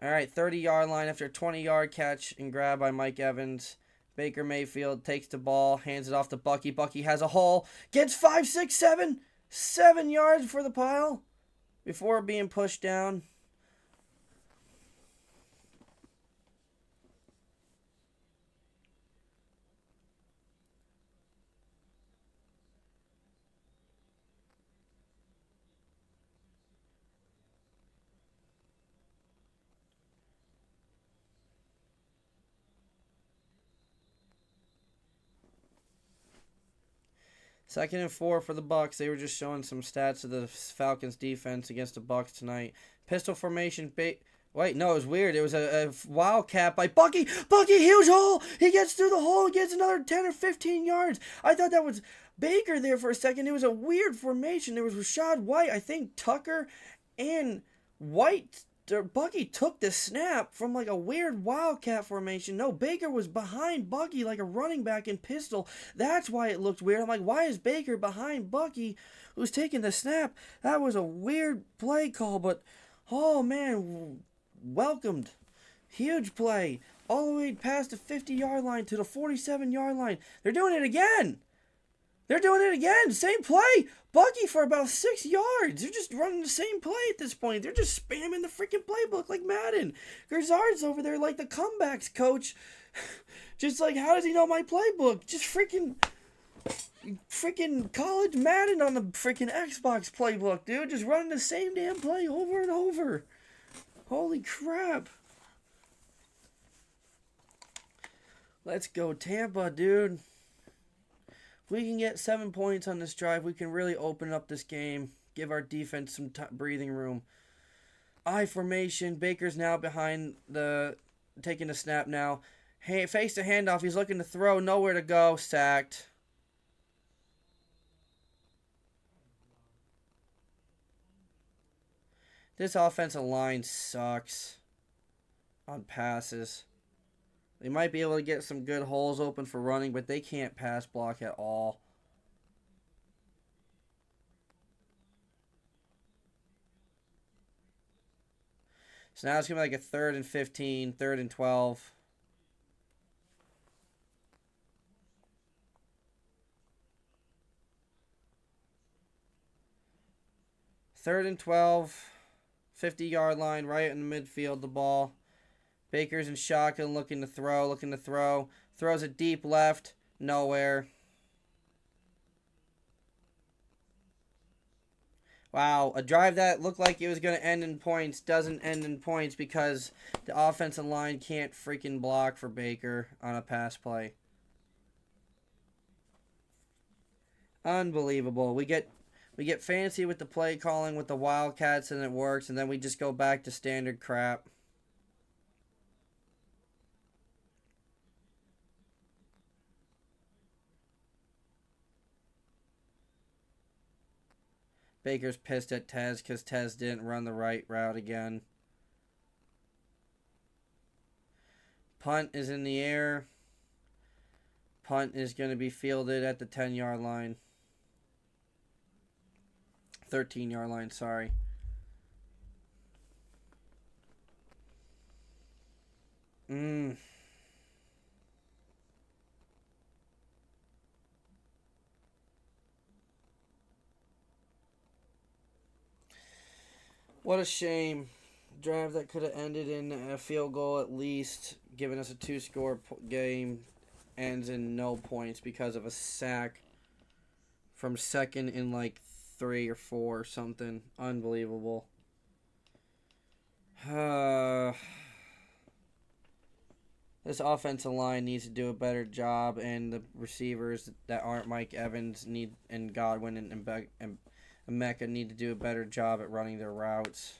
All right, 30-yard line after a 20-yard catch and grab by Mike Evans. Baker Mayfield takes the ball, hands it off to Bucky. Bucky has a hole. Gets 5, 6, 7. 7 yards for the pile before being pushed down. Second and 4 for the Bucks. They were just showing some stats of the Falcons defense against the Bucks tonight. Pistol formation. Wait, no, it was weird. It was a wildcat by Bucky. Bucky, huge hole. He gets through the hole. He gets another 10 or 15 yards. I thought that was Baker there for a second. It was a weird formation. There was Rashad White, I think Tucker, and White. Bucky took the snap from like a weird wildcat formation. No, Baker was behind Bucky like a running back in pistol. That's why it looked weird. I'm like, why is Baker behind Bucky who's taking the snap? That was a weird play call, but oh man, welcomed. Huge play. All the way past the 50-yard line to the 47-yard line. They're doing it again. They're doing it again. Same play. Bucky for about 6 yards. They're just running the same play at this point. They're just spamming the freaking playbook like Madden. Garzard's over there like the comebacks coach. Just like, how does he know my playbook? Just freaking college Madden on the freaking Xbox playbook, dude. Just running the same damn play over and over. Holy crap. Let's go Tampa, dude. We can get 7 points on this drive. We can really open up this game. Give our defense some breathing room. I formation. Baker's now behind taking the snap now. Hey, face the handoff. He's looking to throw. Nowhere to go. Sacked. This offensive line sucks. on passes. They might be able to get some good holes open for running, but they can't pass block at all. So now it's going to be like a 3rd and 15, 3rd and 12. Third and 12, 50-yard line, right in the midfield, the ball. Baker's in shotgun, looking to throw. Throws it deep left, nowhere. Wow, a drive that looked like it was going to end in points doesn't end in points because the offensive line can't freaking block for Baker on a pass play. Unbelievable. We get fancy with the play calling with the Wildcats and it works, and then we just go back to standard crap. Baker's pissed at Tez because Tez didn't run the right route again. Punt is in the air. Punt is going to be fielded at the 10-yard line. 13-yard line, sorry. What a shame. Drive that could have ended in a field goal at least, giving us a 2-score game, ends in no points because of a sack from second in like 3 or 4 or something. Unbelievable. This offensive line needs to do a better job, and the receivers that aren't Mike Evans and Godwin and Mecca need to do a better job at running their routes.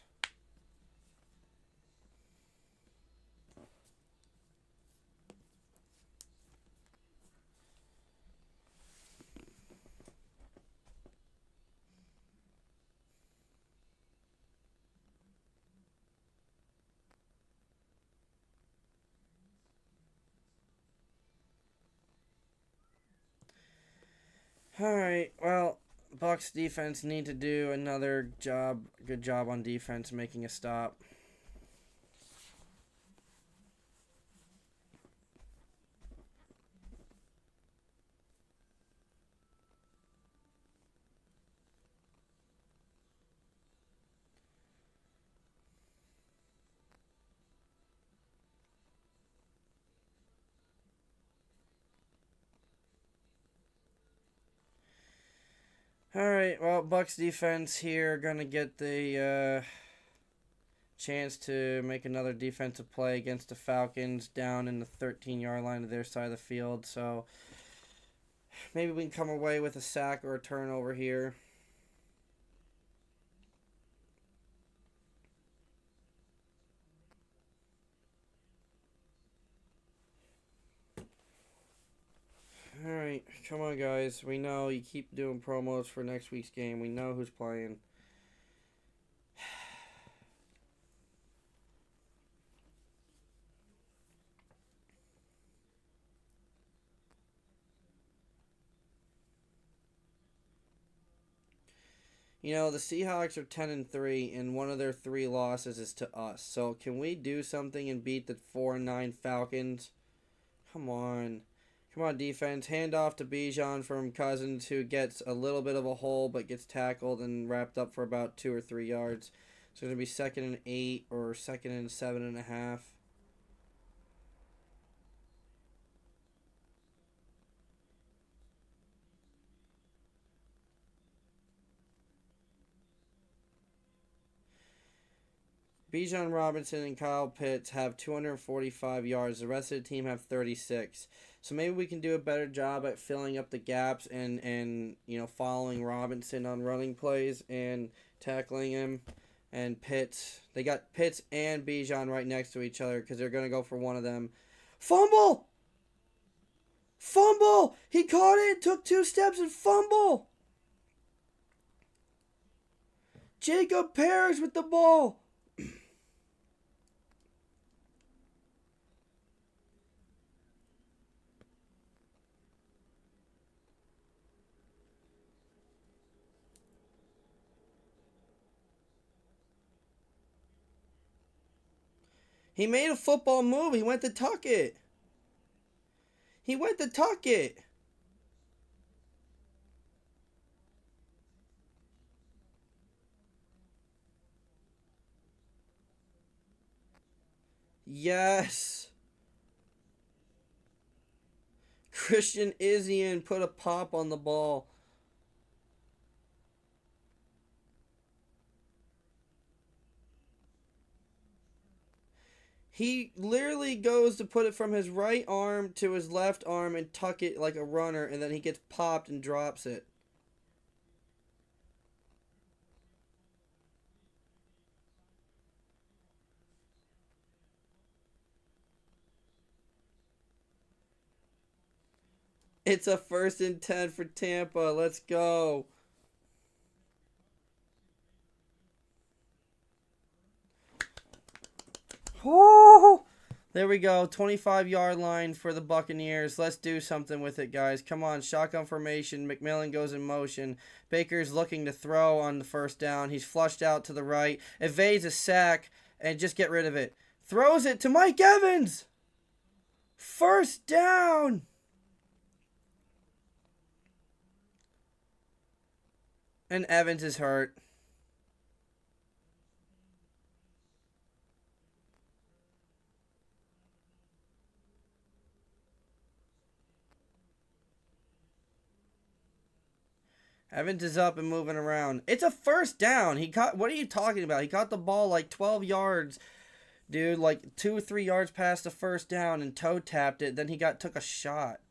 Alright, well, Bucs defense need to do another good job on defense, making a stop. Alright, well, Bucs defense here gonna get the chance to make another defensive play against the Falcons down in the 13-yard line of their side of the field. So maybe we can come away with a sack or a turnover here. Alright, come on, guys. We know you keep doing promos for next week's game. We know who's playing. You know, the Seahawks are 10-3, and one of their 3 losses is to us. So can we do something and beat the 4-9 Falcons? Come on. Come on, defense. Hand off to Bijan from Cousins, who gets a little bit of a hole but gets tackled and wrapped up for about 2 or 3 yards. So it's going to be 2nd and 8 or 2nd and 7.5. Bijan Robinson and Kyle Pitts have 245 yards. The rest of the team have 36. So maybe we can do a better job at filling up the gaps and following Robinson on running plays and tackling him. And Pitts, they got Pitts and Bijan right next to each other because they're going to go for one of them. Fumble! Fumble! He caught it, took 2 steps and fumble! Jacob Parrish with the ball. He made a football move. He went to tuck it. He went to tuck it. Yes. Christian Izzian put a pop on the ball. He literally goes to put it from his right arm to his left arm and tuck it like a runner, and then he gets popped and drops it. It's a 1st and 10 for Tampa. Let's go. Woo! There we go. 25-yard line for the Buccaneers. Let's do something with it, guys. Come on. Shotgun formation. McMillan goes in motion. Baker's looking to throw on the 1st down. He's flushed out to the right. Evades a sack and just get rid of it. Throws it to Mike Evans. 1st down. And Evans is hurt. Evans is up and moving around. It's a 1st down. What are you talking about? He caught the ball like 12 yards, dude, like 2 or 3 yards past the 1st down and toe tapped it. Then he took a shot.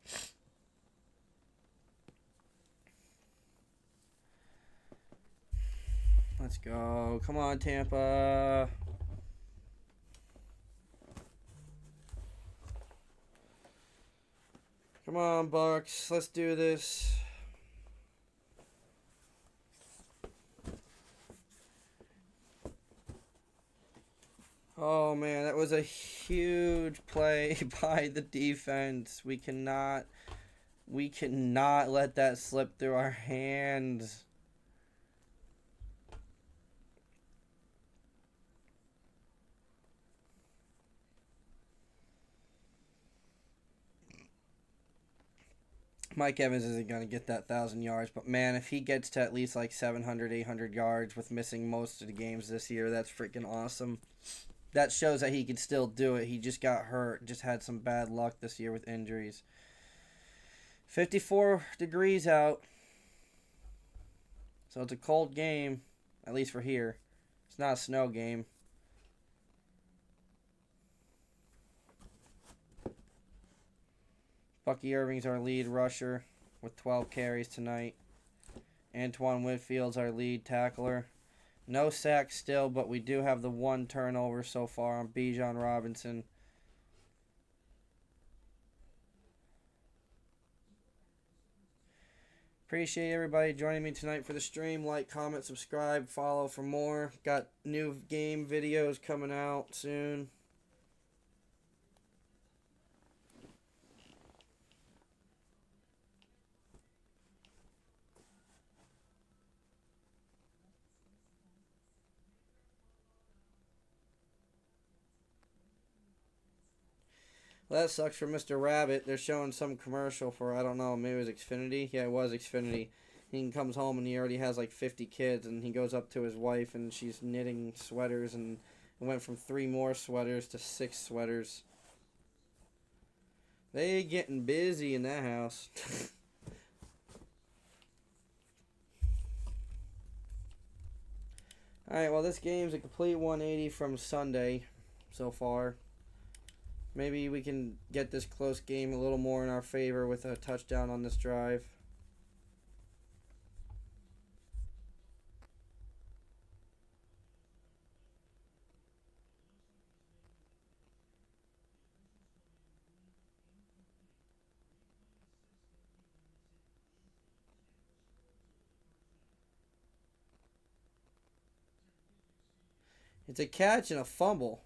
Let's go. Come on, Tampa. Come on, Bucks. Let's do this. Oh, man, that was a huge play by the defense. We cannot let that slip through our hands. Mike Evans isn't going to get that 1,000 yards, but man, if he gets to at least like 700, 800 yards with missing most of the games this year, that's freaking awesome. That shows that he can still do it. He just got hurt, just had some bad luck this year with injuries. 54 degrees out, so it's a cold game, at least for here. It's not a snow game. Bucky Irving's our lead rusher with 12 carries tonight. Antoine Whitfield's our lead tackler. No sacks still, but we do have the 1 turnover so far on Bijan Robinson. Appreciate everybody joining me tonight for the stream. Like, comment, subscribe, follow for more. Got new game videos coming out soon. Well, that sucks for Mr. Rabbit. They're showing some commercial for, I don't know, maybe it was Xfinity? Yeah, it was Xfinity. He comes home and he already has like 50 kids, and he goes up to his wife and she's knitting sweaters, and it went from 3 more sweaters to 6 sweaters. They getting busy in that house. Alright, well, this game's a complete 180 from Sunday so far. Maybe we can get this close game a little more in our favor with a touchdown on this drive. It's a catch and a fumble.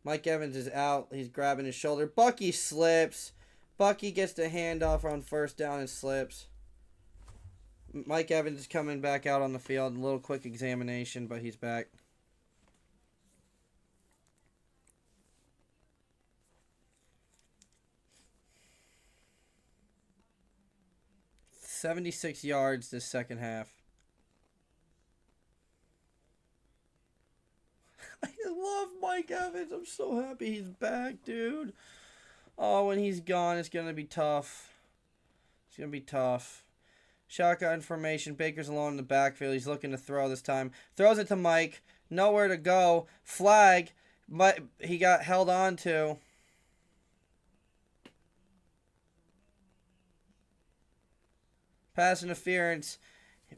Mike Evans is out. He's grabbing his shoulder. Bucky slips. Bucky gets the handoff on first down and slips. Mike Evans is coming back out on the field. A little quick examination, but he's back. "76 yards this second half." I love Mike Evans. I'm so happy he's back, dude. Oh, when he's gone, it's going to be tough. It's going to be tough. Shotgun formation. Baker's alone in the backfield. He's looking to throw this time. Throws it to Mike. Nowhere to go. Flag. But he got held on to. Pass interference.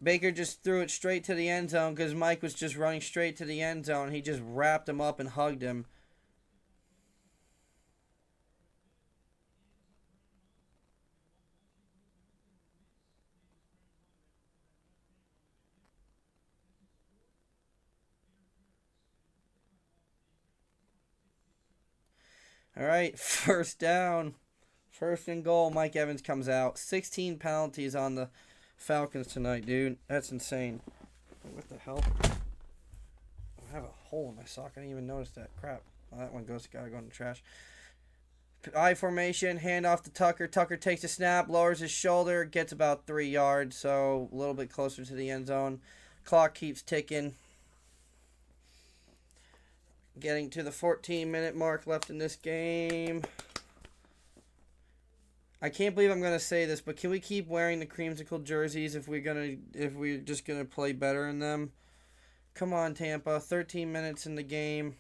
Baker just threw it straight to the end zone because Mike was just running straight to the end zone. He just wrapped him up and hugged him. All right, first down. First and goal. Mike Evans comes out. 16 penalties on the Falcons tonight, dude. That's insane. What the hell? I have a hole in my sock. I didn't even notice that. Crap. Well, that one gotta go in the trash. I formation. Hand off to Tucker. Tucker takes a snap. Lowers his shoulder. Gets about 3 yards. So a little bit closer to the end zone. Clock keeps ticking. Getting to the 14-minute mark left in this game. I can't believe I'm gonna say this, but can we keep wearing the creamsicle jerseys if we're just gonna play better in them? Come on, Tampa. 13 minutes in the game.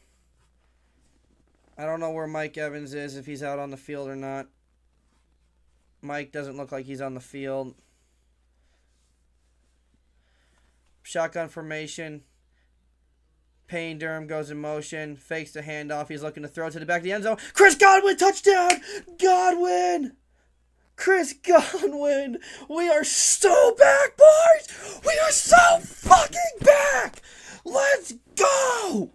I don't know where Mike Evans is, if he's out on the field or not. Mike doesn't look like he's on the field. Shotgun formation. Payne Durham goes in motion. Fakes the handoff. He's looking to throw to the back of the end zone. Chris Godwin, touchdown! Godwin! Chris Godwin! We are so back, boys! We are so fucking back! Let's go!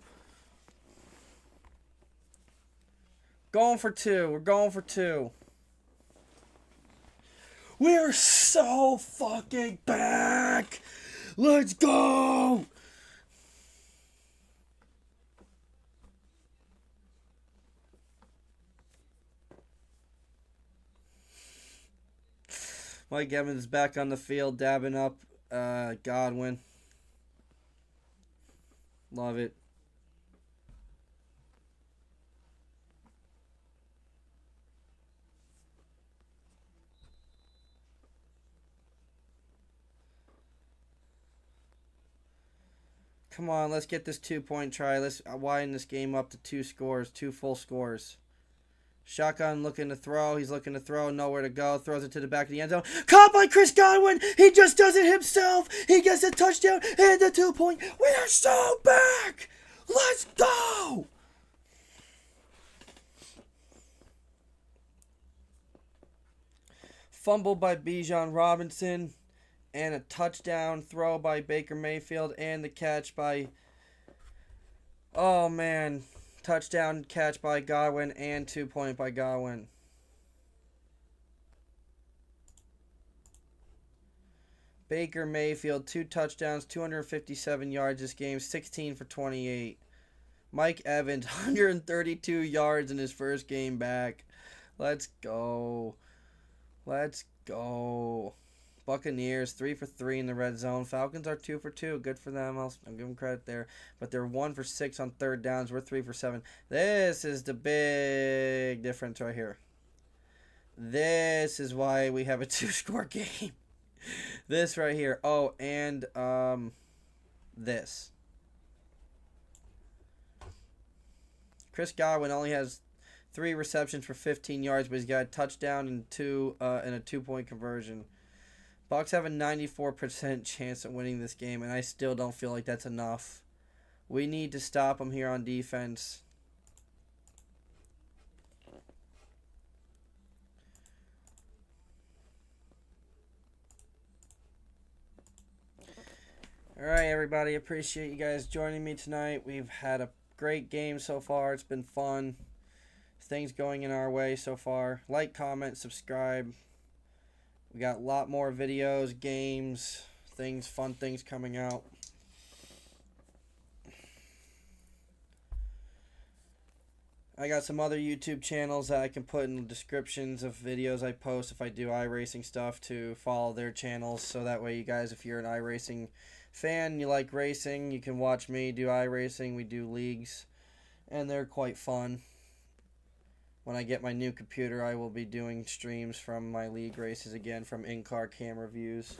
Going for two. We're going for two. We are so fucking back! Let's go! Mike Evans back on the field, dabbing up Godwin. Love it. Come on, let's get this 2-point try. Let's widen this game up to 2 scores, 2 full scores. Shotgun looking to throw. He's looking to throw. Nowhere to go. Throws it to the back of the end zone. Caught by Chris Godwin. He just does it himself. He gets a touchdown and the 2-point. We are so back. Let's go. Fumble by Bijan Robinson. And a touchdown throw by Baker Mayfield. And the catch by... Oh, man. Touchdown catch by Godwin and 2-point by Godwin. Baker Mayfield, 2 touchdowns, 257 yards this game, 16 for 28. Mike Evans, 132 yards in his first game back. Let's go. Let's go. Buccaneers, 3 for 3 in the red zone. Falcons are 2 for 2. Good for them. I'll give them credit there. But they're 1 for 6 on third downs. We're 3 for 7. This is the big difference right here. This is why we have a 2-score game. This right here. Oh, and this. Chris Godwin only has 3 receptions for 15 yards, but he's got a touchdown and a 2-point conversion. Bucs have a 94% chance of winning this game, and I still don't feel like that's enough. We need to stop them here on defense. All right, everybody. Appreciate you guys joining me tonight. We've had a great game so far. It's been fun. things going in our way so far. Like, comment, subscribe. We got a lot more videos, games, things, fun things coming out. I got some other YouTube channels that I can put in the descriptions of videos I post if I do iRacing stuff, to follow their channels. So that way you guys, if you're an iRacing fan, you like racing, you can watch me do iRacing. We do leagues, and they're quite fun. When I get my new computer, I will be doing streams from my league races again, from in-car camera views.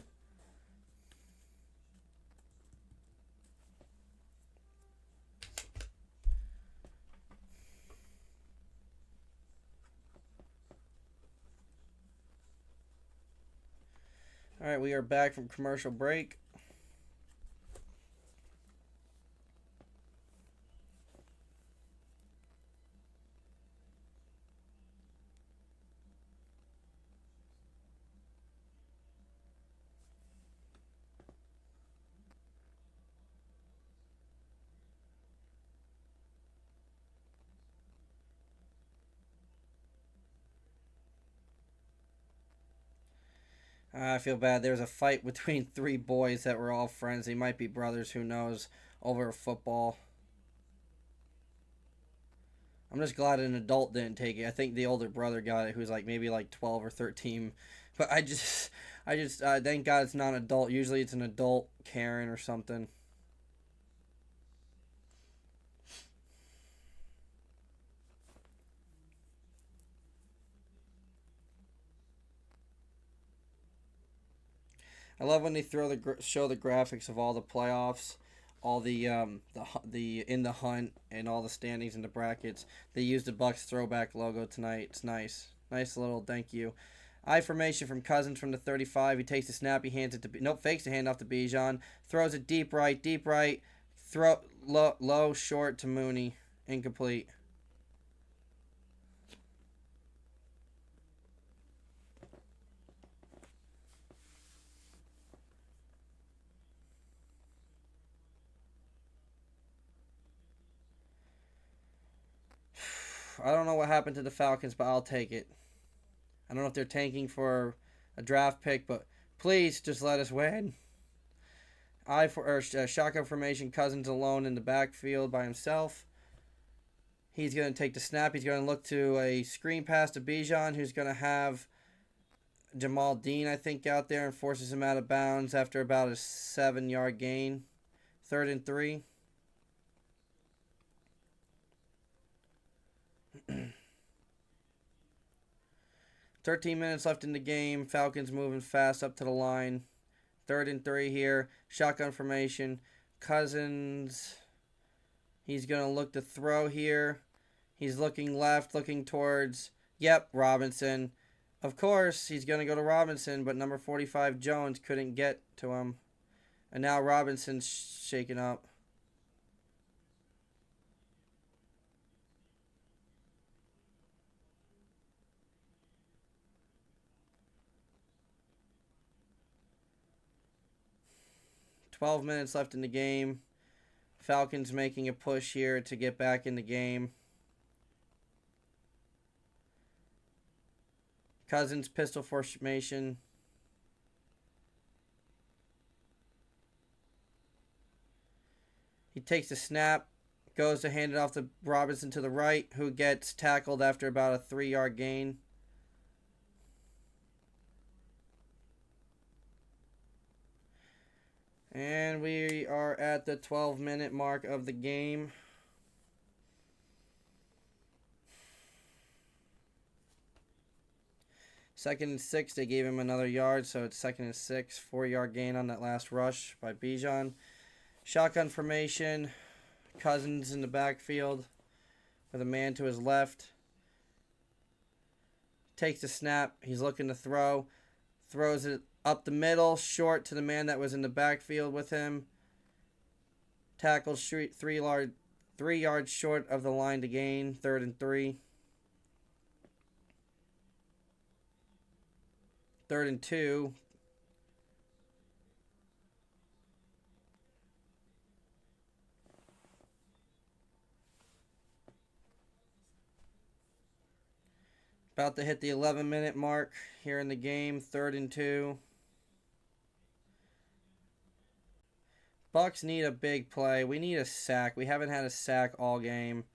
Alright, we are back from commercial break. I feel bad. There was a fight between three boys that were all friends. They might be brothers, who knows, over football. I'm just glad an adult didn't take it. I think the older brother got it, who's like maybe like 12 or 13. But I just thank God it's not an adult. Usually it's an adult Karen or something. I love when they show the graphics of all the playoffs, all the in the hunt, and all the standings and the brackets. They used the Bucks throwback logo tonight. It's nice, nice little thank you. I formation from Cousins from the 35. He takes the snap. He hands it to fakes the handoff to Bijan. Throws it deep right, Throw low short to Mooney, incomplete. I don't know what happened to the Falcons, but I'll take it. I don't know if they're tanking for a draft pick, but please just let us win. Shotgun formation. Cousins alone in the backfield by himself. He's going to take the snap. He's going to look to a screen pass to Bijan, who's going to have Jamal Dean, I think, out there, and forces him out of bounds after about a 7-yard gain. 3rd and 3. 13 minutes left in the game. Falcons moving fast up to the line. 3rd and 3 here. Shotgun formation. Cousins. He's going to look to throw here. He's looking left, looking towards, Robinson. Of course, he's going to go to Robinson, but number 45, Jones, couldn't get to him. And now Robinson's shaken up. $12 minutes left in the game. Falcons making a push here to get back in the game. Cousins pistol formation. He takes the snap, goes to hand it off to Robinson to the right, who gets tackled after about a 3-yard gain. And we are at the 12-minute mark of the game. Second and 6, they gave him another yard, so it's 2nd and 6. 4-yard gain on that last rush by Bijan. Shotgun formation. Cousins in the backfield with a man to his left. Takes the snap. He's looking to throw. Throws it up the middle, short to the man that was in the backfield with him. Tackles 3 yards short of the line to gain. 3rd and 3. 3rd and 2. About to hit the 11-minute mark here in the game. 3rd and 2. Bucks need a big play. We need a sack. We haven't had a sack all game.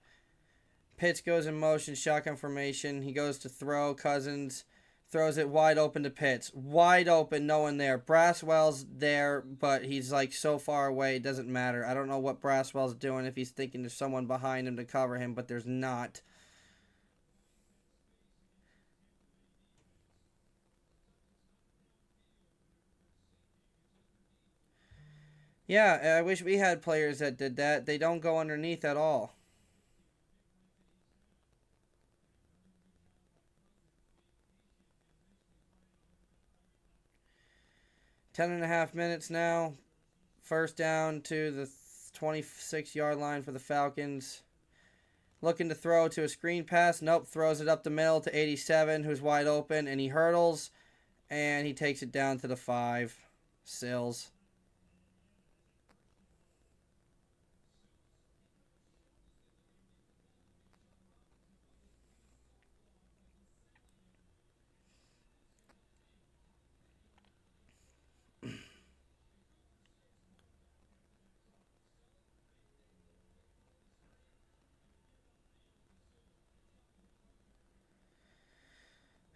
Pitts goes in motion, shotgun formation. He goes to throw. Cousins throws it wide open to Pitts. Wide open, no one there. Braswell's there, but he's like so far away, it doesn't matter. I don't know what Braswell's doing, if he's thinking there's someone behind him to cover him, but there's not. Yeah, I wish we had players that did that. They don't go underneath at all. Ten and a half minutes now. First down to the 26-yard line for the Falcons. Looking to throw to a screen pass. Nope, throws it up the middle to 87, who's wide open, and he hurdles, and he takes it down to the 5. Sills.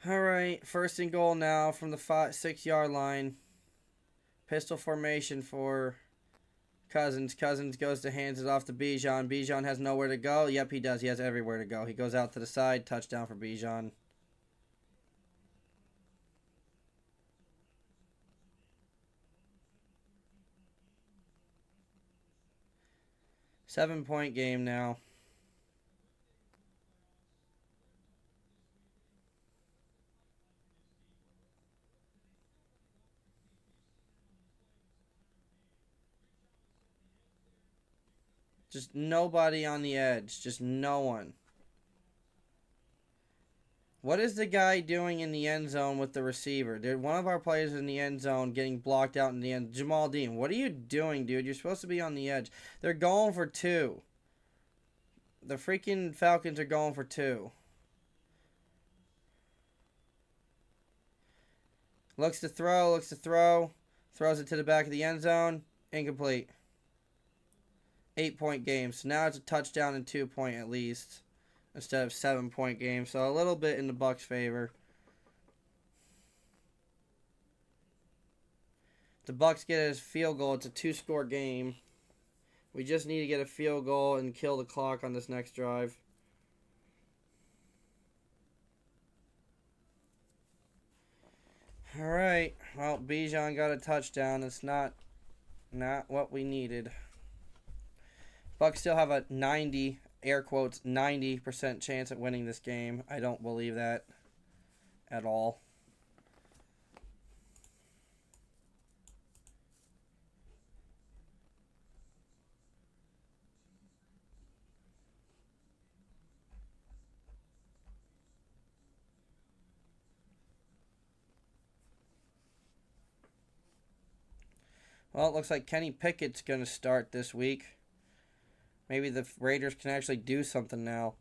All right, 1st and goal now from the 6-yard line. Pistol formation for Cousins. Cousins goes to hands it off to Bijan. Bijan has nowhere to go. Yep, he does. He has everywhere to go. He goes out to the side. Touchdown for Bijan. Seven-point game now. Just nobody on the edge. Just no one. What is the guy doing in the end zone with the receiver? Dude, one of our players in the end zone getting blocked out in the end. Jamal Dean, what are you doing, dude? You're supposed to be on the edge. They're going for 2. The freaking Falcons are going for 2. Looks to throw. Throws it to the back of the end zone. Incomplete. 8-point game. So now it's a touchdown and 2-point at least, instead of 7-point game. So a little bit in the Bucks' favor. The Bucks get a field goal. It's a 2-score game. We just need to get a field goal and kill the clock on this next drive. All right. Well, Bijan got a touchdown. It's not what we needed. Bucks still have a 90, air quotes, 90% chance at winning this game. I don't believe that at all. Well, it looks like Kenny Pickett's going to start this week. Maybe the Raiders can actually do something now.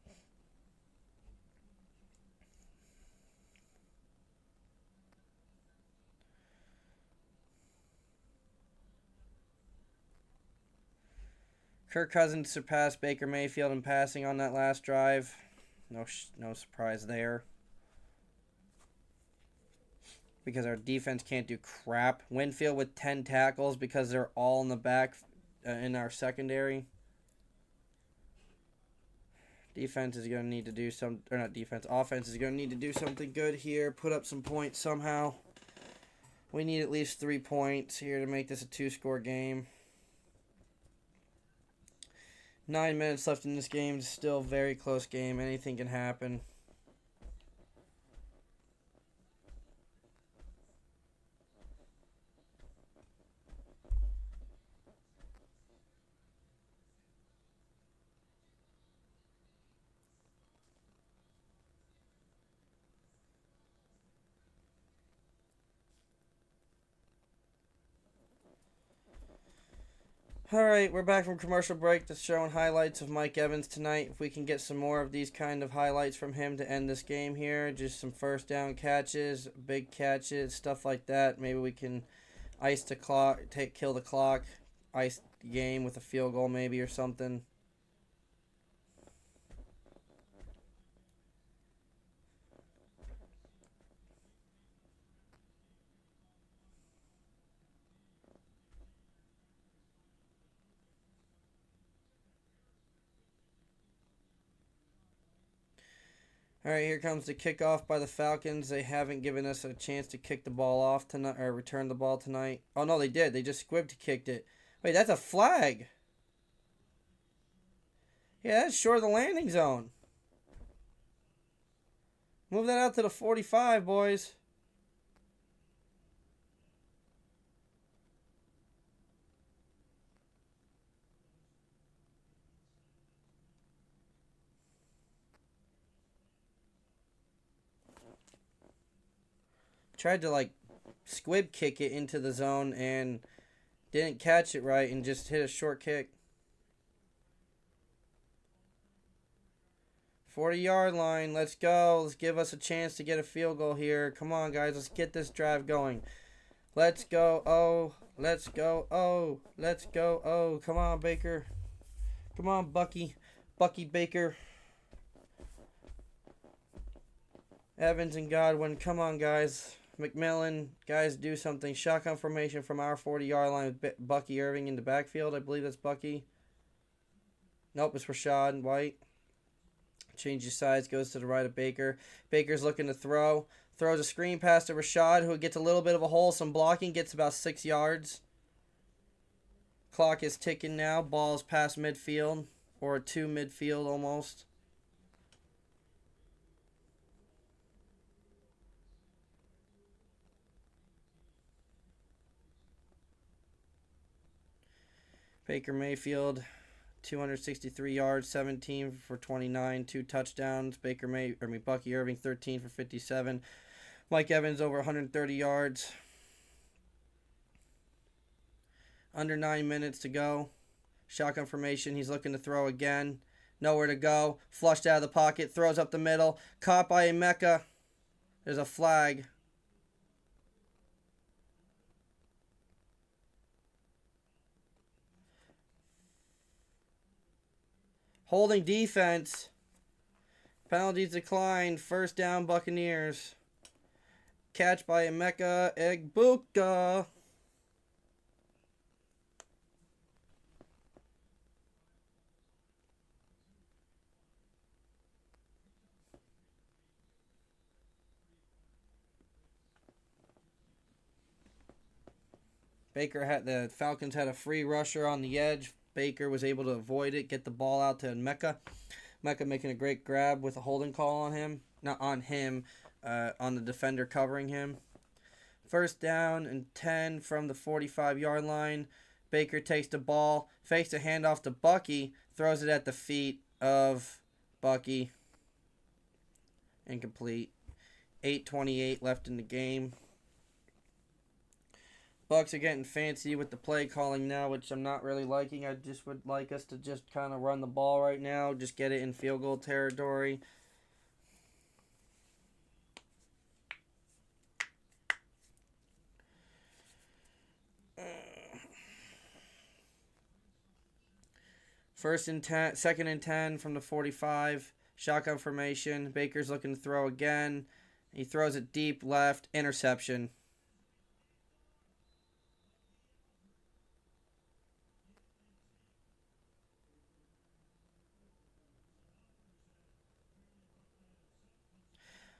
Kirk Cousins surpassed Baker Mayfield in passing on that last drive. No surprise there. Because our defense can't do crap. Winfield with 10 tackles because they're all in the back in our secondary. Defense is going to need to do some, or not defense, offense is going to need to do something good here. Put up some points somehow. We need at least 3 points here to make this a 2-score game. 9 minutes left in this game. It's still a very close game. Anything can happen. Alright, we're back from commercial break. Just showing highlights of Mike Evans tonight. If we can get some more of these kind of highlights from him to end this game here. Just some first down catches, big catches, stuff like that. Maybe we can ice the clock, kill the clock, ice the game with a field goal maybe or something. Alright, here comes the kickoff by the Falcons. They haven't given us a chance to kick the ball off tonight, or return the ball tonight. Oh, no, they did. They just squibbed kicked it. Wait, that's a flag. Yeah, that's short of the landing zone. Move that out to the 45, boys. Tried to, like, squib kick it into the zone and didn't catch it right and just hit a short kick. 40-yard line. Let's go. Let's give us a chance to get a field goal here. Come on, guys. Let's get this drive going. Let's go. Oh, let's go. Oh, let's go. Oh, come on, Baker. Come on, Bucky. Bucky Baker. Evans and Godwin. Come on, guys. McMillan, guys, do something. Shotgun formation from our 40-yard line with Bucky Irving in the backfield. I believe that's Bucky. Nope, it's Rashad White. Changes sides, goes to the right of Baker. Baker's looking to throw. Throws a screen pass to Rashad, who gets a little bit of a hole. Some blocking, gets about 6 yards. Clock is ticking now. Ball's past midfield, or to midfield almost. Baker Mayfield, 263 yards, 17 for 29, 2 touchdowns. Bucky Irving, 13 for 57. Mike Evans, over 130 yards. Under 9 minutes to go. Shotgun formation. He's looking to throw again. Nowhere to go. Flushed out of the pocket. Throws up the middle. Caught by Emeka. There's a flag. Holding defense. Penalties declined. First down, Buccaneers. Catch by Emeka Egbuka. The Falcons had a free rusher on the edge. Baker was able to avoid it, get the ball out to Emeka. Emeka making a great grab with a holding call on him. Not on him, on the defender covering him. First down and 10 from the 45-yard line. Baker takes the ball, fakes a handoff to Bucky, throws it at the feet of Bucky. Incomplete. 8:28 left in the game. Bucks are getting fancy with the play calling now, which I'm not really liking. I just would like us to just kind of run the ball right now. Just get it in field goal territory. Second and 10 from the 45. Shotgun formation. Baker's looking to throw again. He throws it deep left. Interception.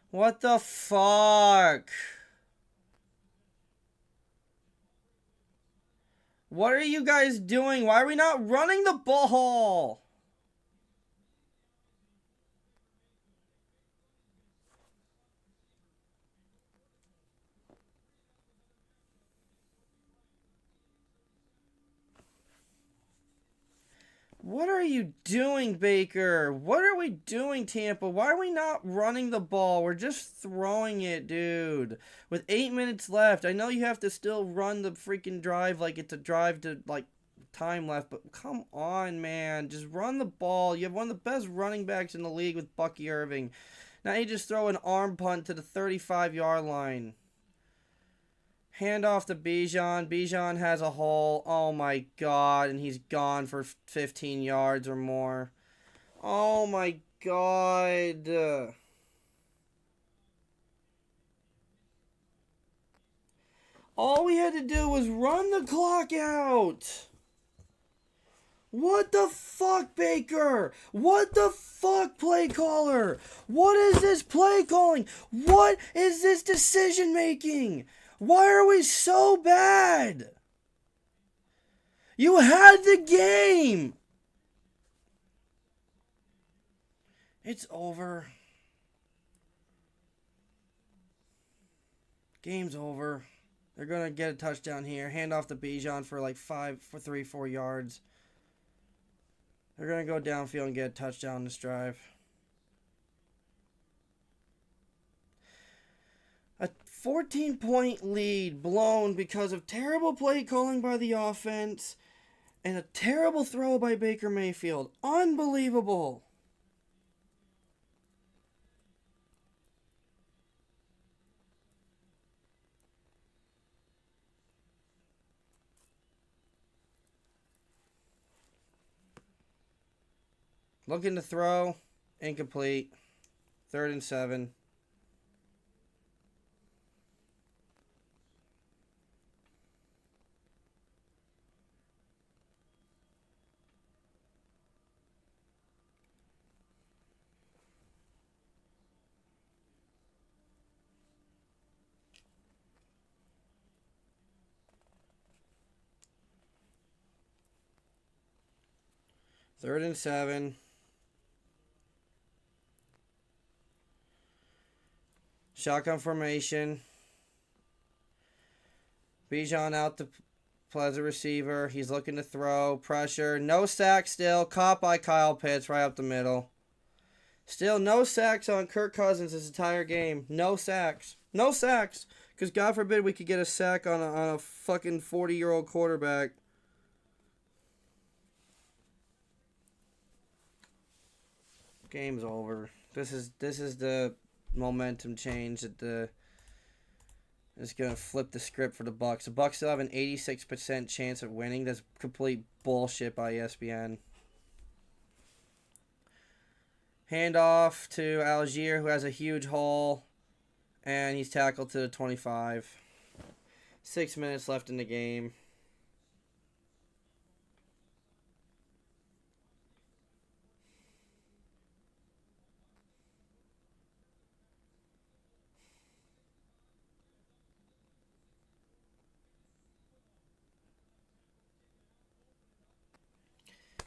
What the fuck? What are you guys doing? Why are we not running the ball? What are you doing, Baker? What are we doing, Tampa? Why are we not running the ball? We're just throwing it, dude. With 8 minutes left, I know you have to still run the freaking drive like it's a drive to, like, time left, but come on, man. Just run the ball. You have one of the best running backs in the league with Bucky Irving. Now you just throw an arm punt to the 35-yard line. Hand off to Bijan. Bijan has a hole. Oh, my God. And he's gone for 15 yards or more. Oh, my God. All we had to do was run the clock out. What the fuck, Baker? What the fuck, play caller? What is this play calling? What is this decision making? Why are we so bad? You had the game. It's over. Game's over. They're going to get a touchdown here. Hand off to Bijan for like 4 yards. They're going to go downfield and get a touchdown this drive. A 14-point lead blown because of terrible play calling by the offense and a terrible throw by Baker Mayfield. Unbelievable. Looking to throw. Incomplete. 3rd and 7. Third and 7. Shotgun formation. Bijan out to play as a receiver. He's looking to throw. Pressure. No sack still. Caught by Kyle Pitts right up the middle. Still no sacks on Kirk Cousins this entire game. No sacks. No sacks. Because God forbid we could get a sack on a fucking 40-year-old quarterback. Game's over. This is the momentum change that is going to flip the script for the Bucs. The Bucs still have an 86% chance of winning. That's complete bullshit by ESPN. Handoff to Algier, who has a huge hole, and he's tackled to the 25. 6 minutes left in the game.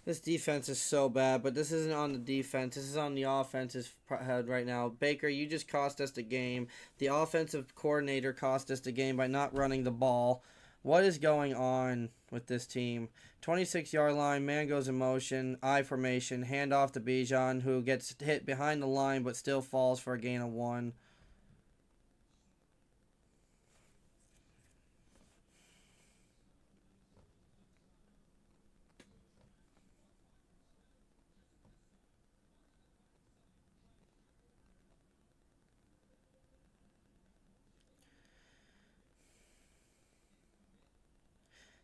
This defense is so bad, but this isn't on the defense. This is on the offense's head right now. Baker, you just cost us the game. The offensive coordinator cost us the game by not running the ball. What is going on with this team? 26-yard line, man goes in motion, I formation, handoff to Bijan, who gets hit behind the line but still falls for a gain of 1.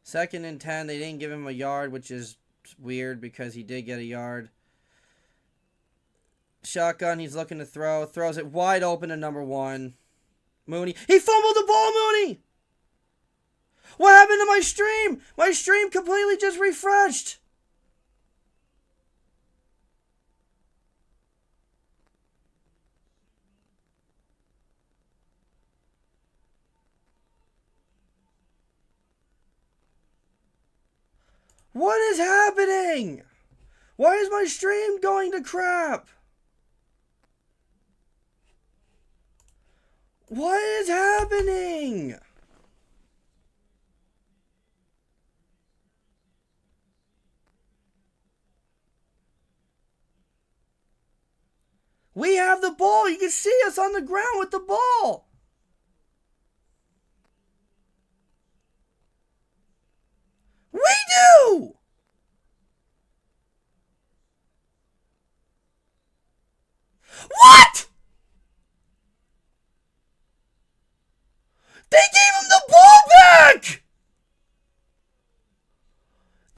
Second and 10, they didn't give him a yard, which is weird because he did get a yard. Shotgun, he's looking to throw. Throws it wide open to number 1. Mooney. He fumbled the ball, Mooney! What happened to my stream? My stream completely just refreshed. What is happening? Why is my stream going to crap? What is happening? We have the ball. You can see us on the ground with the ball. We do! They gave him the ball back!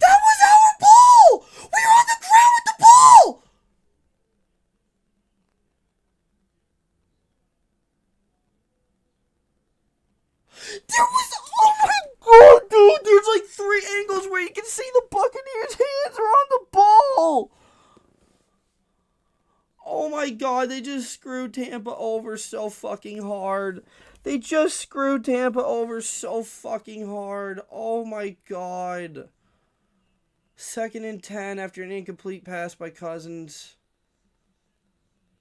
That was our ball! We were on the ground with the ball! There was, oh my god, dude! There's like 3 angles where you can see the Buccaneers' hands are on the ball! Oh my god, they just screwed Tampa over so fucking hard. They just screwed Tampa over so fucking hard. Oh my god. 2nd and 10 after an incomplete pass by Cousins.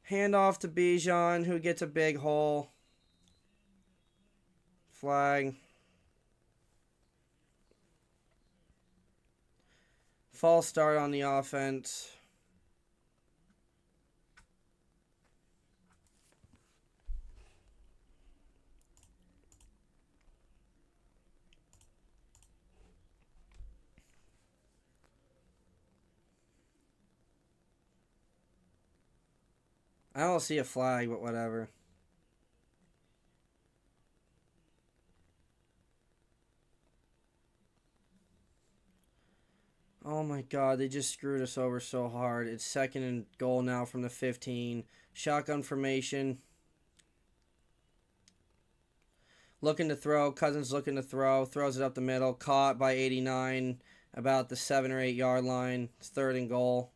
Handoff to Bijan, who gets a big hole. Flag. False start on the offense. I don't see a flag, but whatever. Oh my god, they just screwed us over so hard. It's 2nd and goal now from the 15. Shotgun formation. Looking to throw. Cousins looking to throw. Throws it up the middle. Caught by 89. About the 7 or 8 yard line. It's 3rd and goal.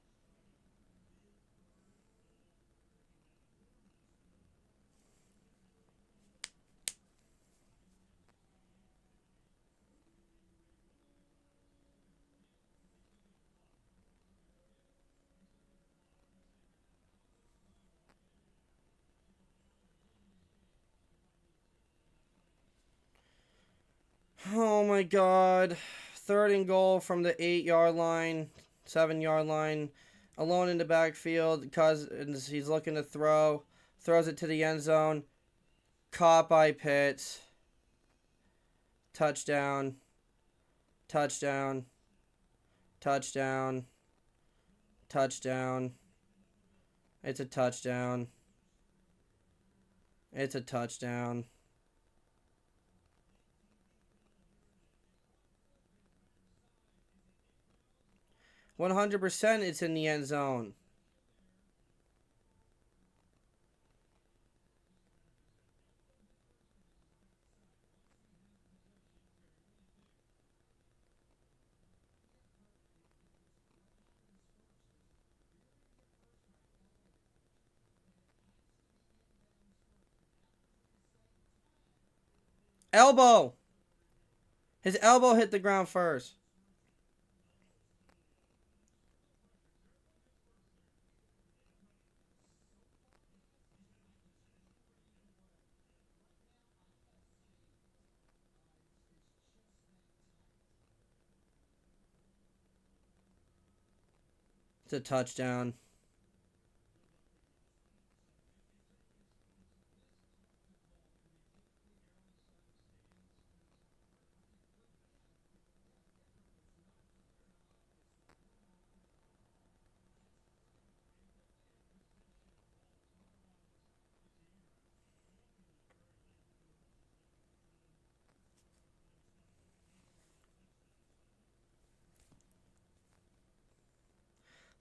Oh my god. 3rd and goal from the 8 yard line. 7 yard line. Alone in the backfield. Cousins, he's looking to throw. Throws it to the end zone. Caught by Pitts. Touchdown. Touchdown. Touchdown. Touchdown. It's a touchdown. It's a touchdown. %, it's in the end zone. Elbow. His elbow hit the ground first. It's a touchdown.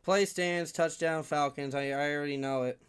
Play stands, touchdown Falcons. I already know it.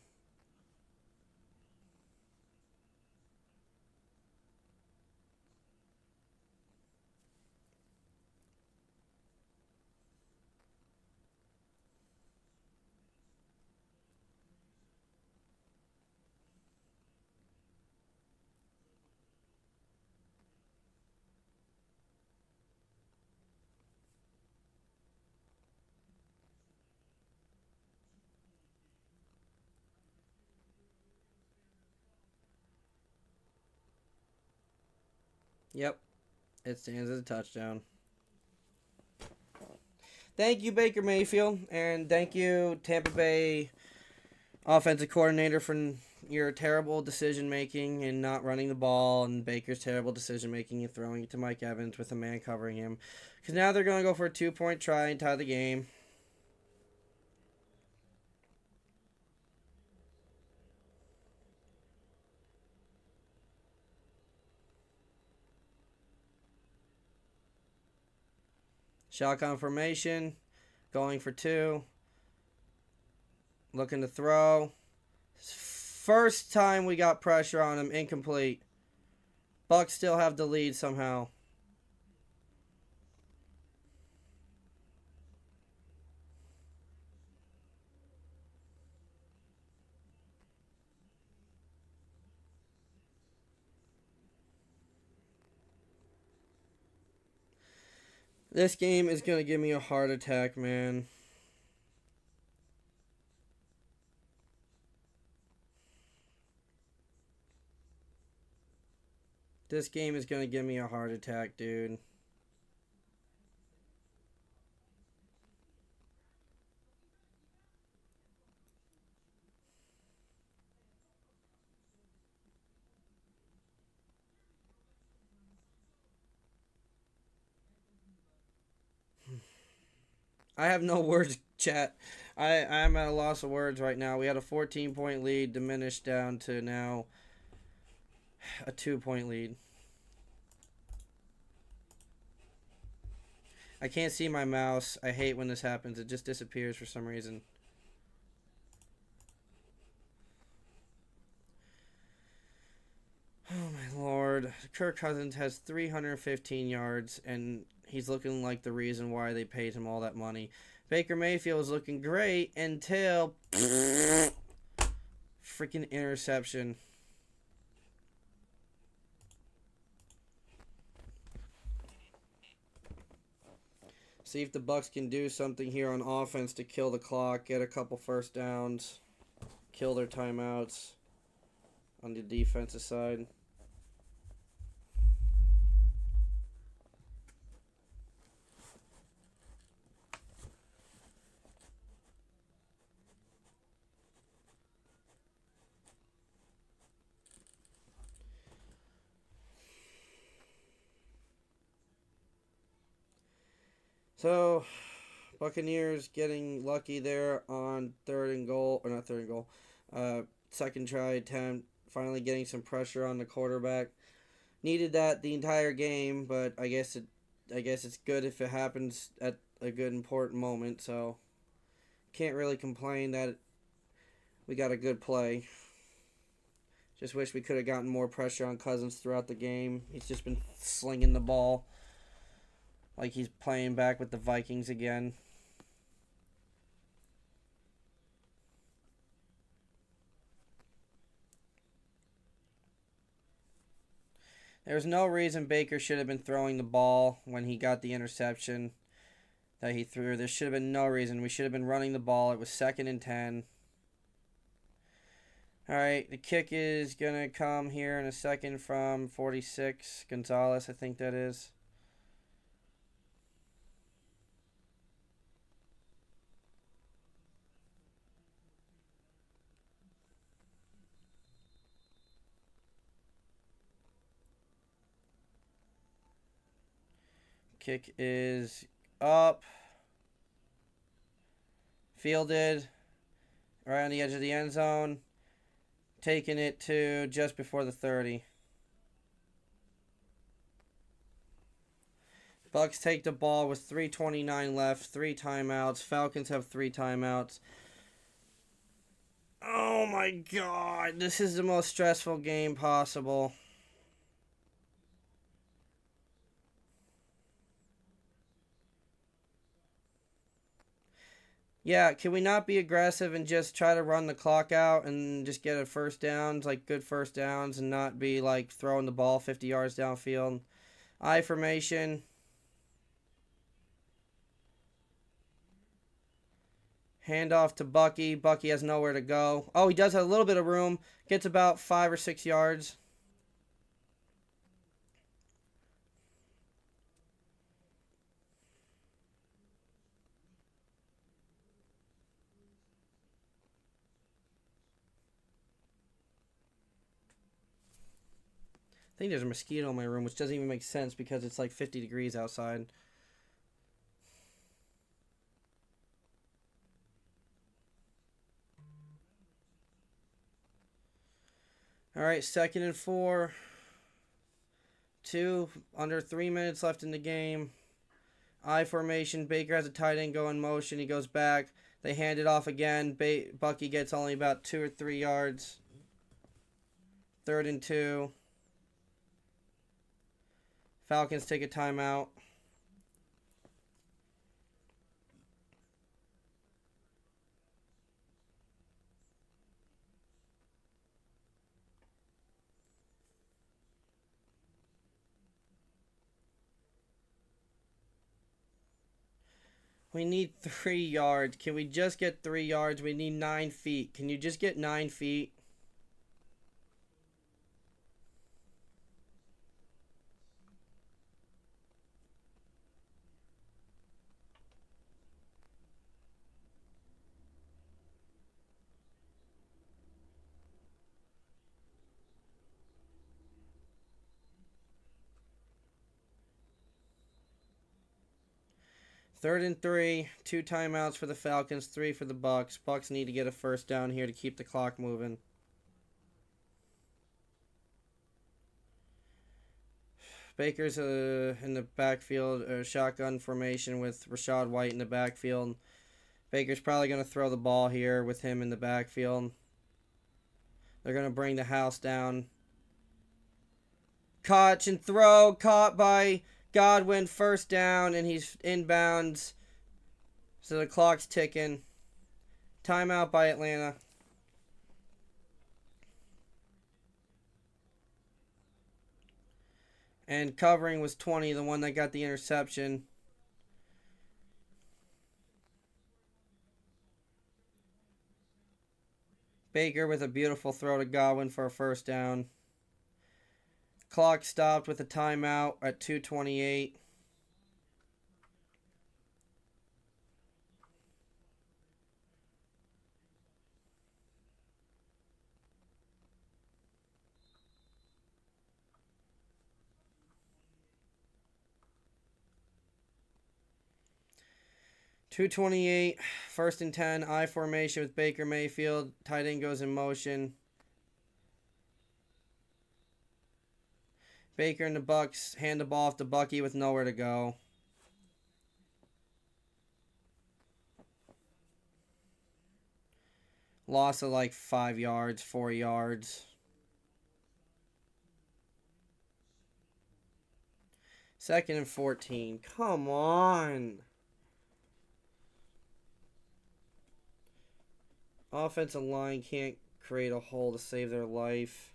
Yep. It stands as a touchdown. Thank you, Baker Mayfield. And thank you, Tampa Bay offensive coordinator, for your terrible decision making and not running the ball, and Baker's terrible decision making and throwing it to Mike Evans with a man covering him. Because now they're going to go for a 2-point try and tie the game. Shotgun formation. Going for 2. Looking to throw. First time we got pressure on him. Incomplete. Bucs still have the lead somehow. This game is going to give me a heart attack, man. This game is going to give me a heart attack, dude. I have no words, chat. I'm at a loss of words right now. We had a 14-point lead diminished down to now a 2-point lead. I can't see my mouse. I hate when this happens. It just disappears for some reason. Oh my lord. Kirk Cousins has 315 yards, and he's looking like the reason why they paid him all that money. Baker Mayfield is looking great until freaking interception. See if the Bucs can do something here on offense to kill the clock, get a couple first downs, kill their timeouts on the defensive side. So, Buccaneers getting lucky there on second try attempt, finally getting some pressure on the quarterback. Needed that the entire game, but I guess it's good if it happens at a good important moment, so can't really complain that we got a good play. Just wish we could have gotten more pressure on Cousins throughout the game. He's just been slinging the ball like he's playing back with the Vikings again. There's no reason Baker should have been throwing the ball when he got the interception that he threw. There should have been no reason. We should have been running the ball. It was 2nd and 10. All right, the kick is going to come here in a second from 46. Gonzalez, I think that is. Kick is up. Fielded. Right on the edge of the end zone. Taking it to just before the 30. Bucs take the ball with 3:29 left. 3 timeouts. Falcons have 3 timeouts. Oh my god. This is the most stressful game possible. Yeah, can we not be aggressive and just try to run the clock out and just get a first downs, like good first downs, and not be like throwing the ball 50 yards downfield? I formation. Handoff to Bucky. Bucky has nowhere to go. Oh, he does have a little bit of room. Gets about 5 or 6 yards. I think there's a mosquito in my room, which doesn't even make sense because it's like 50 degrees outside. All right, 2nd and 4. Under 3 minutes left in the game. I formation. Baker has a tight end go in motion. He goes back. They hand it off again. Bucky gets only about 2 or 3 yards. 3rd and 2. Falcons take a timeout. We need 3 yards. Can we just get 3 yards? We need 9 feet. Can you just get 9 feet? Third and 3, 2 timeouts for the Falcons, 3 for the Bucks. Bucks need to get a first down here to keep the clock moving. Baker's in the backfield, shotgun formation with Rachaad White in the backfield. Baker's probably going to throw the ball here with him in the backfield. They're going to bring the house down. Catch and throw, caught by Godwin, first down, and he's inbounds. So the clock's ticking. Timeout by Atlanta. And covering was 20, the one that got the interception. Baker with a beautiful throw to Godwin for a first down. Clock stopped with a timeout at 2:28. .228, 1st and 10, I formation with Baker Mayfield. Tight end goes in motion. Baker and the Bucks hand the ball off to Bucky with nowhere to go. Loss of like 5 yards, 4 yards. 2nd and 14. Come on. Offensive line can't create a hole to save their life.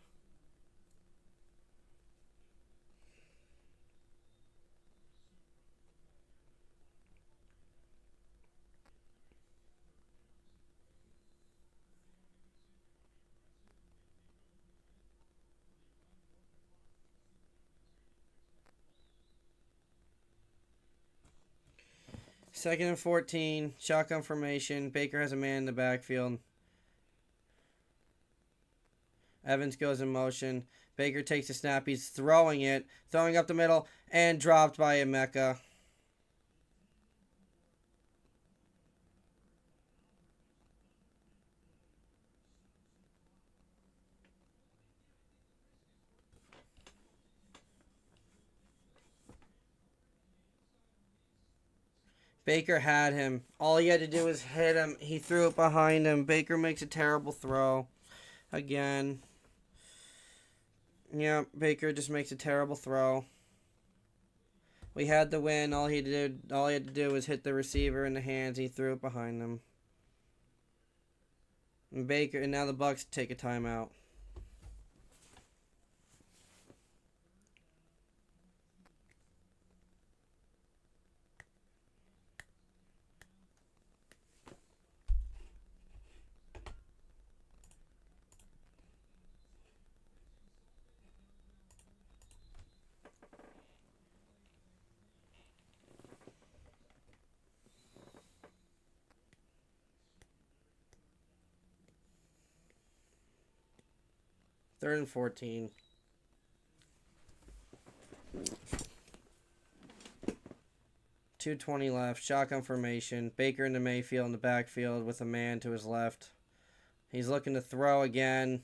Second and 14, shotgun formation. Baker has a man in the backfield. Evans goes in motion. Baker takes a snap. He's throwing it. Throwing up the middle. And dropped by Emeka. Baker had him. All he had to do was hit him. He threw it behind him. Baker makes a terrible throw. Again. Yeah, Baker just makes a terrible throw. We had the win. All he had to do was hit the receiver in the hands. He threw it behind him. And now the Bucks take a timeout. Third and 14. .220 left. Shotgun formation. Baker into Mayfield in the backfield with a man to his left. He's looking to throw again.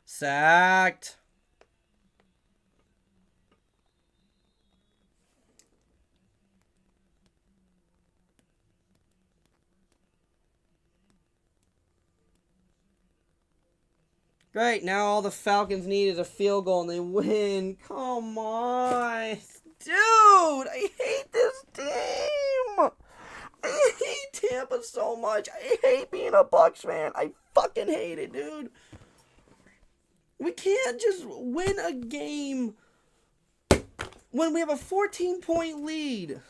Sacked. Great, now all the Falcons need is a field goal and they win. Come on. Dude, I hate this team. I hate Tampa so much. I hate being a Bucs fan. I fucking hate it, dude. We can't just win a game when we have a 14-point lead.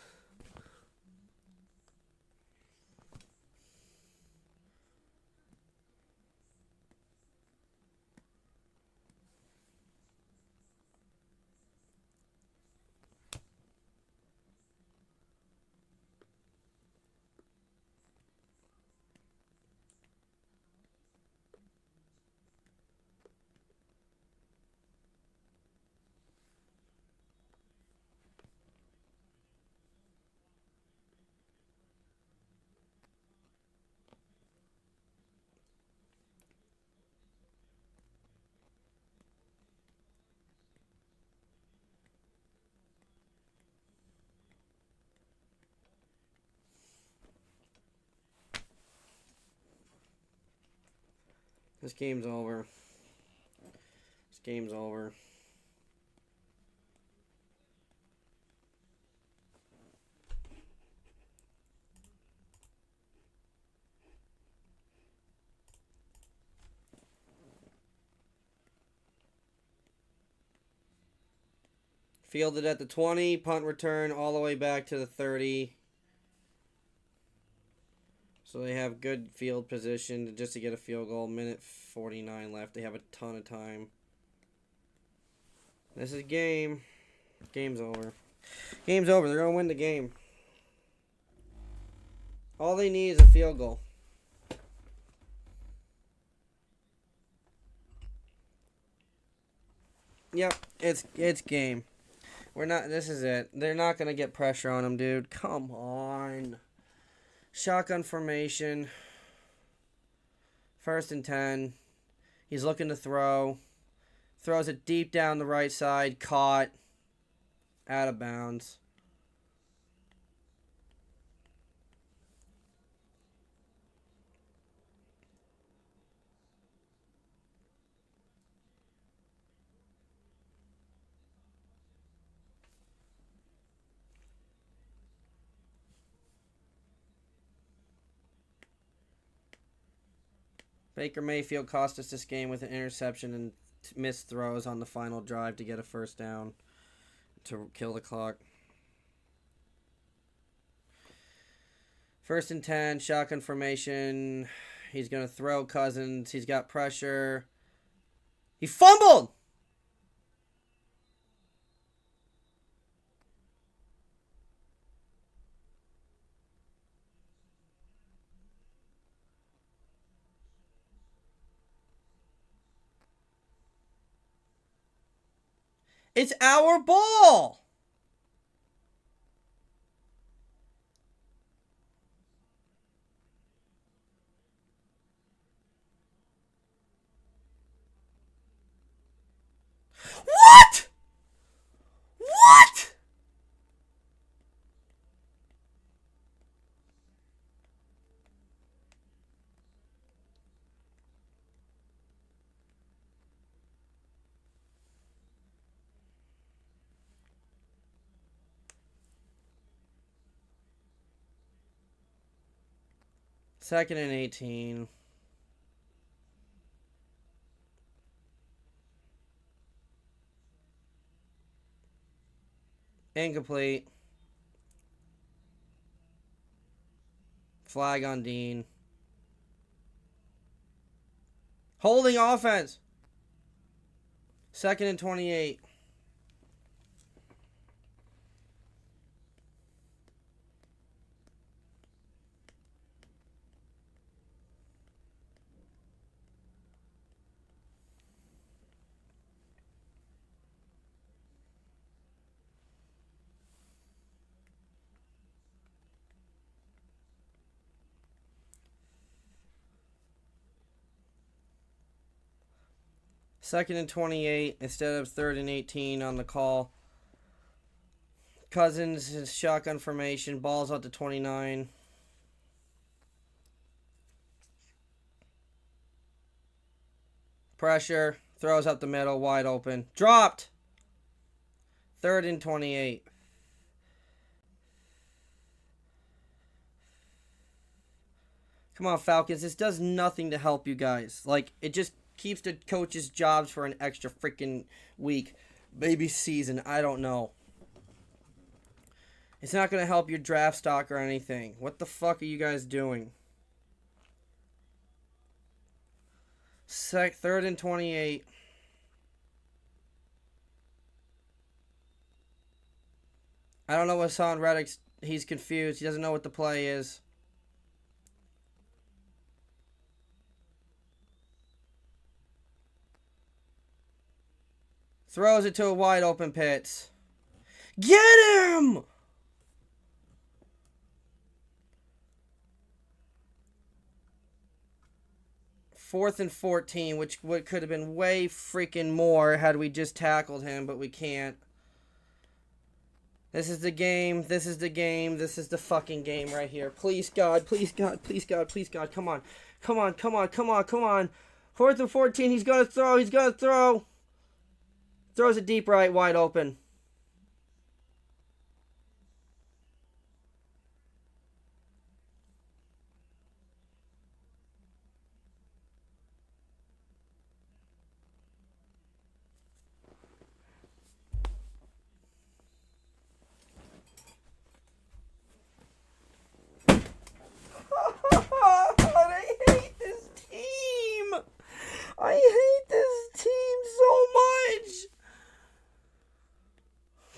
This game's over. This game's over. Fielded at the 20, punt return all the way back to the 30. So they have good field position just to get a field goal. Minute 49 left. They have a ton of time. This is game. Game's over. Game's over. They're going to win the game. All they need is a field goal. Yep, it's game. We're not. This is it. They're not going to get pressure on them, dude. Come on. Shotgun formation. 1st and 10. He's looking to throw. Throws it deep down the right side. Caught. Out of bounds. Baker Mayfield cost us this game with an interception and missed throws on the final drive to get a 1st down to kill the clock. 1st and 10, shotgun formation. He's going to throw Cousins. He's got pressure. He fumbled! It's our ball! What? What? Second and 18. Incomplete. Flag on Dean. Holding offense. 2nd and 28. Second and 28 instead of 3rd and 18 on the call. Cousins is shotgun formation. Ball's out to 29. Pressure. Throws up the middle. Wide open. Dropped. 3rd and 28. Come on, Falcons. This does nothing to help you guys. Like, it just keeps the coaches' jobs for an extra freaking week. Maybe season. I don't know. It's not going to help your draft stock or anything. What the fuck are you guys doing? 3rd and 28. I don't know what's on Reddick. He's confused. He doesn't know what the play is. Throws it to a wide open Pitts. Get him! Fourth and 14, which could have been way freaking more had we just tackled him, but we can't. This is the game. This is the game. This is the fucking game right here. Please, God. Please, God. Please, God. Please, God. Come on. Come on. Come on. Come on. Come on. 4th and 14. He's going to throw. He's going to throw. Throws it deep right, wide open. I hate this team. I hate this team so much.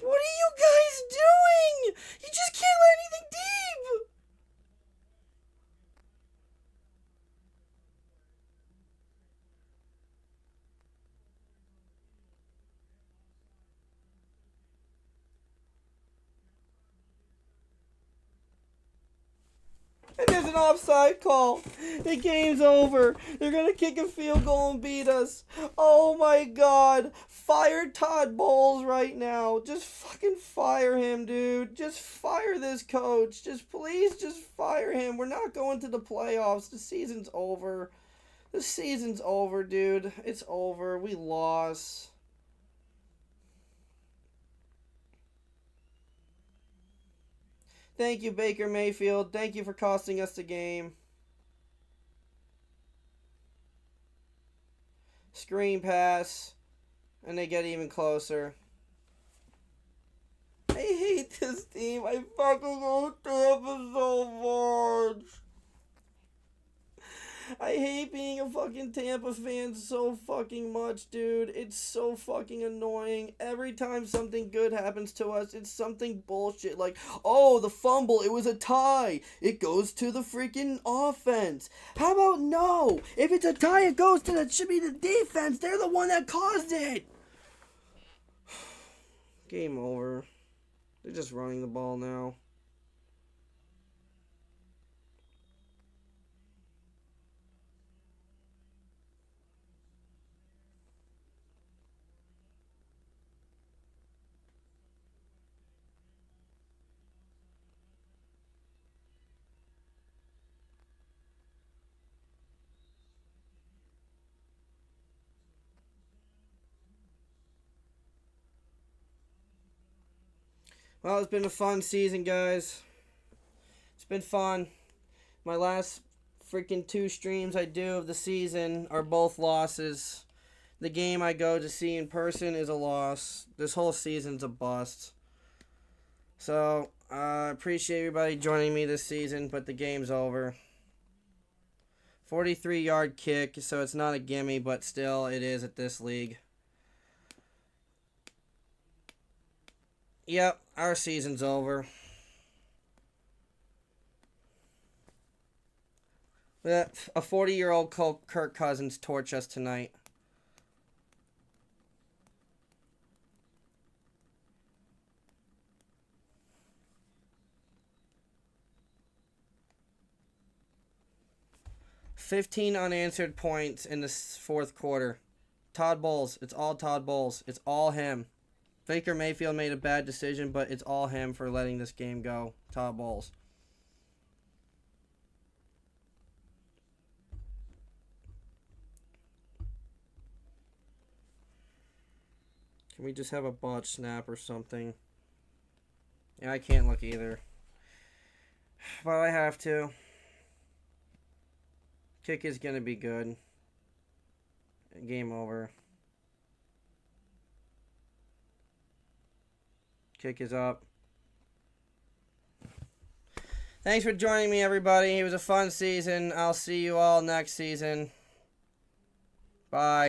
What are you guys doing? You just can't let anything deep. And there's an offside call. The game's over. They're going to kick a field goal and beat us. Oh my God. Fire Todd Bowles right now. Just fucking fire him, dude. Just fire this coach. Please just fire him. We're not going to the playoffs. The season's over. The season's over, dude. It's over. We lost. Thank you, Baker Mayfield. Thank you for costing us the game. Screen pass. And they get even closer. I hate this team. I fucking hate Tampa so much. I hate being a fucking Tampa fan so fucking much, dude. It's so fucking annoying. Every time something good happens to us, it's something bullshit. Like, oh, the fumble, it was a tie. It goes to the freaking offense. How about no? If it's a tie, it should be the defense. They're the one that caused it. Game over. They're just running the ball now. Well, it's been a fun season, guys. It's been fun. My last freaking 2 streams I do of the season are both losses. The game I go to see in person is a loss. This whole season's a bust. So, I appreciate everybody joining me this season, but the game's over. 43-yard kick, so it's not a gimme, but still, it is at this league. Yep, our season's over. A 40-year-old Kirk Cousins torch us tonight. $15 unanswered points in the 4th quarter. Todd Bowles. It's all Todd Bowles. It's all him. Baker Mayfield made a bad decision, but it's all him for letting this game go. Todd Bowles. Can we just have a botch snap or something? Yeah, I can't look either. But I have to. Kick is going to be good. Game over. Kick is up. Thanks for joining me, everybody. It was a fun season. I'll see you all next season. Bye.